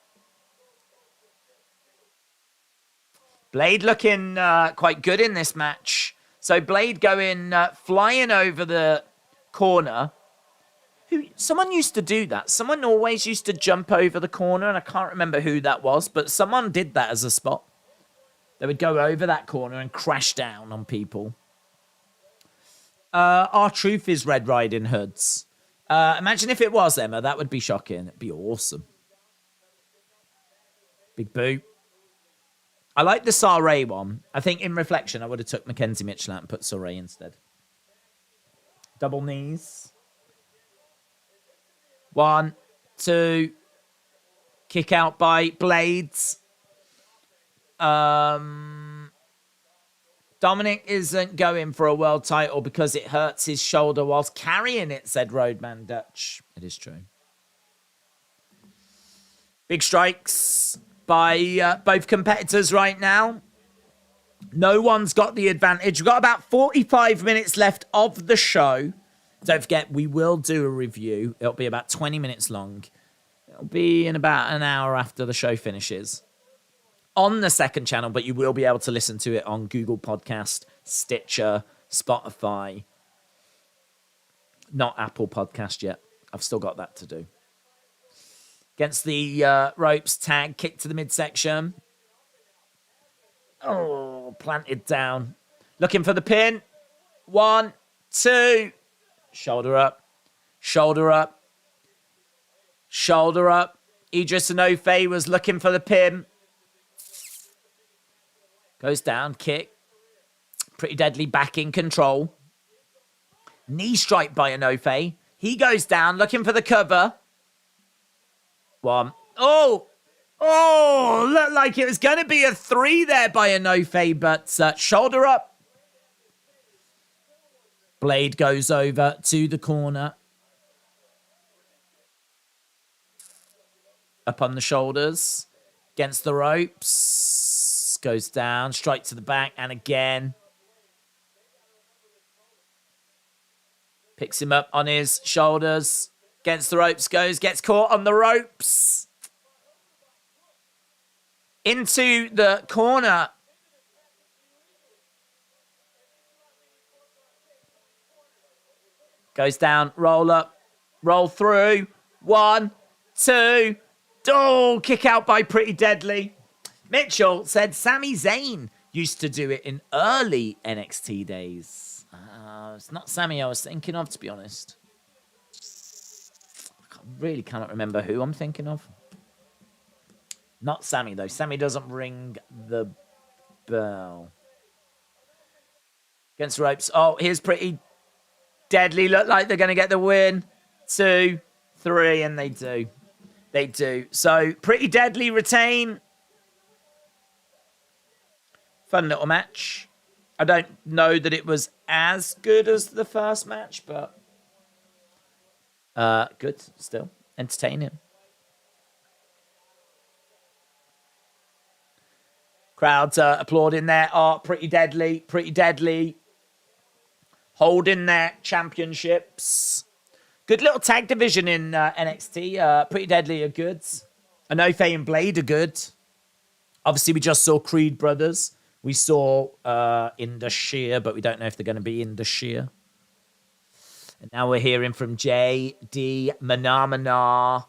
Blade looking quite good in this match. So Blade going, flying over the corner. Someone used to do that. Someone always used to jump over the corner, and I can't remember who that was, but someone did that as a spot. They would go over that corner and crash down on people. R-Truth is Red Riding Hoods. Imagine if it was, Emma. That would be shocking. It'd be awesome. Big boot. I like the Saray one. I think in reflection, I would have took Mackenzie Mitchell out and put Saray instead. Double knees. 1, 2. Kick out by Blades. Dominic isn't going for a world title because it hurts his shoulder whilst carrying it, said Roadman Dutch. It is true. Big strikes by both competitors right now. No one's got the advantage. We've got about 45 minutes left of the show. Don't forget, we will do a review. It'll be about 20 minutes long. It'll be in about an hour after the show finishes on the second channel, but you will be able to listen to it on Google Podcast, Stitcher, Spotify. Not Apple Podcast yet. I've still got that to do. Against the ropes, tag, kick to the midsection. Oh, planted down. Looking for the pin. 1, 2. Shoulder up. Shoulder up. Shoulder up. Edris Enofe was looking for the pin. Goes down, kick. Pretty deadly, back in control. Knee strike by Enofe. He goes down, looking for the cover. 1. Oh! Oh! Looked like it was going to be a 3 there by Enofe, but shoulder up. Blade goes over to the corner. Up on the shoulders. Against the ropes. Goes down, straight to the back, and again. Picks him up on his shoulders. Against the ropes goes, gets caught on the ropes. Into the corner. Goes down, roll up, roll through. 1, 2. Oh, kick out by Pretty Deadly. Mitchell said Sami Zayn used to do it in early NXT days. It's not Sami I was thinking of, to be honest. I really cannot remember who I'm thinking of. Not Sami, though. Sami doesn't ring the bell. Against the ropes. Oh, here's Pretty Deadly. Look like they're going to get the win. 2, 3, and they do. They do. So, Pretty Deadly retain. Fun little match. I don't know that it was as good as the first match, but good still. Entertaining. Crowds applauding there. Pretty Deadly. Pretty Deadly. Holding their championships. Good little tag division in NXT. Pretty Deadly are good. Enofe and Blade are good. Obviously, we just saw Creed Brothers. We saw Indus Shear, but we don't know if they're going to be Indus Shear. And now we're hearing from JD Manamana.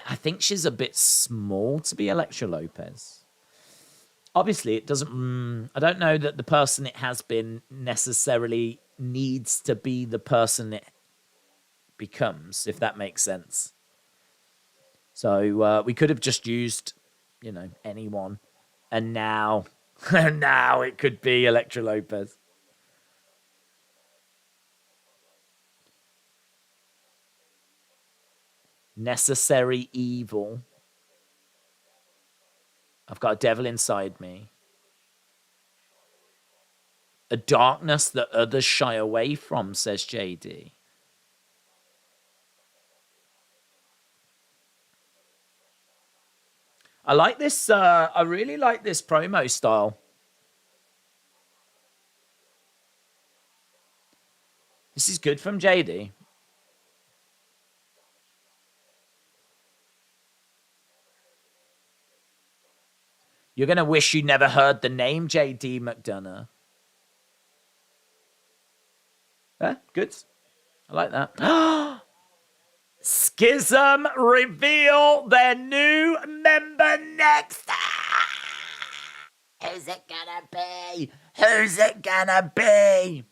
I think she's a bit small to be Elektra Lopez. Obviously, it doesn't... I don't know that the person it has been necessarily needs to be the person it becomes, if that makes sense. So we could have just used, anyone. And now it could be Elektra Lopez. Necessary evil. I've got a devil inside me. A darkness that others shy away from, says JD. I like this. I really like this promo style. This is good from JD. You're going to wish you never heard the name JD McDonough. Yeah, good. I like that. Schism reveal their new member next. Who's it gonna be? Who's it gonna be?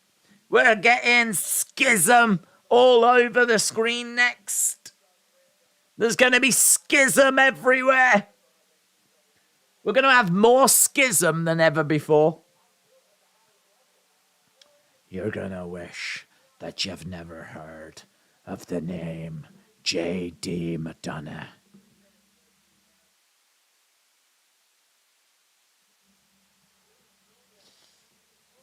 We're getting Schism all over the screen next. There's gonna be Schism everywhere. We're gonna have more Schism than ever before. You're gonna wish that you've never heard of the name J.D. McDonough.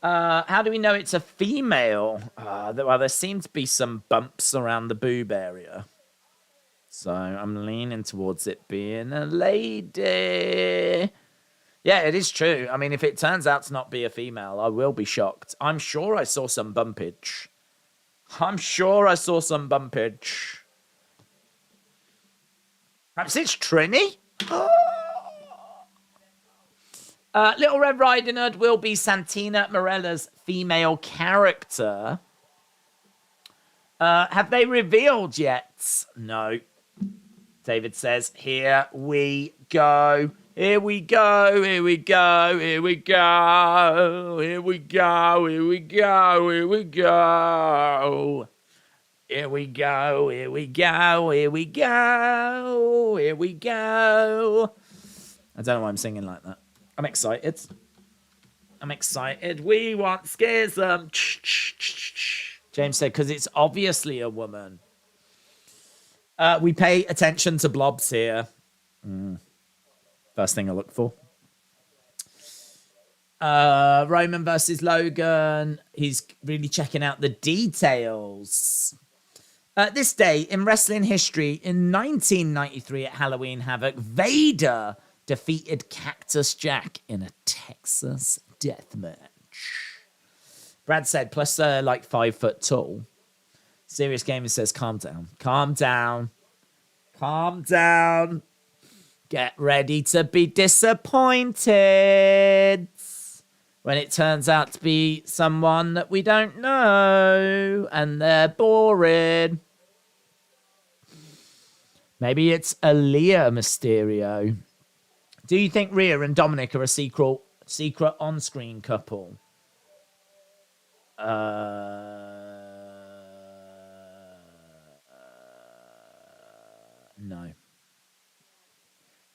How do we know it's a female? Well, there seem to be some bumps around the boob area. So I'm leaning towards it being a lady. Yeah, it is true. I mean, if it turns out to not be a female, I will be shocked. I'm sure I saw some bumpage. Perhaps it's Trini? Little Red Riding Hood will be Santina Morella's female character. Have they revealed yet? No. David says, here we go. Here we go, here we go, here we go, here we go, here we go, here we go. Here we go, here we go, here we go, here we go. I don't know why I'm singing like that. I'm excited. We want Schism. James said, because it's obviously a woman. We pay attention to blobs here. First thing I look for. Roman versus Logan. He's really checking out the details. This day in wrestling history, in 1993 at Halloween Havoc, Vader defeated Cactus Jack in a Texas death match. Brad said, plus like 5 foot tall. Serious Gamer says, calm down. Calm down. Calm down. Get ready to be disappointed. when it turns out to be someone that we don't know and they're boring. Maybe it's Aaliyah Mysterio. Do you think Rhea and Dominic are a secret on-screen couple? No.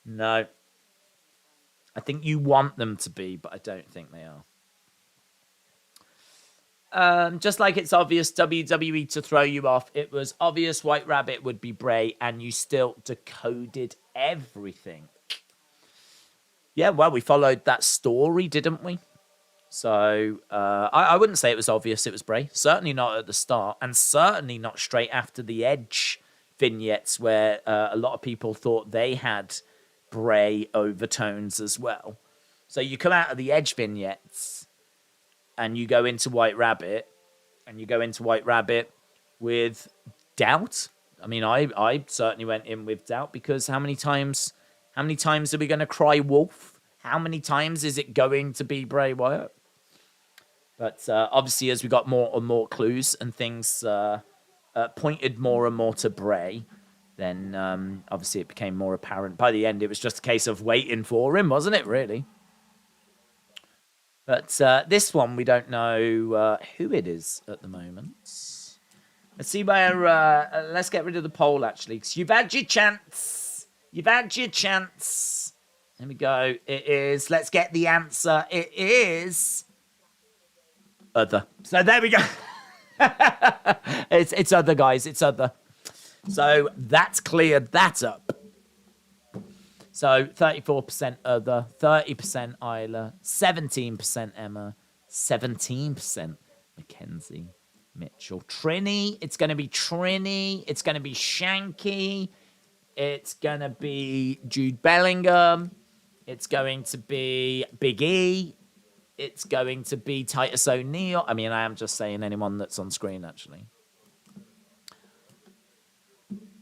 No. I think you want them to be, but I don't think they are. Just like it's obvious WWE to throw you off, it was obvious White Rabbit would be Bray, and you still decoded everything. Yeah, well, we followed that story, didn't we? So I wouldn't say it was obvious it was Bray. Certainly not at the start, and certainly not straight after the Edge vignettes, where a lot of people thought they had Bray overtones as well. So you come out of the Edge vignettes and you go into White Rabbit, and you go into White Rabbit with doubt. I mean, I certainly went in with doubt, because how many times are we going to cry wolf? How many times is it going to be Bray Wyatt? But obviously, as we got more and more clues and things pointed more and more to Bray, then obviously it became more apparent. By the end, it was just a case of waiting for him, wasn't it, really? But this one, we don't know who it is at the moment. Let's see where... let's get rid of the poll, actually, because you've had your chance. You've had your chance. There we go. It is... Let's get the answer. It is... Other. So there we go. It's other, guys. It's other. So that's cleared that up. So 34% other, 30% Isla, 17% Emma, 17% Mackenzie, Mitchell. Trini, it's going to be Trini. It's going to be Shanky. It's going to be Jude Bellingham. It's going to be Big E. It's going to be Titus O'Neil. I mean, I am just saying anyone that's on screen, actually.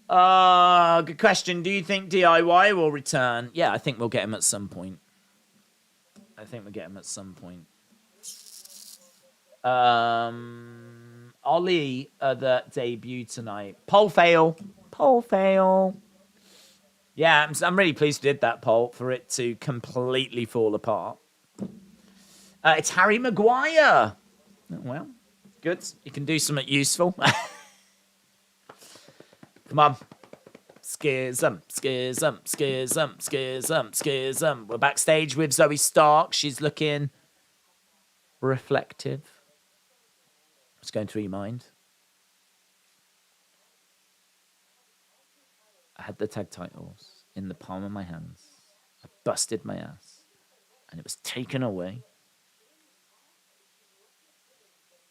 Good question. Do you think DIY will return? Yeah, I think we'll get him at some point. Ollie, the debut tonight. Poll fail. Yeah, I'm really pleased we did that poll, for it to completely fall apart. It's Harry Maguire. Oh, well, good. You can do something useful. Come on. Schism. We're backstage with Zoey Stark. She's looking reflective. What's going through your mind? I had the tag titles in the palm of my hands. I busted my ass. And it was taken away.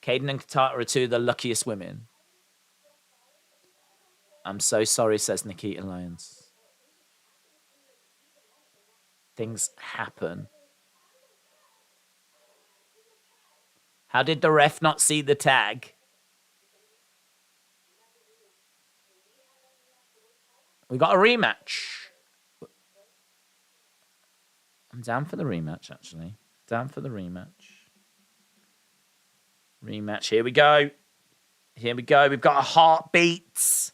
Kayden and Katana are two of the luckiest women. I'm so sorry, says Nikkita Lyons. Things happen. How did the ref not see the tag? We got a rematch. I'm down for the rematch, actually. Down for the rematch. Rematch. Here we go. We've got a heartbeat.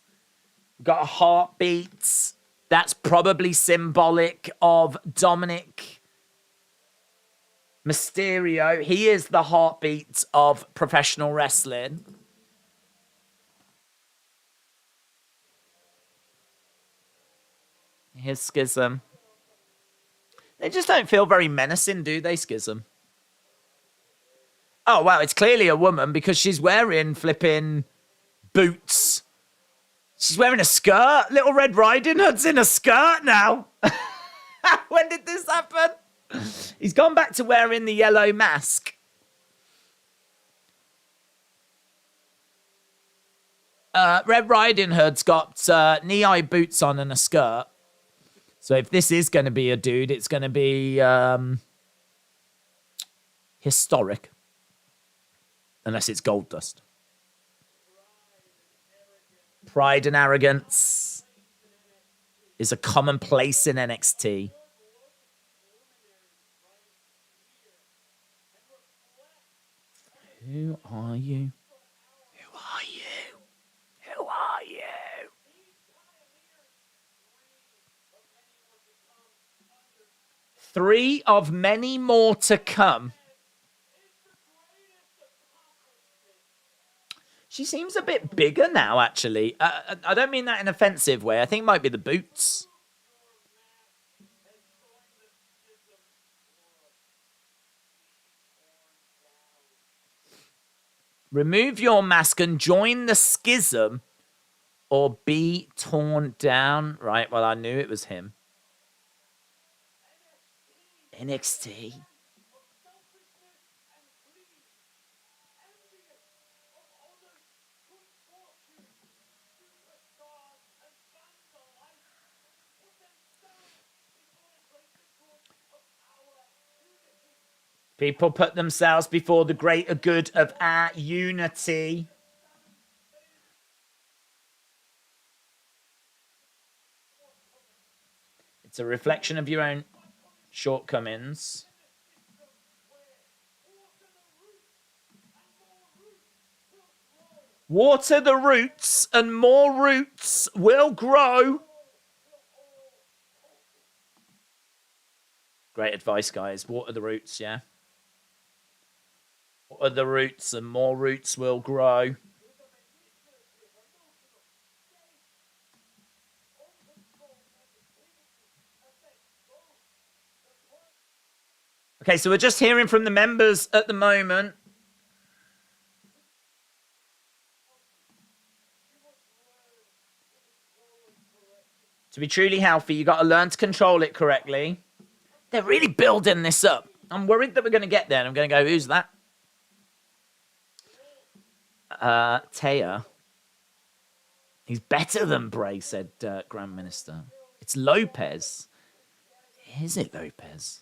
That's probably symbolic of Dominic Mysterio. He is the heartbeat of professional wrestling. Here's Schism. They just don't feel very menacing, do they, Schism? Oh, wow, it's clearly a woman, because she's wearing flipping boots. She's wearing a skirt. Little Red Riding Hood's in a skirt now. When did this happen? He's gone back to wearing the yellow mask. Red Riding Hood's got knee-high boots on and a skirt. So if this is going to be a dude, it's going to be historic. Unless it's Goldust. Pride and arrogance is a commonplace in NXT. Who are you? Who are you? Who are you? Three of many more to come. She seems a bit bigger now, actually. I don't mean that in an offensive way. I think it might be the boots. Remove your mask and join the schism or be torn down. Right, well, I knew it was him. NXT. People put themselves before the greater good of our unity. It's a reflection of your own shortcomings. Water the roots and more roots will grow. Great advice, guys. Water the roots, yeah? Water the roots and more roots will grow. Okay, so we're just hearing from the members at the moment. To be truly healthy, you got to learn to control it correctly. They're really building this up. I'm worried that we're going to get there. And I'm going to go, who's that? Taya. He's better than Bray, said Grand Minister. It's Lopez. Is it Lopez?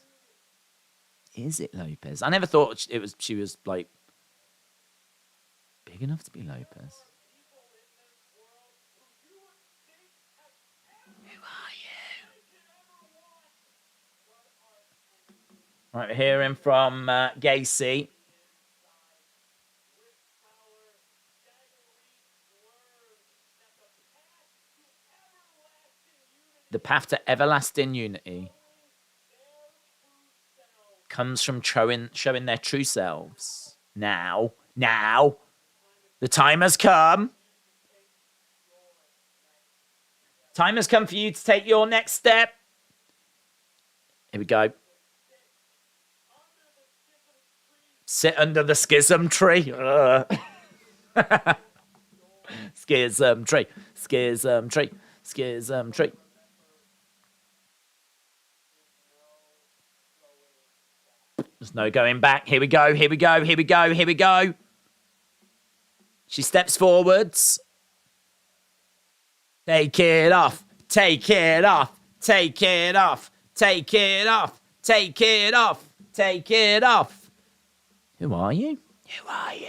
Is it Lopez? I never thought she was like big enough to be Lopez. Who are you? Right, we're hearing from Gacy. The path to everlasting unity comes from showing their true selves. Now, the time has come. Time has come for you to take your next step. Here we go. Sit under the schism tree. Schism tree. Schism tree. Schism tree. There's no going back. Here we go. Here we go. Here we go. Here we go. She steps forwards. Take it off. Take it off. Take it off. Take it off. Take it off. Take it off. Who are you? Who are you?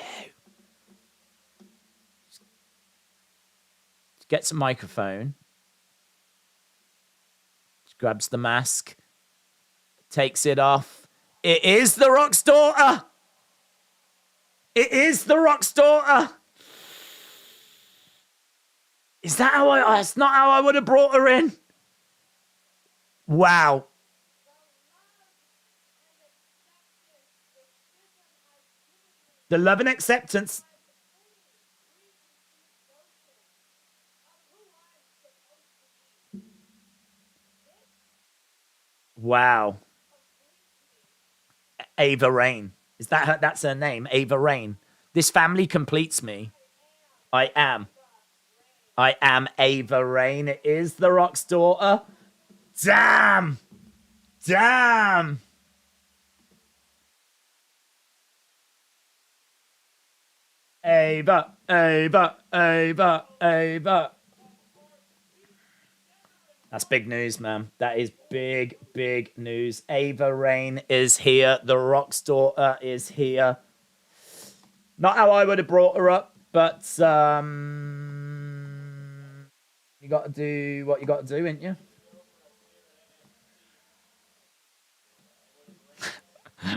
Gets a microphone. Grabs the mask. Takes it off. It is the Rock's daughter. It is the Rock's daughter. Is that how that's not how I would have brought her in. Wow. The love and acceptance. Wow. Ava Rain. Is that her? That's her name, Ava Rain. This family completes me. I am Ava Rain. It is the Rock's daughter. Damn. Damn. Ava. That's big news, man. That is big, big news. Ava Rain is here. The Rock's daughter is here. Not how I would have brought her up, but you got to do what you got to do, ain't you?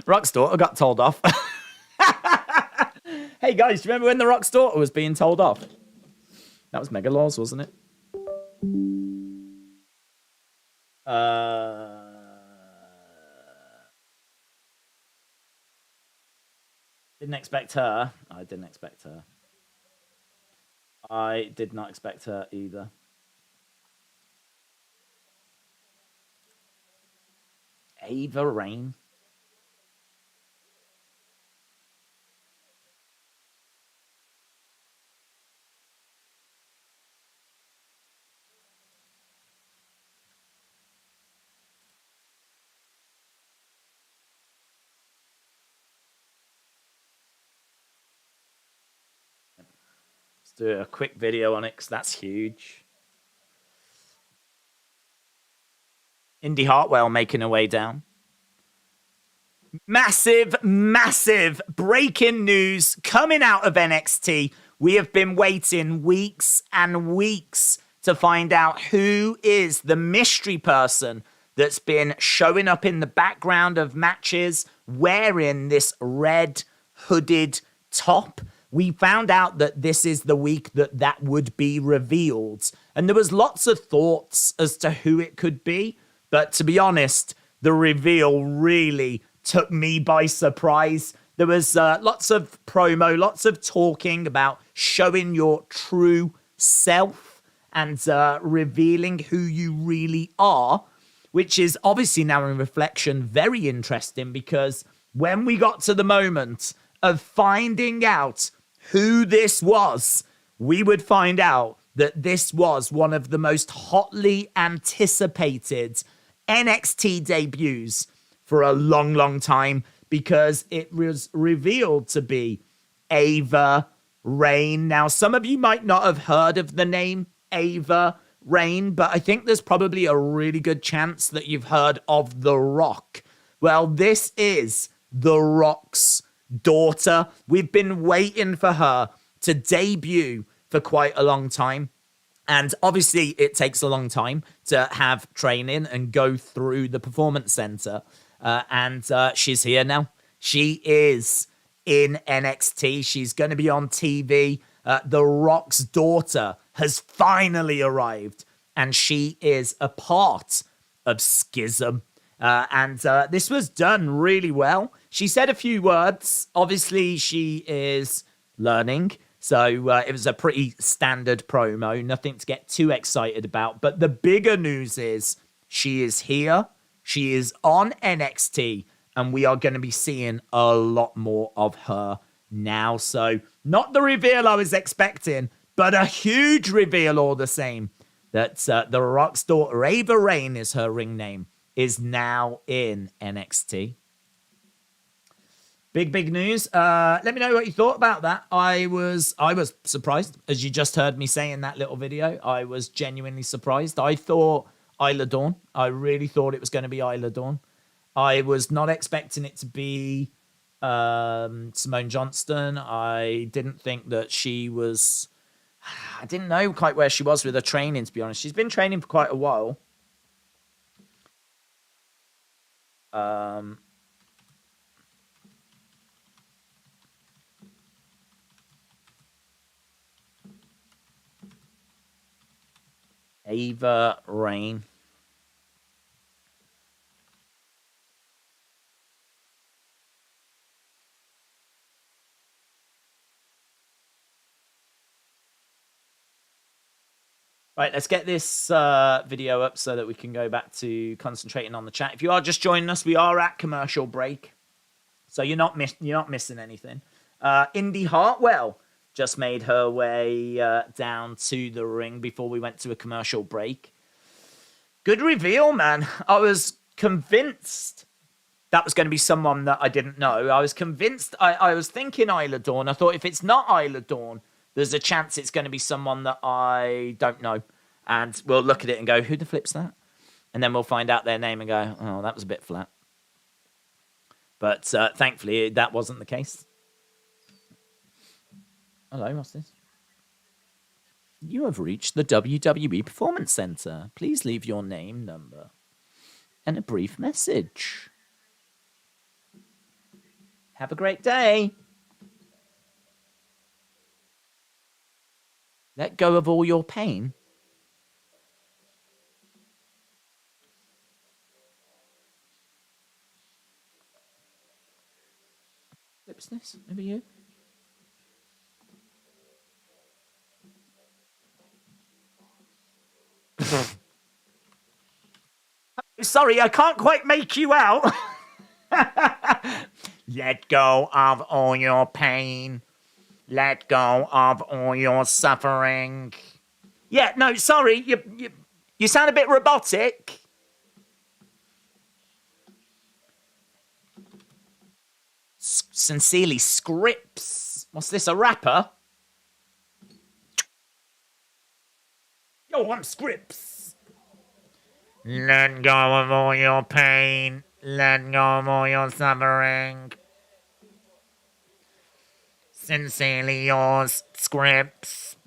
Rock's daughter got told off. Hey, guys, do you remember when The Rock's daughter was being told off? That was Mega Laws, wasn't it? Didn't expect her. I didn't expect her. I did not expect her either. Ava Rain. Let's do a quick video on it because that's huge. Indy Hartwell making her way down. Massive, massive breaking news coming out of NXT. We have been waiting weeks and weeks to find out who is the mystery person that's been showing up in the background of matches wearing this red hooded top. We found out that this is the week that would be revealed. And there was lots of thoughts as to who it could be. But to be honest, the reveal really took me by surprise. There was lots of promo, lots of talking about showing your true self and revealing who you really are, which is obviously now in reflection very interesting because when we got to the moment of finding out who this was, we would find out that this was one of the most hotly anticipated NXT debuts for a long, long time because it was revealed to be Ava Rain. Now, some of you might not have heard of the name Ava Rain, but I think there's probably a really good chance that you've heard of The Rock. Well, this is The Rock's daughter. We've been waiting for her to debut for quite a long time. And obviously, it takes a long time to have training and go through the performance center. And she's here now. She is in NXT. She's going to be on TV. The Rock's daughter has finally arrived. And she is a part of Schism. And this was done really well. She said a few words. Obviously, she is learning. So it was a pretty standard promo, nothing to get too excited about. But the bigger news is she is here, she is on NXT, and we are going to be seeing a lot more of her now. So not the reveal I was expecting, but a huge reveal all the same. That The Rock's daughter, Ava Rain is her ring name, is now in NXT. Big news. Let me know what you thought about that. I was surprised, as you just heard me say in that little video. I was genuinely surprised. I thought Isla Dawn. I really thought it was going to be Isla Dawn. I was not expecting it to be Simone Johnston. I didn't think that she was... I didn't know quite where she was with her training, to be honest. She's been training for quite a while. Ava Rain. Right, let's get this video up so that we can go back to concentrating on the chat. If you are just joining us, we are at commercial break, so you're not missing anything. Indy Hartwell just made her way down to the ring before we went to a commercial break. Good reveal, man. I was convinced that was going to be someone that I didn't know. I was convinced. I was thinking Isla Dawn. I thought if it's not Isla Dawn, there's a chance it's going to be someone that I don't know. And we'll look at it and go, who the flip's that? And then we'll find out their name and go, oh, that was a bit flat. But thankfully, that wasn't the case. Hello, what's this? You have reached the WWE Performance Center. Please leave your name, number, and a brief message. Have a great day. Let go of all your pain. Lipsness, maybe you. Sorry, I can't quite make you out. Let go of all your pain. Let go of all your suffering. Yeah, no, sorry. You sound a bit robotic. Sincerely, Scripps. What's this, a rapper? Yo, I'm Scripps. Let go of all your pain. Let go of all your suffering. Sincerely yours, Scripps.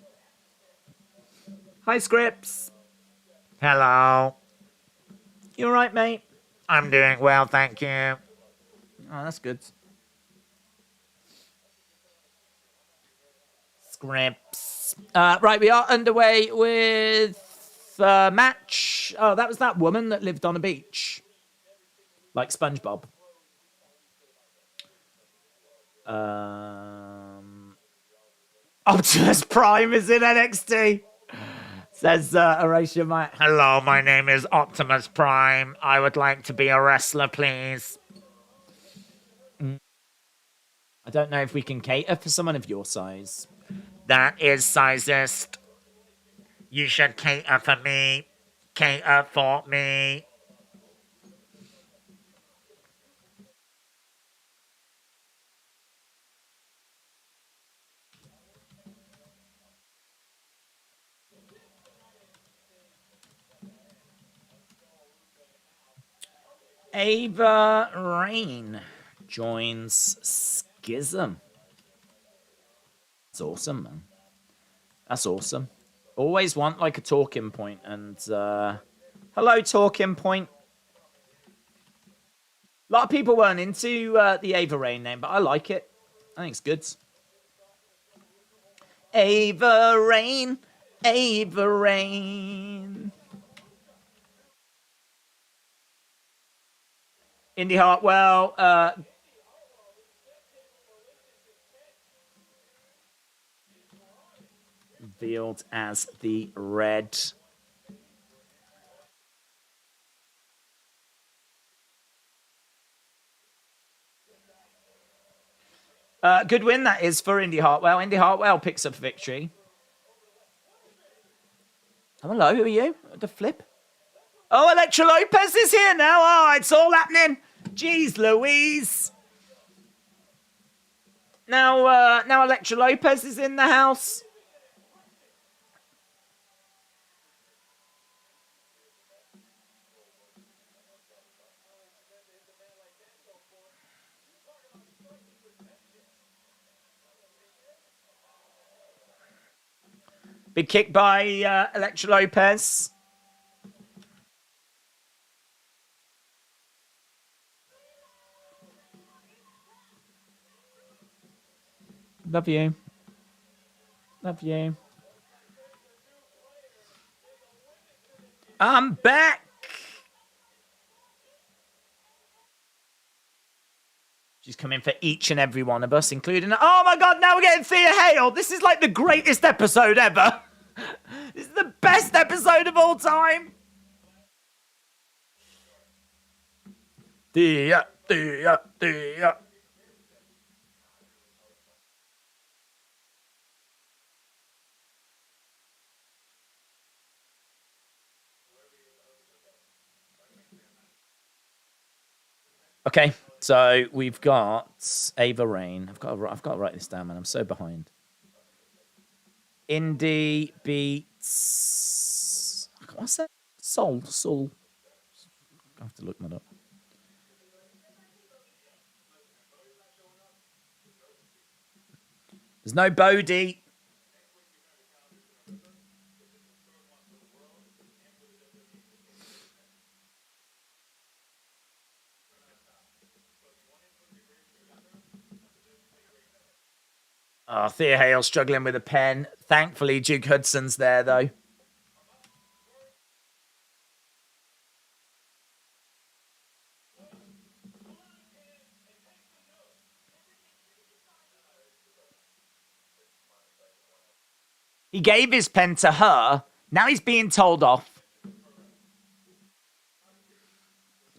Hi, Scripps. Hello. You alright, mate? I'm doing well, thank you. Oh, that's good. Scripts. Right, we are underway with match. Oh, that was that woman that lived on a beach. Like SpongeBob. Optimus Prime is in NXT. Says Horatio Mike. Hello, my name is Optimus Prime. I would like to be a wrestler, please. I don't know if we can cater for someone of your size. That is sizest. You should cater for me. Cater for me. Ava Rain joins Schism. That's awesome, man. That's awesome. Always want like a talking point, and hello, talking point. A lot of people weren't into the Ava Rain name, but I like it. I think it's good. Ava Rain, Ava Rain. Indy Hartwell, revealed as the Red. Good win that is for Indy Hartwell. Indy Hartwell picks up victory. Oh, hello, who are you? The flip? Oh, Elektra Lopez is here now. Oh, it's all happening. Jeez Louise. Now Elektra Lopez is in the house. Big kick by Elektra Lopez. Love you. Love you. I'm back. She's coming for each and every one of us, including... Oh my God, now we're getting Thea Hale. This is like the greatest episode ever. This is the best episode of all time. Thea. Okay, so we've got Ava Rain. I've got to write this down, man. I'm so behind. Indy beats... What's that? Soul. I have to look that up. There's no Bodhi. Oh, Thea Hale struggling with a pen. Thankfully, Duke Hudson's there, though. He gave his pen to her. Now he's being told off.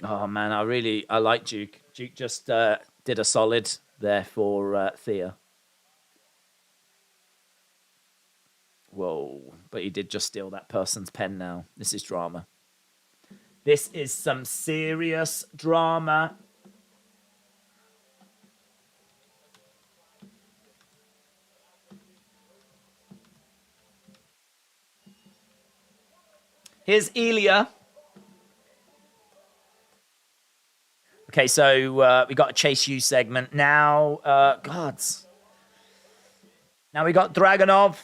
Oh, man, I like Duke. Duke just did a solid there for Thea. Whoa, but he did just steal that person's pen now. This is drama. This is some serious drama. Here's Elia. Okay, so we got a Chase U segment. Now, gods. Now we got Dragunov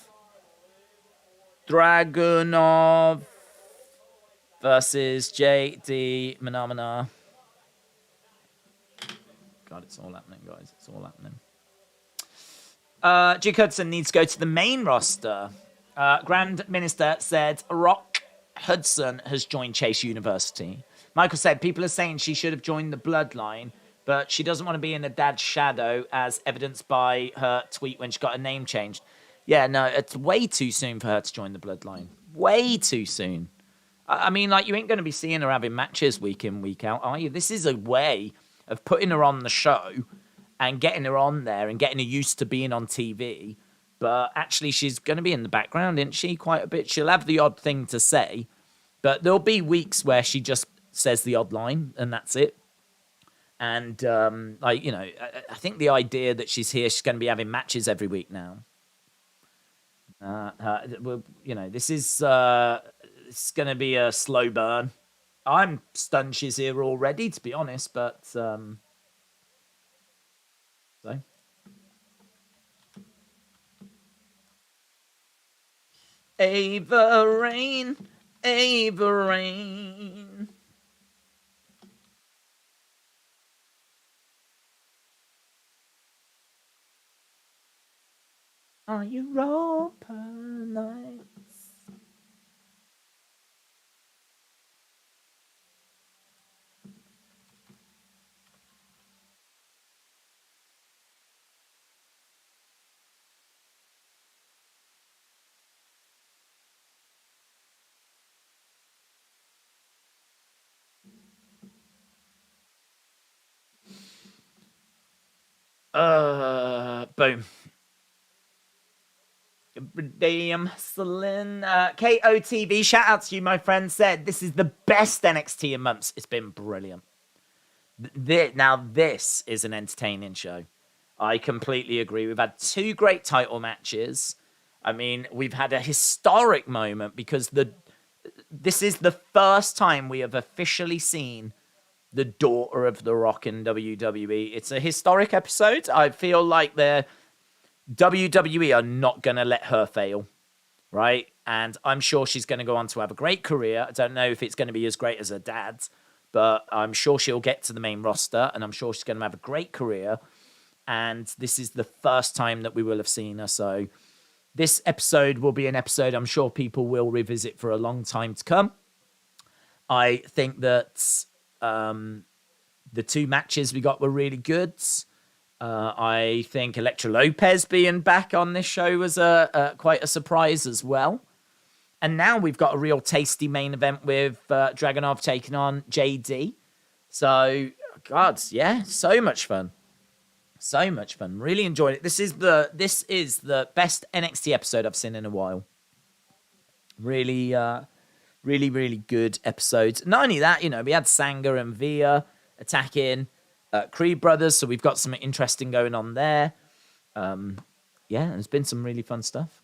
versus JD Manamana. God, it's all happening, guys. It's all happening. Duke Hudson needs to go to the main roster. Grand Minister said Rock Hudson has joined Chase University. Michael said people are saying she should have joined the Bloodline, but she doesn't want to be in her dad's shadow, as evidenced by her tweet when she got her name changed. Yeah, no, it's way too soon for her to join the Bloodline. Way too soon. I mean, like, you ain't going to be seeing her having matches week in, week out, are you? This is a way of putting her on the show and getting her on there and getting her used to being on TV. But actually, she's going to be in the background, isn't she? Quite a bit. She'll have the odd thing to say, but there'll be weeks where she just says the odd line, and that's it. And, I think the idea that she's here, she's going to be having matches every week now. This is it's going to be a slow burn. I'm stunned she's here already, to be honest, but so. Ava Rain. Are you open nights? Boom. Damn, Celine. KOTV, shout out to you, my friend, said this is the best NXT in months. It's been brilliant. Now, this is an entertaining show. I completely agree. We've had 2 great title matches. I mean, we've had a historic moment because this is the first time we have officially seen the daughter of The Rock in WWE. It's a historic episode. I feel like the WWE are not going to let her fail, right? And I'm sure she's going to go on to have a great career. I don't know if it's going to be as great as her dad's, but I'm sure she'll get to the main roster, and I'm sure she's going to have a great career. And this is the first time that we will have seen her. So this episode will be an episode I'm sure people will revisit for a long time to come. I think that the 2 matches we got were really good. I think Elektra Lopez being back on this show was quite a surprise as well. And now we've got a real tasty main event with Dragunov taking on JD. So, God, yeah, so much fun. So much fun. Really enjoyed it. This is the best NXT episode I've seen in a while. Really, really, really good episodes. Not only that, we had Sanga and Via attacking Creed Brothers, so we've got some interesting going on there. There's been some really fun stuff.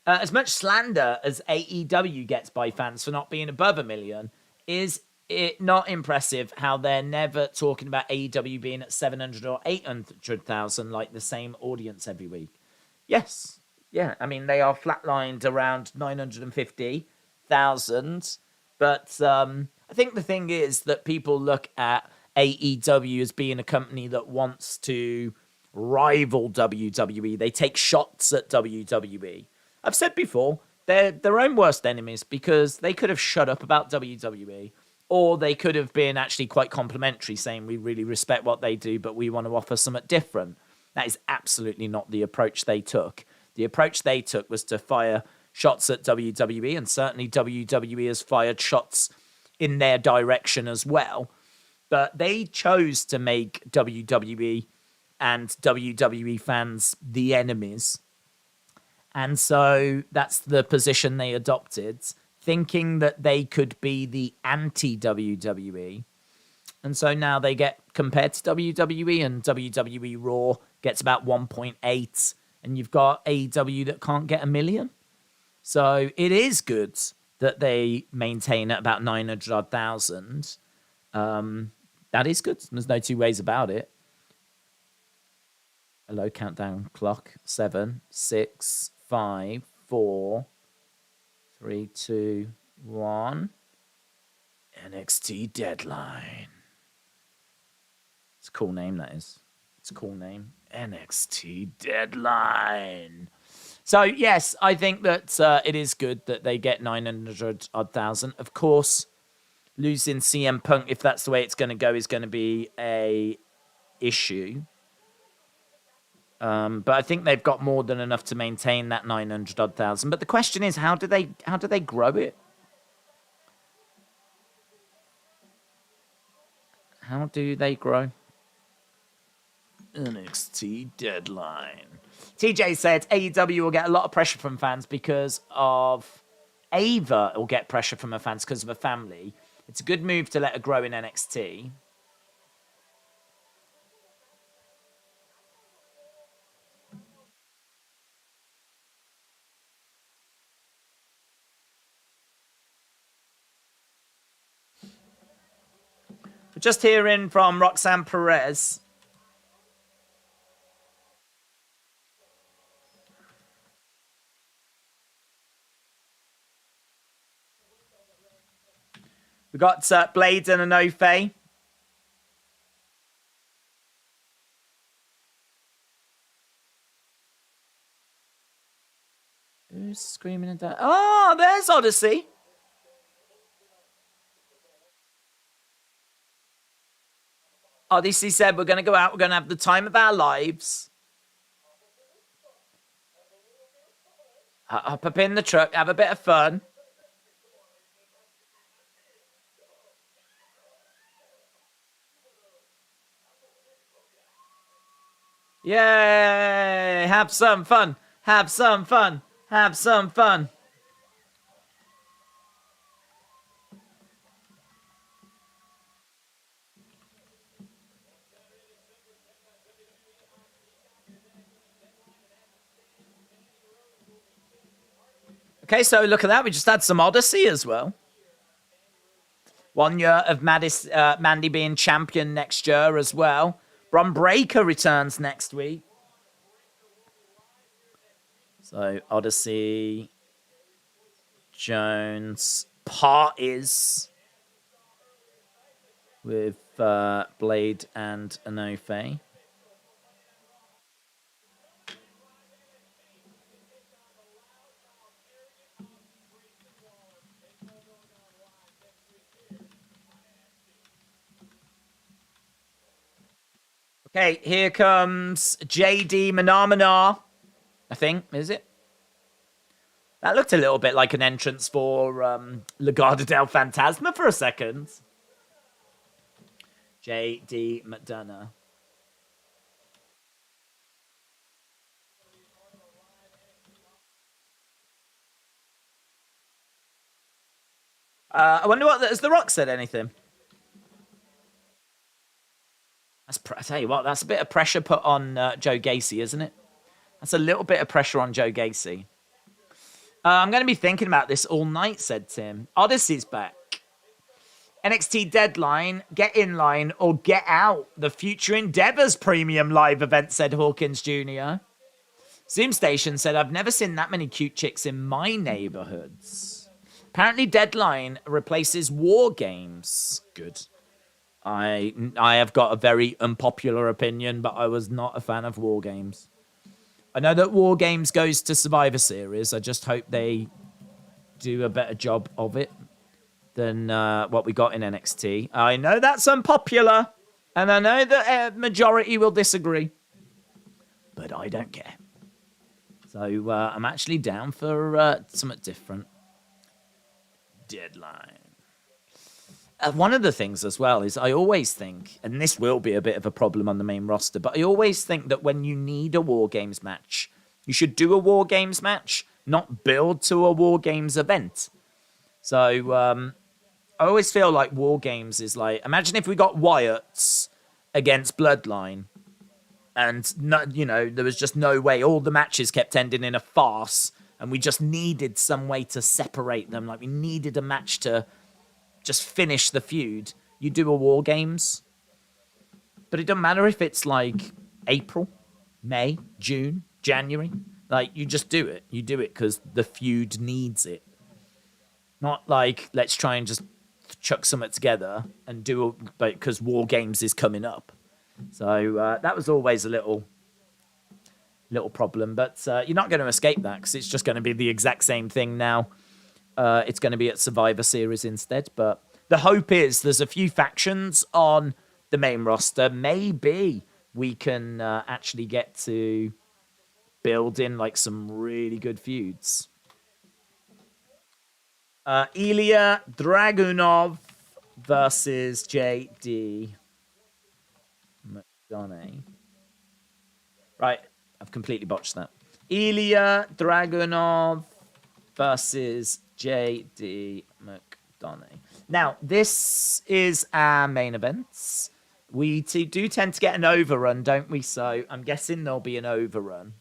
As much slander as AEW gets by fans for not being above 1 million, is it not impressive how they're never talking about AEW being at 700 or 800,000 like the same audience every week? Yes. Yeah, I mean, they are flatlined around 950,000. But I think the thing is that people look at AEW as being a company that wants to rival WWE. They take shots at WWE. I've said before, they're their own worst enemies because they could have shut up about WWE, or they could have been actually quite complimentary, saying we really respect what they do, but we want to offer something different. That is absolutely not the approach they took. The approach they took was to fire shots at WWE, and certainly WWE has fired shots in their direction as well. But they chose to make WWE and WWE fans the enemies. And so that's the position they adopted, thinking that they could be the anti-WWE. And so now they get compared to WWE, and WWE Raw gets about 1.8, and you've got AEW that can't get 1 million. So it is good that they maintain at about 900,000. That is good. There's no two ways about it. Hello, countdown clock. 7, 6, 5, 4, 3, 2, 1. NXT Deadline. It's a cool name, that is. It's a cool name. NXT Deadline. So, yes, I think that it is good that they get 900,000. Of course, losing CM Punk, if that's the way it's going to go, is going to be a issue. But I think they've got more than enough to maintain that 900,000. But the question is, how do they grow it? How do they grow? NXT Deadline. TJ said AEW will get a lot of pressure from fans because of Ava will get pressure from her fans because of her family. It's a good move to let her grow in NXT. We're just hearing from Roxanne Perez. We got Blade and Enofe. Who's screaming and that? Oh, there's Odyssey. Odyssey said, we're going to go out. We're going to have the time of our lives. Hop up in the truck. Have a bit of fun. Yay! Have some fun. Have some fun. Have some fun. Okay, so look at that. We just had some Odyssey as well. 1 year of Mandy being champion next year as well. Bron Breakker returns next week. So, Odyssey, Jones, parties with Blade and Enofe. Okay, here comes JD Manamana, I think, is it? That looked a little bit like an entrance for Legado del Fantasma for a second. JD McDonough. I wonder what, has The Rock said anything? I tell you what, that's a bit of pressure put on Joe Gacy, isn't it? That's a little bit of pressure on Joe Gacy. I'm going to be thinking about this all night, said Tim. Odyssey's back. NXT Deadline, get in line or get out. The Future Endeavors premium live event, said Hawkins Jr. Zoom Station said, I've never seen that many cute chicks in my neighborhoods. Apparently Deadline replaces War Games. Good. I have got a very unpopular opinion, but I was not a fan of War Games. I know that War Games goes to Survivor Series. I just hope they do a better job of it than what we got in NXT. I know that's unpopular, and I know that majority will disagree, but I don't care. So I'm actually down for something different. Deadline. One of the things as well is I always think, and this will be a bit of a problem on the main roster, but I always think that when you need a War Games match, you should do a War Games match, not build to a War Games event. So I always feel like War Games is like, imagine if we got Wyatt's against Bloodline, and there was just no way. All the matches kept ending in a farce, and we just needed some way to separate them. Like we needed a match to just finish the feud. You do a War Games, but it doesn't matter if it's like April, May, June, January. Like you just do it. You do it because the feud needs it. Not like let's try and just chuck something together and do it because War Games is coming up. So that was always a little problem, but you're not going to escape that because it's just going to be the exact same thing now. It's going to be at Survivor Series instead, but the hope is there's a few factions on the main roster. Maybe we can actually get to build in like some really good feuds. Ilya Dragunov versus JD McDonough. Right, I've completely botched that. Ilya Dragunov versus JD McDonough. Now, this is our main events. We do tend to get an overrun, don't we? So I'm guessing there'll be an overrun.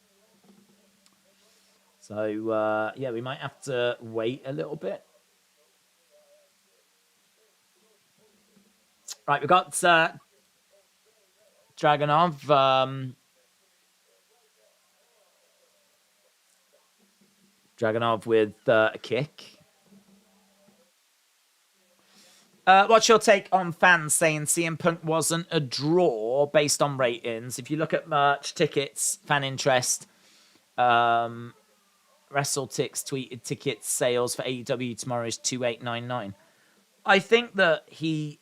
So, yeah, we might have to wait a little bit. Right, we've got Dragunov. Dragunov with a kick. What's your take on fans saying CM Punk wasn't a draw based on ratings? If you look at merch, tickets, fan interest, WrestleTix tweeted ticket sales for AEW tomorrow is 2899. I think that he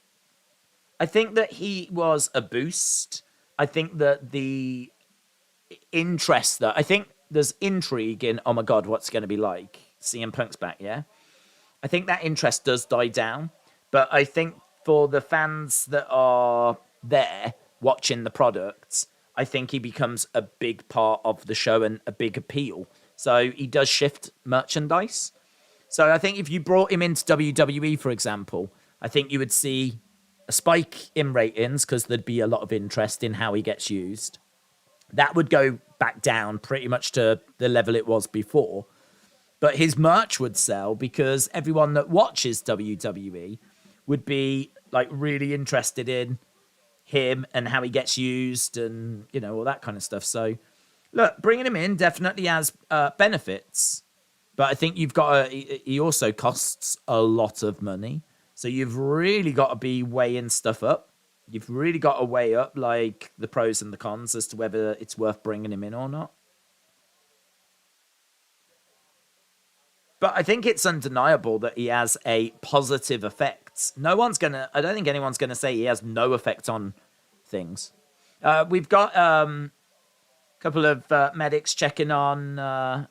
was a boost. I think that the interest I think there's intrigue in, oh my God, what's going to be like? CM Punk's back, yeah? I think that interest does die down. But I think for the fans that are there watching the products, I think he becomes a big part of the show and a big appeal. So he does shift merchandise. So I think if you brought him into WWE, for example, I think you would see a spike in ratings because there'd be a lot of interest in how he gets used. That would go back down pretty much to the level it was before. But his merch would sell because everyone that watches WWE would be like really interested in him and how he gets used and, all that kind of stuff. So look, bringing him in definitely has benefits, but I think he also costs a lot of money. So you've really got to be weighing stuff up. You've really got to weigh up like the pros and the cons as to whether it's worth bringing him in or not. But I think it's undeniable that he has a positive effect. I don't think anyone's going to say he has no effect on things. We've got a couple of medics checking on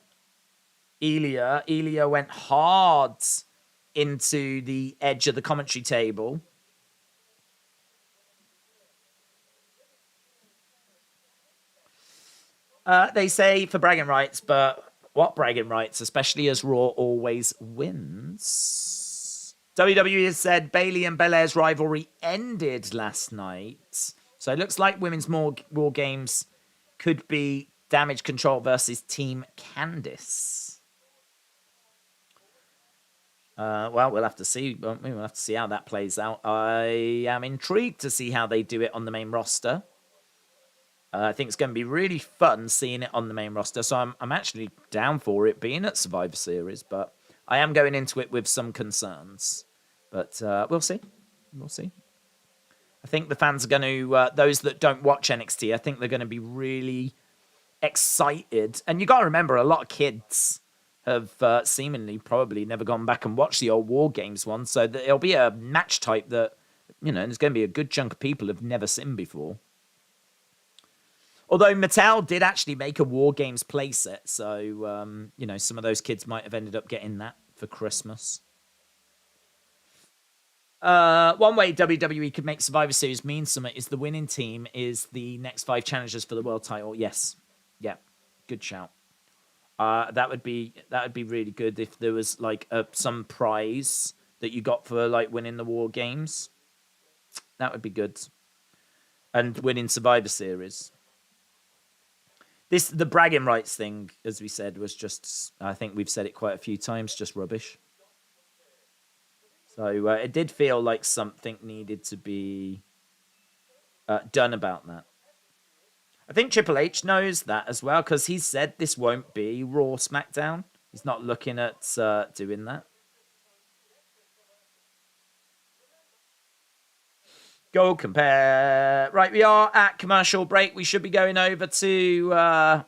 Ilya. Ilya went hard into the edge of the commentary table. They say for bragging rights, but what bragging rights, especially as Raw always wins. WWE has said Bayley and Belair's rivalry ended last night. So it looks like women's War Games could be Damage Control versus Team Candice. Well, we'll have to see. We'll have to see how that plays out. I am intrigued to see how they do it on the main roster. I think it's going to be really fun seeing it on the main roster. So I'm actually down for it being at Survivor Series, but I am going into it with some concerns. But we'll see. We'll see. I I think the fans are going to, those that don't watch NXT, I think they're going to be really excited. And you got to remember, a lot of kids have seemingly probably never gone back and watched the old War Games one. So it'll be a match type that, there's going to be a good chunk of people have never seen before. Although Mattel did actually make a War Games playset. So, some of those kids might have ended up getting that for Christmas. One way WWE could make Survivor Series mean something is the winning team is the next 5 challengers for the world title. Yes. Yeah. Good shout. That would be really good if there was like some prize that you got for like winning the War Games. That would be good. And winning Survivor Series. The bragging rights thing, as we said, was just, I think we've said it quite a few times, just rubbish. So it did feel like something needed to be done about that. I think Triple H knows that as well, because he said this won't be Raw SmackDown. He's not looking at doing that. Go compare. Right, we are at commercial break. We should be going over to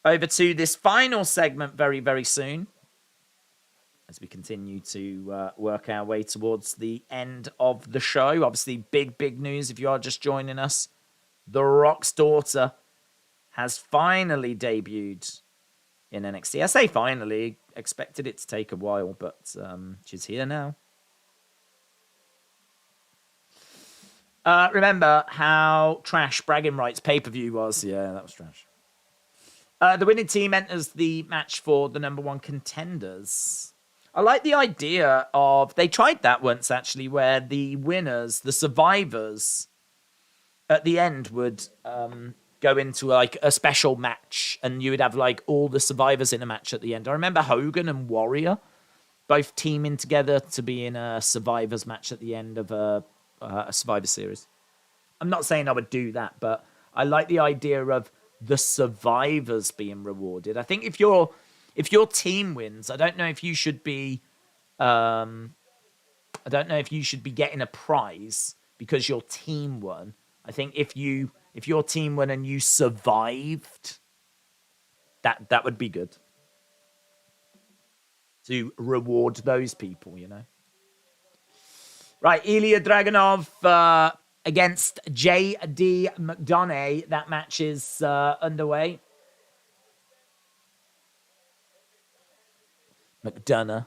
this final segment very, very soon, as we continue to work our way towards the end of the show. Obviously, big news if you are just joining us. The Rock's daughter has finally debuted in NXT. I say finally, expected it to take a while, but she's here now. Remember how trash Bragging Rights pay-per-view was? Yeah, that was trash. The winning team enters the match for the number 1 contenders. I like the idea of... They tried that once, actually, where the winners, the survivors, at the end would go into like a special match, and you would have like all the survivors in a match at the end. I remember Hogan and Warrior both teaming together to be in a survivors match at the end of a Survivor Series. I'm not saying I would do that, but I like the idea of the survivors being rewarded. I think if your team wins, I don't know if you should be getting a prize because your team won. I think if your team won and you survived, that would be good to reward those people, Right, Ilya Dragunov against J.D. McDonough. That match is underway. McDonough.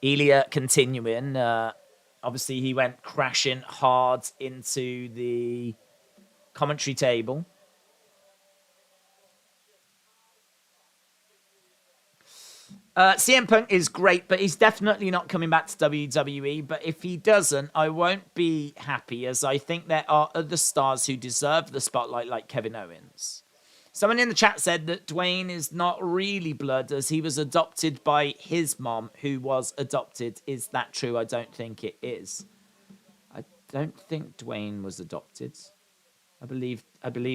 Ilya continuing. Obviously, he went crashing hard into the commentary table. CM Punk is great, but he's definitely not coming back to WWE. But if he doesn't, I won't be happy, as I think there are other stars who deserve the spotlight, like Kevin Owens. Someone in the chat said that Dwayne is not really blood, as he was adopted by his mom, who was adopted. Is that true? I don't think it is. I don't think Dwayne was adopted. I believe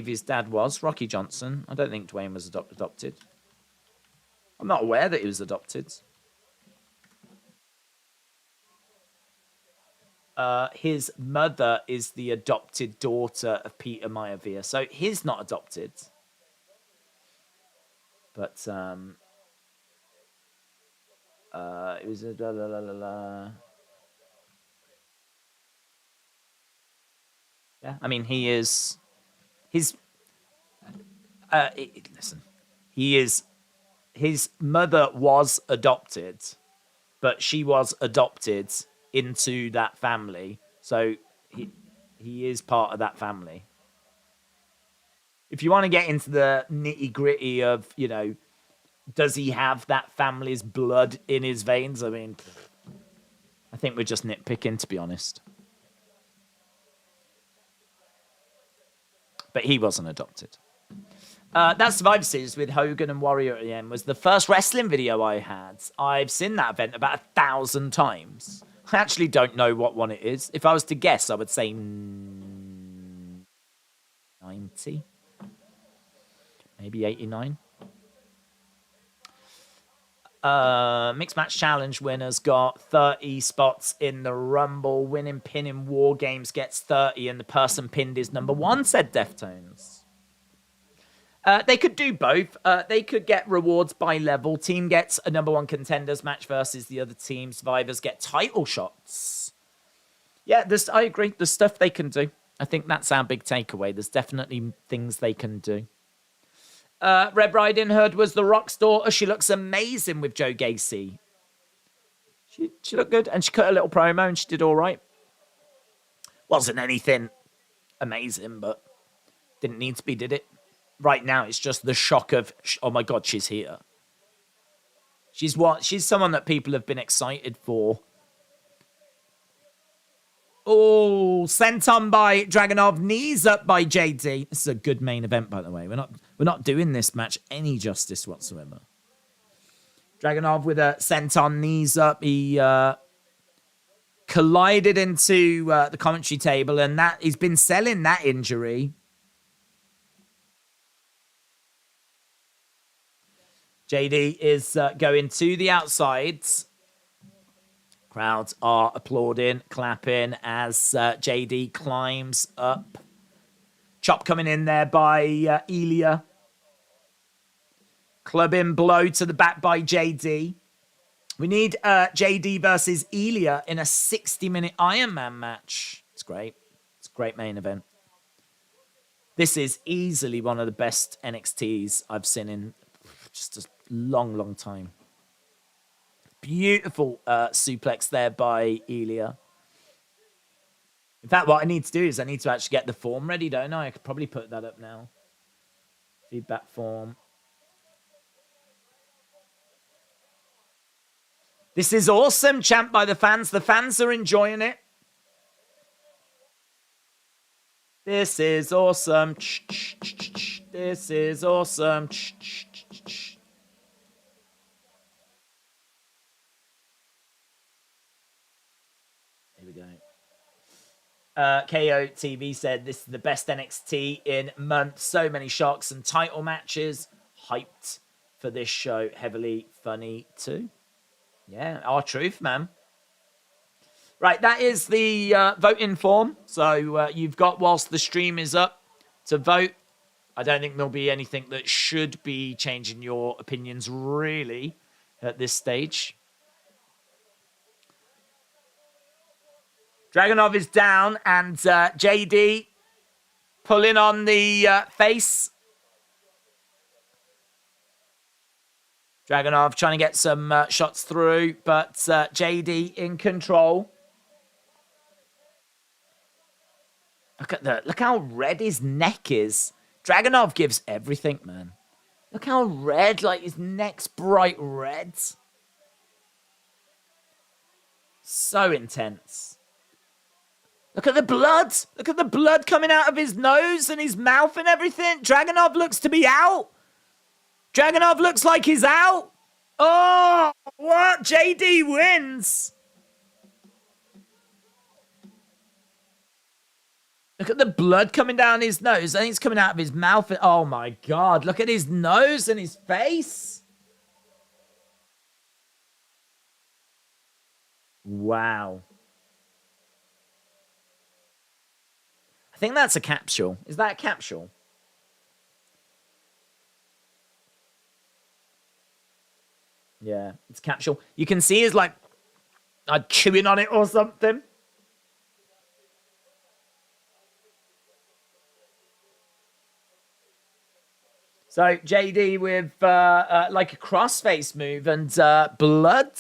his dad was Rocky Johnson. I don't think Dwayne was adopted. I'm not aware that he was adopted. His mother is the adopted daughter of Peter Maivia, so he's not adopted. But it was a Yeah, I mean he is. Listen, he is. His mother was adopted, but she was adopted into that family. So he is part of that family. If you want to get into the nitty-gritty of, does he have that family's blood in his veins? I mean, I think we're just nitpicking, to be honest. But he wasn't adopted. That Survivor Series with Hogan and Warrior at the end was the first wrestling video I had. I've seen that event about 1,000 times. I actually don't know what one it is. If I was to guess, I would say 90. Maybe 89. Mixed Match Challenge winners got 30 spots in the Rumble. Winning pin in War Games gets 30, and the person pinned is number 1, said Deftones. They could do both. They could get rewards by level. Team gets a number 1 contenders match versus the other team. Survivors get title shots. Yeah, I agree. There's stuff they can do. I think that's our big takeaway. There's definitely things they can do. Red Riding Hood was the Rock's daughter. She looks amazing with Joe Gacy. She looked good, and she cut a little promo, and she did all right. Wasn't anything amazing, but didn't need to be, did it? Right now, it's just the shock of, oh my God, she's here. She's someone that people have been excited for. Oh, senton by Dragunov, knees up by JD. This is a good main event, by the way. We're not doing this match any justice whatsoever. Dragunov with a senton, knees up. He collided into the commentary table, and he's been selling that injury. JD is going to the outsides. Crowds are applauding, clapping as JD climbs up. Chop coming in there by Elia. Clubbing blow to the back by JD. We need JD versus Elia in a 60-minute Iron Man match. It's great. It's a great main event. This is easily one of the best NXTs I've seen in just a long, long time. Beautiful suplex there by Elia. In fact, what I need to do is I need to actually get the form ready, don't I? I could probably put that up now. Feedback form. This is awesome, chant by the fans. The fans are enjoying it. This is awesome. This is awesome. Here we go. KO TV said this is the best NXT in months. So many shocks and title matches. Hyped for this show. Heavily funny too. Yeah, our truth, man. Right, that is the voting form. So you've got, whilst the stream is up, to vote. I don't think there'll be anything that should be changing your opinions, really, at this stage. Dragunov is down, and JD pulling on the face. Dragunov trying to get some shots through, but JD in control. Look how red his neck is. Dragunov gives everything, man. Look how red, like his neck's bright red. So intense. Look at the blood. Look at the blood coming out of his nose and his mouth and everything. Dragunov looks to be out. Dragunov looks like he's out. Oh, what? JD wins. Look at the blood coming down his nose. I think it's coming out of his mouth. Oh, my God. Look at his nose and his face. Wow. I think that's a capsule. Is that a capsule? Yeah, it's a capsule. You can see he's like chewing on it or something. So JD with like a crossface move and blood,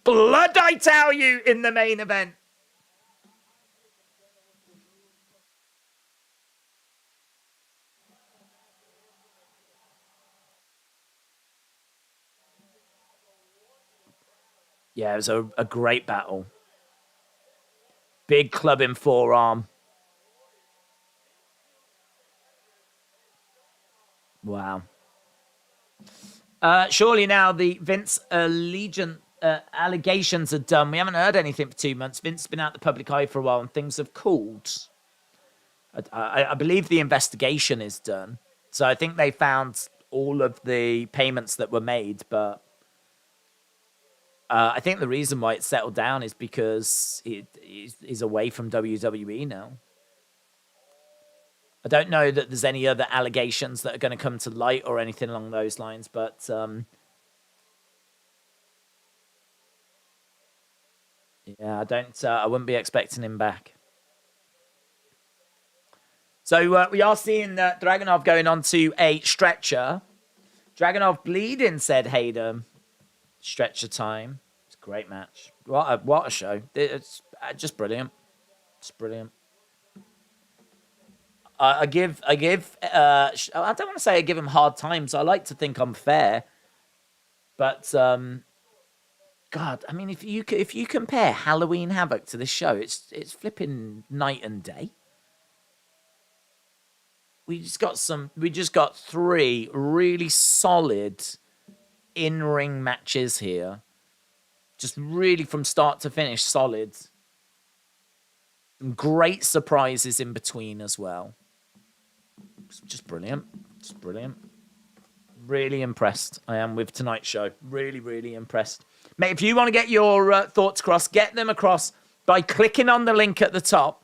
I tell you, in the main event. Yeah, it was a great battle. Big clubbing forearm. Wow. Surely now the Vince allegations are done. We haven't heard anything for 2 months. Vince's been out the public eye for a while and things have cooled. I believe the investigation is done. So I think they found all of the payments that were made, but I think the reason why it's settled down is because he's away from WWE now. I don't know that there's any other allegations that are going to come to light or anything along those lines, but yeah, I wouldn't be expecting him back. So we are seeing Dragunov going on to a stretcher. Dragunov bleeding, said Hayden. Stretcher time. It's a great match. What a show. It's just brilliant. It's brilliant. I don't want to say I give him hard times. I like to think I'm fair. But, God, I mean, if you compare Halloween Havoc to this show, it's flipping night and day. We just got 3 really solid in-ring matches here. Just really from start to finish solid. Some great surprises in between as well. Just brilliant. Just brilliant. Really impressed I am with tonight's show. Really, really impressed. Mate, if you want to get your thoughts across, get them across by clicking on the link at the top.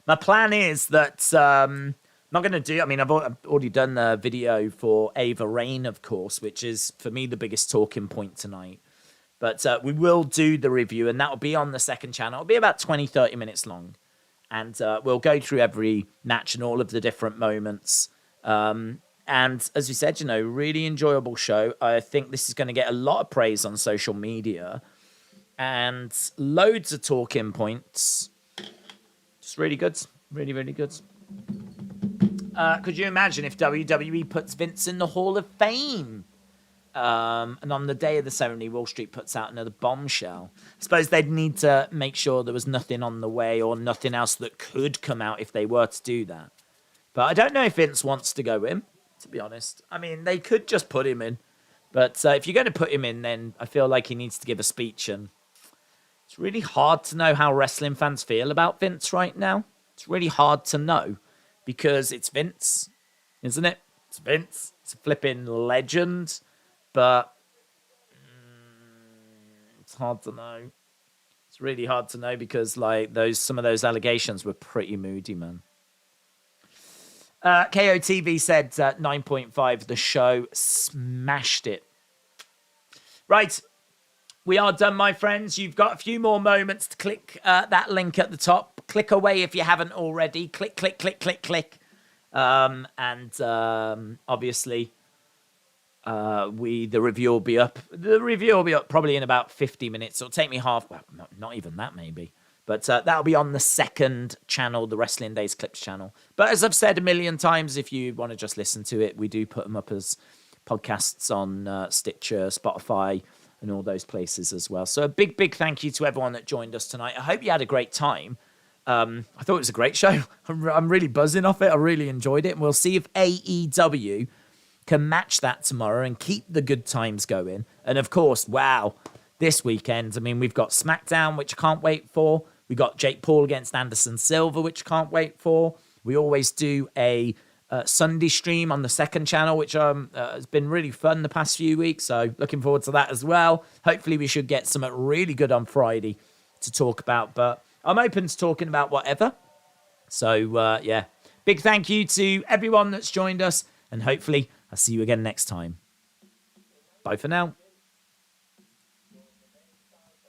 My plan is that I'm not going to do... I mean, I've already done the video for Ava Rain, of course, which is, for me, the biggest talking point tonight. But we will do the review, and that will be on the second channel. It'll be about 20, 30 minutes long. And we'll go through every match and all of the different moments. And as we said, really enjoyable show. I think this is going to get a lot of praise on social media. And loads of talking points. Just really good. Really, really good. Could you imagine if WWE puts Vince in the Hall of Fame? And on the day of the ceremony, Wall Street puts out another bombshell. I suppose they'd need to make sure there was nothing on the way or nothing else that could come out if they were to do that. But I don't know if Vince wants to go in, to be honest. I mean, they could just put him in. But if you're going to put him in, then I feel like he needs to give a speech. And it's really hard to know how wrestling fans feel about Vince right now. It's really hard to know because it's Vince, isn't it? It's Vince. It's a flipping legend. But it's hard to know. It's really hard to know because some of those allegations were pretty moody, man. KOTV said 9.5. The show smashed it. Right. We are done, my friends. You've got a few more moments to click that link at the top. Click away if you haven't already. Click, click, click, click, click. Obviously... the review will be up. The review will be up probably in about 50 minutes. It'll take me not even that maybe. But that'll be on the second channel, the Wrestling Daze Clips channel. But as I've said a million times, if you want to just listen to it, we do put them up as podcasts on Stitcher, Spotify, and all those places as well. So a big, big thank you to everyone that joined us tonight. I hope you had a great time. I thought it was a great show. I'm really buzzing off it. I really enjoyed it. And we'll see if AEW can match that tomorrow and keep the good times going. And of course, wow, this weekend, I mean, we've got SmackDown, which I can't wait for. We got Jake Paul against Anderson Silva, which I can't wait for. We always do a Sunday stream on the second channel, which has been really fun the past few weeks. So looking forward to that as well. Hopefully we should get something really good on Friday to talk about. But I'm open to talking about whatever. So, yeah, big thank you to everyone that's joined us. And hopefully I'll see you again next time. Bye for now.